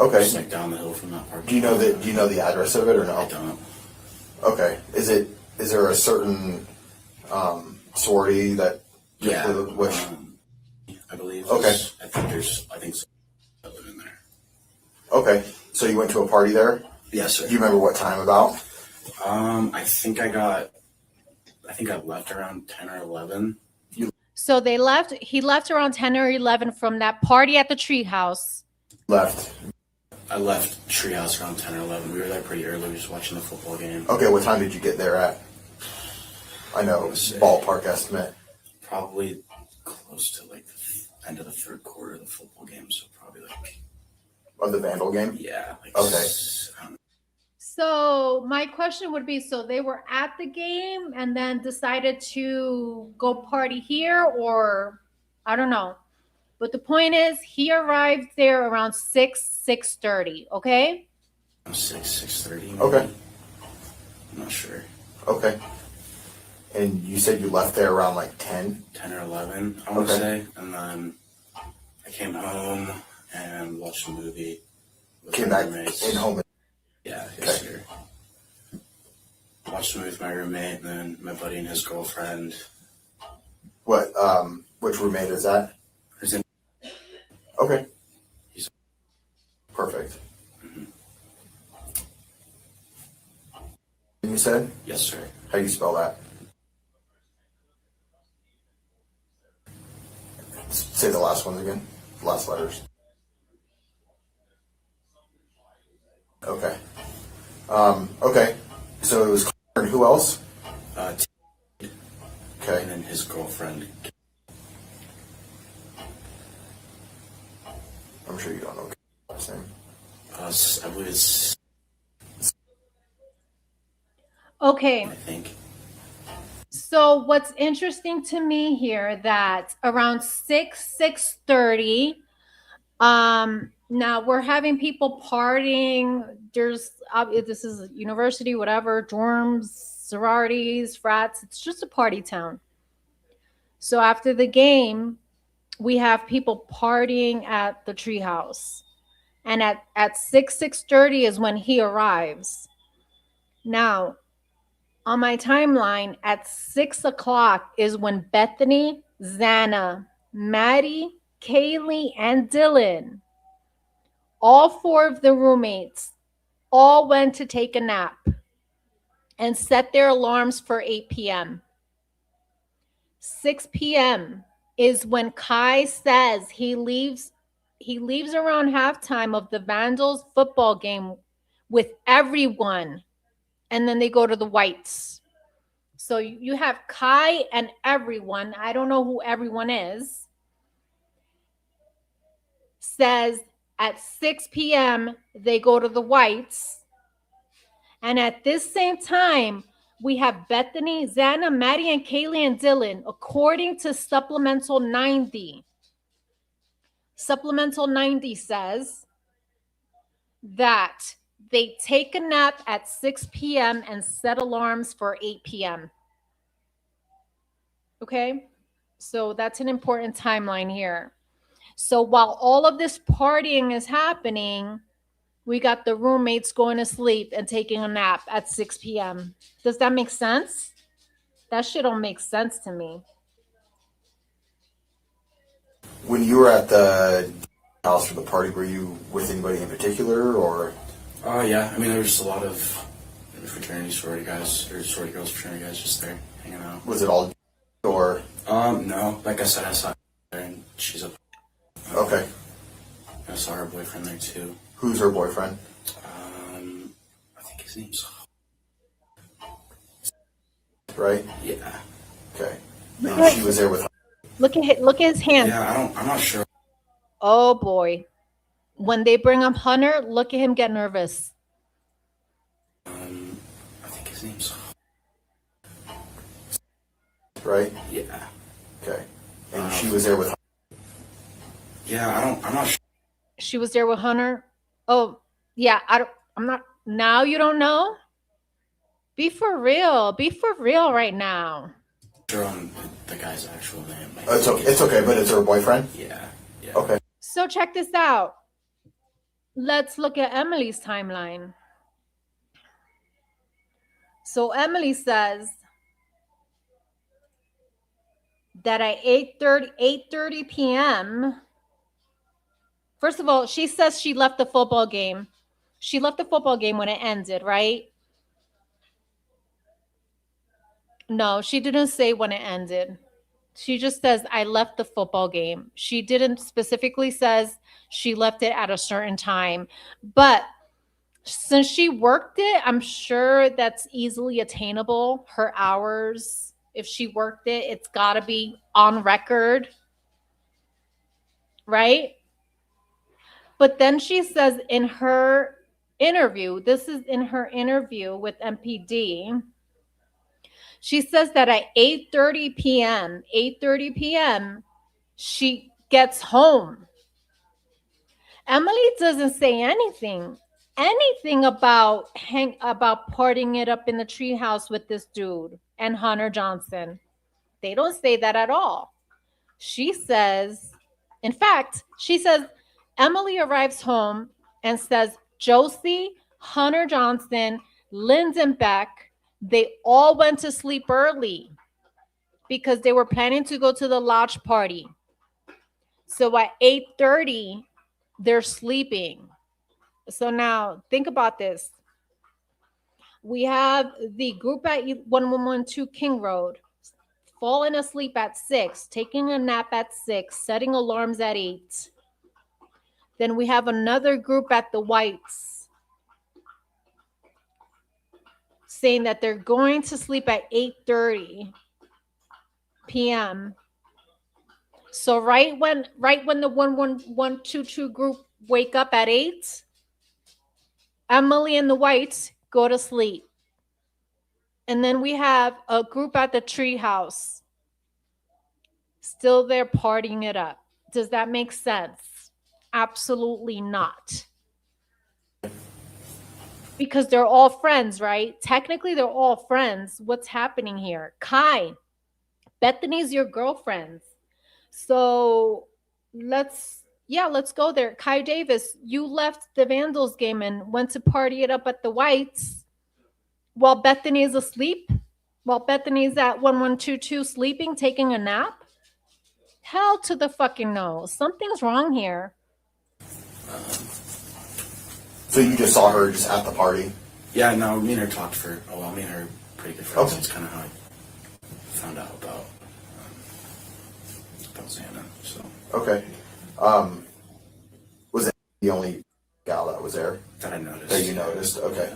Okay. Just like down the hill from that park. Do you know the address of it or no? I don't. Okay. Is there a certain sorority that Yeah. which I believe. Okay. I think so. I live in there. Okay. So you went to a party there? Yes, sir. Do you remember what time about? I think I left around 10 or 11. So he left around 10 or 11 from that party at the treehouse. I left Treehouse around 10 or 11. We were there pretty early. We were just watching the football game. Okay, what time did you get there at? I know, ballpark estimate. Probably close to like the end of the third quarter of the football game. So probably like. Of the Vandal game? Yeah. Like okay. So my question would be, so they were at the game and then decided to go party here, or I don't know. But the point is, he arrived there around 6:30, okay? 6:30. Okay. I'm not sure. Okay. And you said you left there around like 10? 10 or 11, I want to say. And then I came home and watched a movie. Came back in home. Yeah, yes, sir. Watched a movie with my roommate and then my buddy and his girlfriend. What, which roommate is that? Okay. Perfect. Mm-hmm. You said? Yes, sir. How do you spell that? Say the last ones again. The last letters. Okay. Okay. So it was Coeur, and who else? Okay. And then his girlfriend. I'm sure you don't know last name. I believe it's. Okay. I think. So what's interesting to me here that around 6:30, now we're having people partying. There's this is university, whatever, dorms, sororities, frats. It's just a party town. So after the game, we have people partying at the treehouse, and at 6:30 is when he arrives. Now, on my timeline, at 6:00 is when Bethany, Xana, Maddie, Kaylee, and Dylan, all four of the roommates, all went to take a nap and set their alarms for 8 p.m. 6 p.m. is when Kai says he leaves around halftime of the Vandals football game with everyone, and then they go to the Whites. So you have Kai and everyone, I don't know who everyone is, says at 6 p.m. they go to the Whites. And at this same time, we have Bethany, Xana, Maddie, and Kaylee and Dylan, according to Supplemental 90. Supplemental 90 says that they take a nap at 6 p.m. and set alarms for 8 p.m. Okay? So that's an important timeline here. So while all of this partying is happening, we got the roommates going to sleep and taking a nap at 6 p.m. Does that make sense? That shit don't make sense to me. When you were at the house for the party, were you with anybody in particular, or? Oh yeah, I mean there was just a lot of fraternity sorority guys or sorority girls, fraternity guys just there hanging out. Was it all, or? No, like I said, I saw her there and she's a. Okay. I saw her boyfriend there too. Who's her boyfriend? I think his name's. Right. Yeah. Okay. And she was there with. Look at his hand. Yeah, I'm not sure. Oh boy. When they bring up Hunter, look at him get nervous. I think his name's. Right. Yeah. Okay. And she was there with. Yeah, I'm not sure. She was there with Hunter. Oh, yeah, I'm not now you don't know? Be for real. Be for real right now. Sure on the guy's actual name. It's okay. It's okay, but it's her boyfriend. Yeah. Okay. So check this out. Let's look at Emily's timeline. So Emily says that at 8:30 p.m. First of all, she says she left the football game. She left the football game when it ended, right? No, she didn't say when it ended. She just says, I left the football game. She didn't specifically says she left it at a certain time. But since she worked it, I'm sure that's easily attainable. Her hours, if she worked it, it's got to be on record. Right? But then she says in her interview, this is in her interview with MPD, she says that at 8:30 p.m., she gets home. Emily doesn't say anything about partying it up in the treehouse with this dude and Hunter Johnson. They don't say that at all. She says, in fact, she says Emily arrives home and says Josie, Hunter Johnson, Lyndon Beck, they all went to sleep early because they were planning to go to the lodge party. So at 8:30, they're sleeping. So now think about this. We have the group at 1112 King Road, falling asleep at 6, taking a nap at 6, setting alarms at 8. Then we have another group at the Whites saying that they're going to sleep at 8:30 p.m. So right when the 11122 group wake up at 8, Emily and the Whites go to sleep. And then we have a group at the treehouse still there partying it up. Does that make sense? Absolutely not. Because they're all friends, right? Technically, they're all friends. What's happening here? Kai, Bethany's your girlfriend. So let's go there. Kai Davis, you left the Vandals game and went to party it up at the Whites while Bethany's asleep, while Bethany's at 1122 sleeping, taking a nap. Hell to the fucking no. Something's wrong here. So you just saw her just at the party? Yeah, no, me and her talked for a while. Me and her are pretty good friends. Okay. That's kind of how I found out about Xana. So Okay. Was that the only gal that was there? that I noticed. That you noticed? Okay.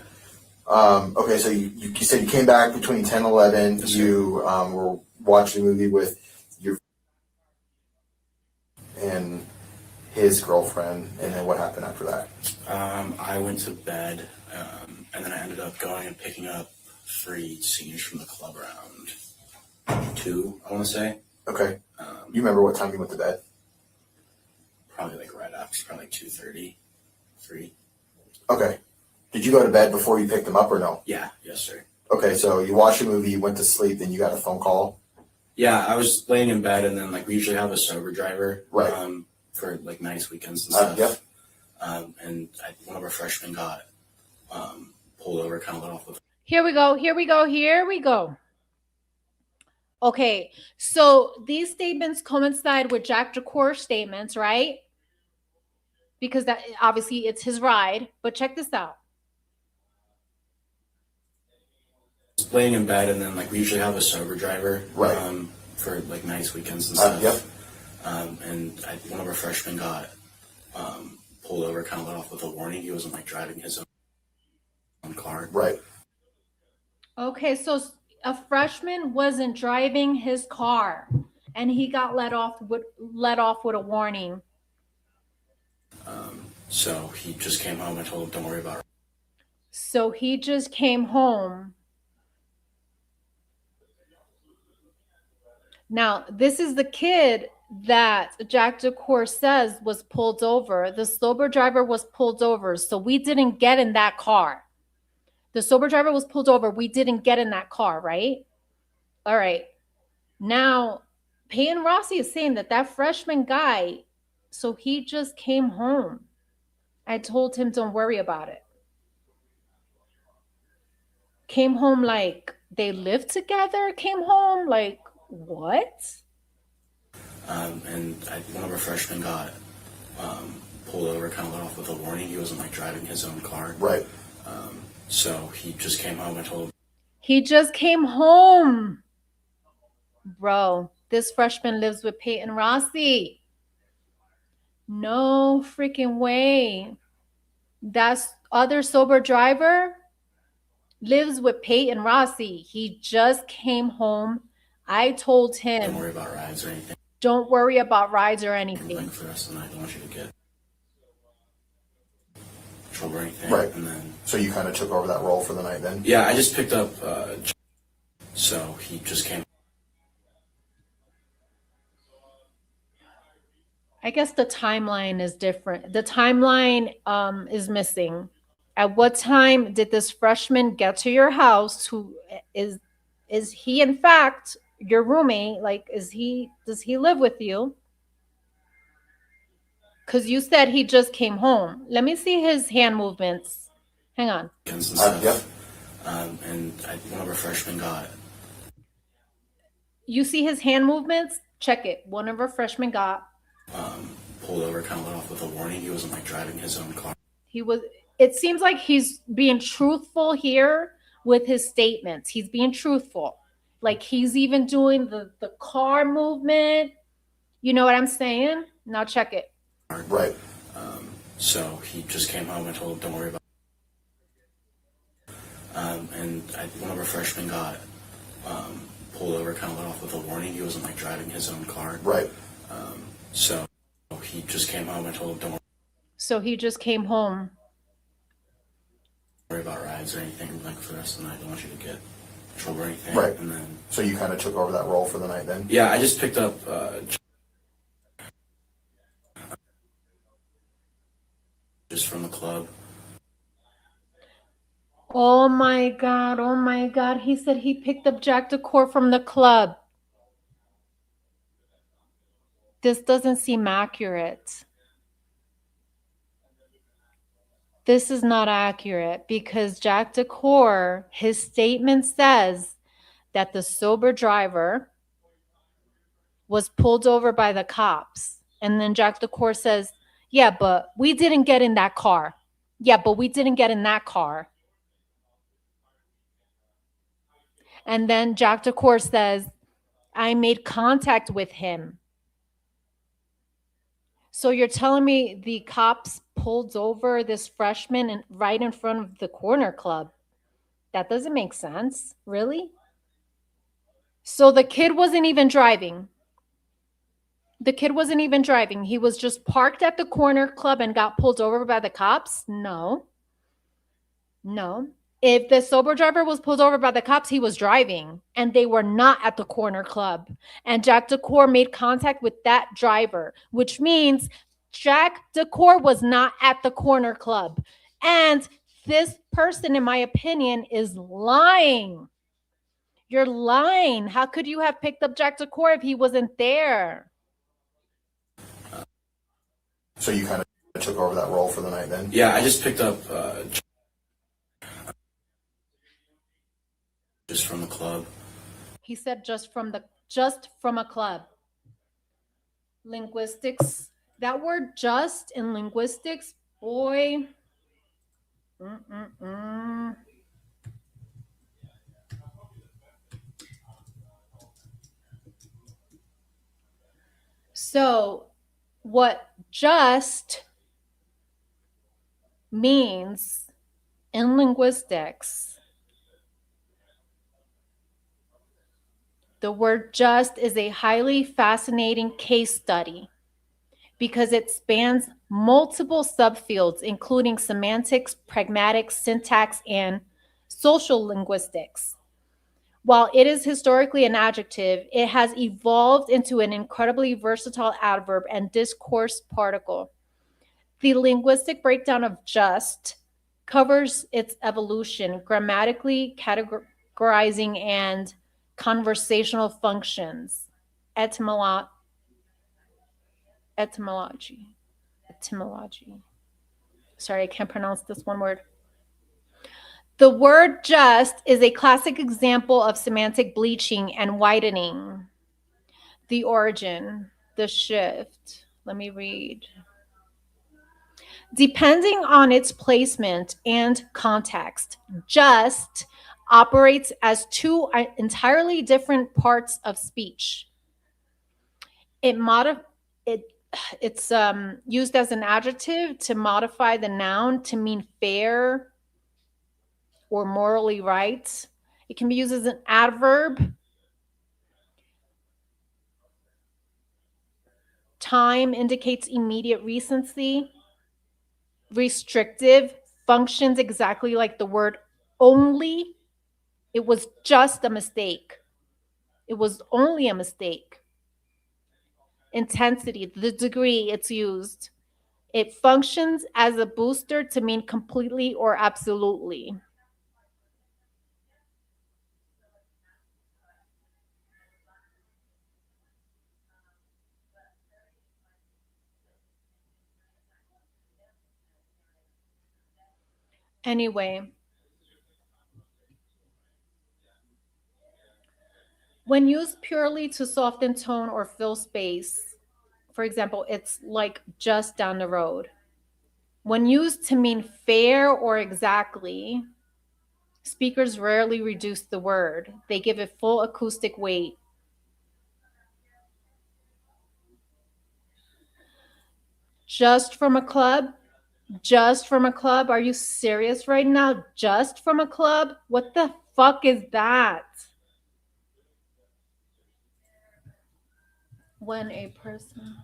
Okay, so you said you came back between 10 and 11. Yes, You were watching a movie with your and his girlfriend, and then what happened after that? I went to bed, and then I ended up going and picking up 3 seniors from the club around 2, I want to say. Okay. You remember what time you went to bed? Probably like right after, probably like 2:30, 3. Okay. Did you go to bed before you picked him up or no? Yeah, yes, sir. Okay, so you watched a movie, you went to sleep, then you got a phone call. Yeah, I was laying in bed, and then like we usually have a sober driver, Right. For like nice weekends and stuff. Yep. And one of our freshmen got pulled over, kind of let off with. Here we go. Here we go. Here we go. Okay, so these statements coincide with Jack DeCour's statements, right? Because that obviously it's his ride. But check this out. Laying in bed, and then like we usually have a sober driver, Right. For like nice weekends and stuff. Yep. And one of our freshmen got pulled over, kind of let off with a warning. He wasn't like driving his own car. Right. Okay, so a freshman wasn't driving his car, and he got let off with a warning. So he just came home. I told him, "Don't worry about it." So he just came home. Now, this is the kid that Jack DeCour says was pulled over. The sober driver was pulled over, so we didn't get in that car. The sober driver was pulled over. We didn't get in that car, right? All right. Now, Peyton Rossi is saying that freshman guy, so he just came home. I told him, don't worry about it. Came home like they lived together? Came home like what? And one of our freshmen got pulled over, kind of let off with a warning. He wasn't like driving his own car. Right. So he just came home. I told him. He just came home. Bro, this freshman lives with Peyton Rossi. No freaking way. That other sober driver lives with Peyton Rossi. He just came home. I told him, Don't worry about rides or anything. Don't worry about rides or anything. For the rest of the night, I don't want you to get trouble or anything. Right. And then. So you kind of took over that role for the night then? Yeah, I just picked up. So he just came. I guess the timeline is different. The timeline is missing. At what time did this freshman get to your house? Who is he in fact your roommate? Like, does he live with you? Because you said he just came home. Let me see his hand movements. Hang on. Yep. And one of our freshmen got. You see his hand movements? Check it. One of our freshmen got Pulled over, kind of let off with a warning. He wasn't like driving his own car. It seems like he's being truthful here with his statements. He's being truthful. Like he's even doing the car movement. You know what I'm saying? Now check it. Right. So he just came home. I told him, don't worry about it. And one of our freshmen got pulled over, kind of let off with a warning. He wasn't like driving his own car. Right. So he just came home. I told him, don't So he just came home. worry about rides or anything like for the rest of the night. I don't want you to get trouble or anything. Right. And then. So you kind of took over that role for the night then? Yeah, I just picked up. Just from the club. Oh my God. Oh my God. He said he picked up Jack DeCour from the club. This doesn't seem accurate. This is not accurate because Jack DeCour, his statement says that the sober driver was pulled over by the cops. And then Jack DeCour says, yeah, but we didn't get in that car. Yeah, but we didn't get in that car. And then Jack DeCour says, I made contact with him. So you're telling me the cops pulled over this freshman right in front of the corner club? That doesn't make sense. Really? So the kid wasn't even driving. The kid wasn't even driving. He was just parked at the corner club and got pulled over by the cops? No. If the sober driver was pulled over by the cops, he was driving and they were not at the corner club. And Jack DeCour made contact with that driver, which means Jack DeCour was not at the corner club. And This person, in my opinion, is lying. You're lying. How could you have picked up Jack Coeur if he wasn't there? So you kind of took over that role for the night then? Yeah, I just picked up just from the club. He said just from a club. Linguistics. That word just in linguistics, boy. Mm-mm-mm. So, what just means in linguistics, the word just is a highly fascinating case study because it spans multiple subfields, including semantics, pragmatics, syntax, and social linguistics. While it is historically an adjective, it has evolved into an incredibly versatile adverb and discourse particle. The linguistic breakdown of just covers its evolution, grammatically categorizing and conversational functions, etymology. Etymology. Sorry, I can't pronounce this one word. The word just is a classic example of semantic bleaching and widening. The origin, the shift. Let me read. Depending on its placement and context, just operates as two entirely different parts of speech. It it's used as an adjective to modify the noun to mean fair or morally right. It can be used as an adverb. Time indicates immediate recency. Restrictive functions exactly like the word only. It was just a mistake. It was only a mistake. Intensity, the degree it's used. It functions as a booster to mean completely or absolutely. Anyway, when used purely to soften tone or fill space, for example, it's like just down the road. When used to mean fair or exactly, speakers rarely reduce the word. They give it full acoustic weight. Just from a club? Just from a club? Are you serious right now? Just from a club? What the fuck is that? When a person.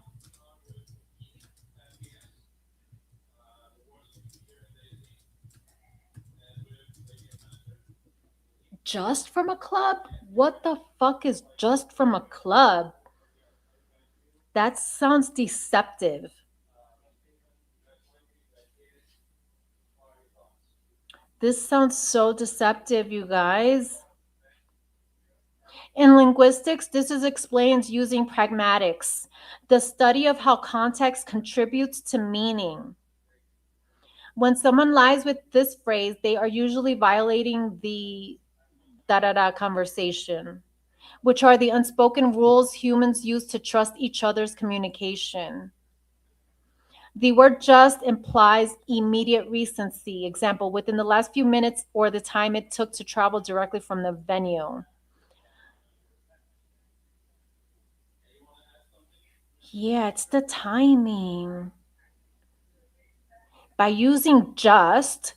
Just from a club? What the fuck is just from a club? That sounds deceptive. This sounds so deceptive, you guys. In linguistics, this is explained using pragmatics, the study of how context contributes to meaning. When someone lies with this phrase, they are usually violating the da da da conversation, which are the unspoken rules humans use to trust each other's communication. The word just implies immediate recency. Example, within the last few minutes or the time it took to travel directly from the venue. Yeah, it's the timing. By using just,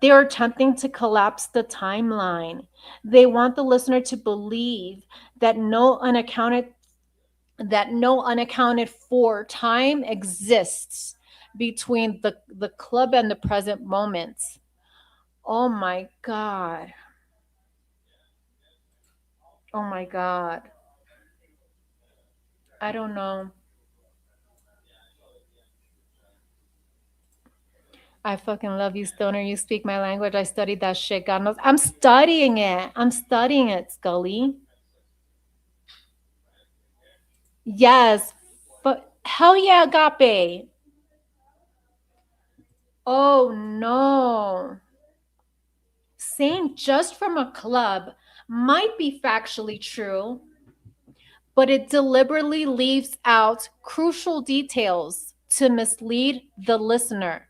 they're attempting to collapse the timeline. They want the listener to believe that no unaccounted for time exists between the club and the present moments. Oh my God. Oh my God. I don't know. I fucking love you, Stoner. You speak my language. I studied that shit. God knows. I'm studying it. I'm studying it, Scully. Yes. But hell yeah, Agape. Oh no. Saying just from a club might be factually true, but it deliberately leaves out crucial details to mislead the listener.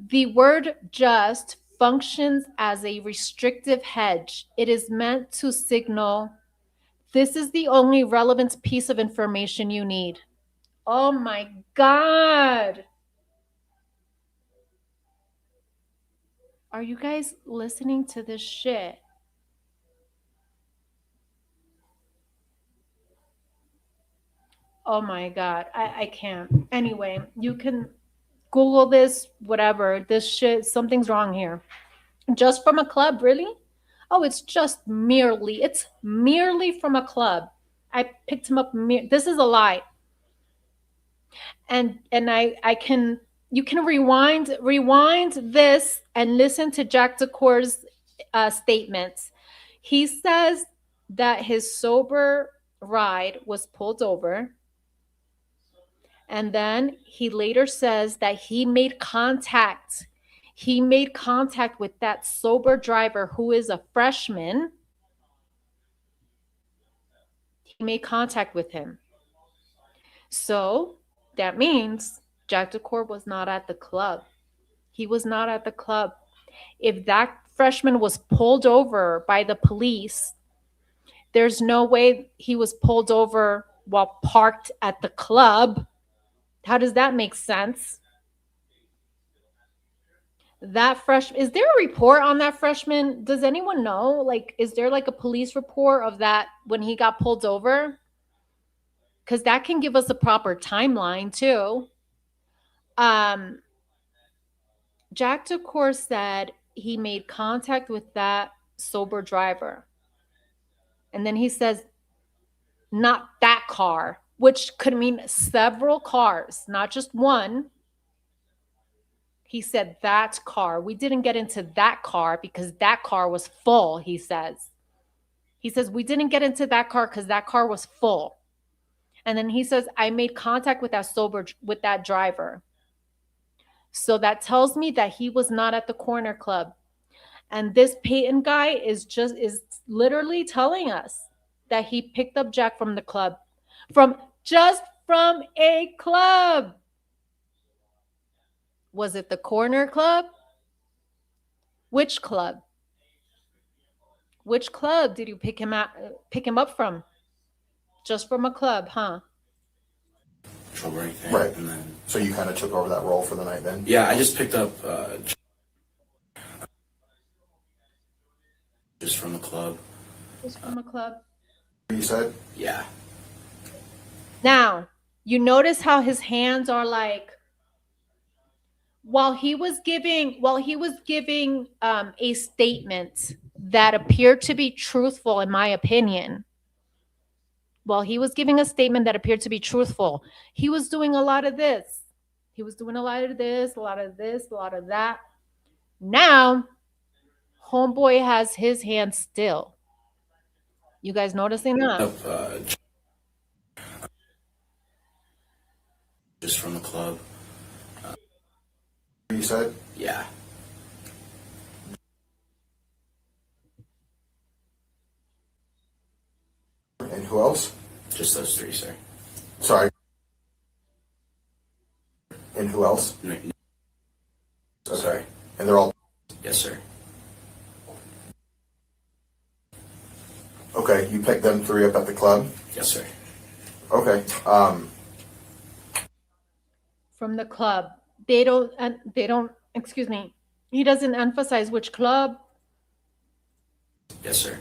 The word just functions as a restrictive hedge. It is meant to signal this is the only relevant piece of information you need. Oh my God. Are you guys listening to this shit? Oh my God. I can't. Anyway, you can Google this, whatever. This shit, something's wrong here. Just from a club, really? Oh, it's merely from a club. I picked him up. This is a lie. And I can, you can rewind this and listen to Jack DeCour's statements. He says that his sober ride was pulled over. And then he later says that he made contact. He made contact with that sober driver who is a freshman. He made contact with him. So that means Jack DeCour was not at the club. He was not at the club. If that freshman was pulled over by the police, there's no way he was pulled over while parked at the club. How does that make sense? That freshman, is there a report on that freshman? Does anyone know? Like, is there like a police report of that when he got pulled over? Because that can give us a proper timeline too. Jack DeCour said he made contact with that sober driver. And then he says, not that car, which could mean several cars, not just one. He said that car. We didn't get into that car because that car was full, he says. He says, we didn't get into that car because that car was full. And then he says, I made contact with that driver. So that tells me that he was not at the corner club. And this Peyton guy is literally telling us that he picked up Jack from the club. From a club. Was it the corner club? Which club? Which club did you pick him up from? Just from a club, huh? Trouble or anything. Right. And then, So you kind of took over that role for the night then? yeah, I just picked up just from the club. Just from a club. You said? Yeah. Now, you notice how his hands are like, while he was giving a statement that appeared to be truthful, in my opinion. While he was giving a statement that appeared to be truthful, he was doing a lot of this. He was doing a lot of this, a lot of this, a lot of that. Now, homeboy has his hands still. You guys noticing that? Just from the club. You said? Yeah. And who else? Just those three, sir. Sorry. And who else? Okay. Sorry. And they're all... Yes, sir. Okay, you picked them three up at the club? Yes, sir. Okay. From the club. They don't, excuse me. He doesn't emphasize which club. Yes, sir.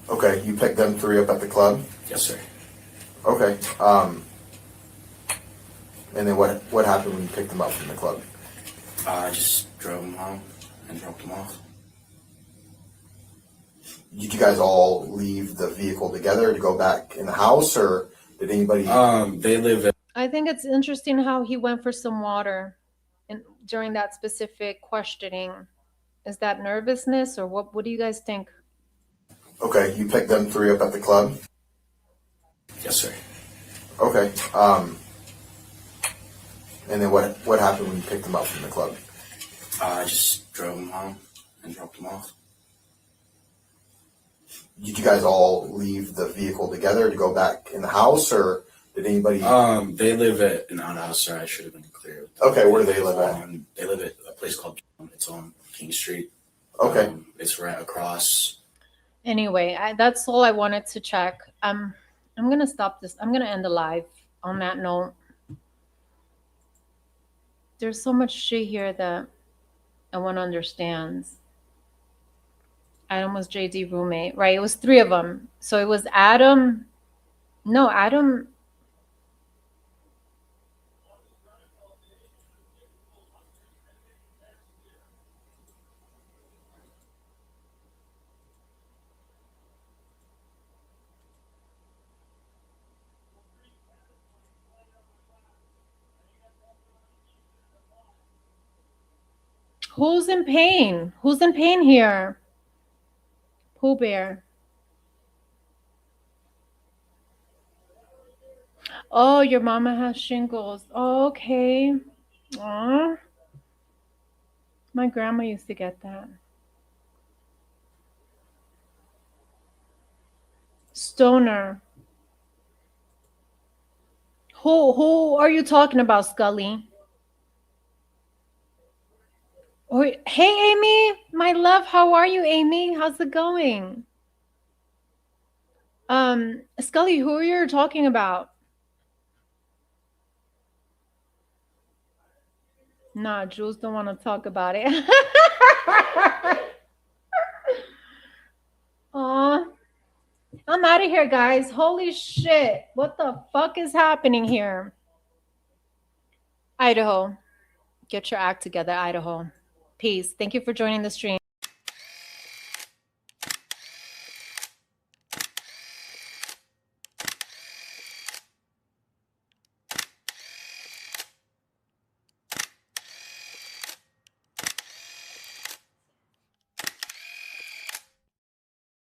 Okay, you picked them three up at the club? Yes, sir. Okay. And then what happened when you picked them up from the club? I just drove them home and dropped them off. Did you guys all leave the vehicle together to go back in the house, or Did anybody? They live at I think it's interesting how he went for some water during that specific questioning. Is that nervousness or what? What do you guys think? Okay, you picked them three up at the club. Yes, sir. Okay. And then what happened when you picked them up from the club? I just drove them home and dropped them off. Did you guys all leave the vehicle together to go back in the house, or did anybody? They live at an outhouse, sir. I should have been clear. Okay, where do they live at? They live at a place called. It's on King Street. Okay. It's right across. Anyway, that's all I wanted to check. I'm gonna stop this. I'm gonna end the live on that note. There's so much shit here that no one understands. Adam was JD roommate, right? It was three of them. So it was Adam. No, Adam. Who's in pain? Who's in pain here? Pooh Bear. Oh, your mama has shingles. Oh, okay. Aw. My grandma used to get that. Stoner. Who are you talking about, Scully? Oh, hey, Amy, my love. How are you, Amy? How's it going? Scully, who are you talking about? Nah, Jules don't want to talk about it. Aw. I'm out of here, guys. Holy shit. What the fuck is happening here? Idaho. Get your act together, Idaho. Peace. Thank you for joining the stream.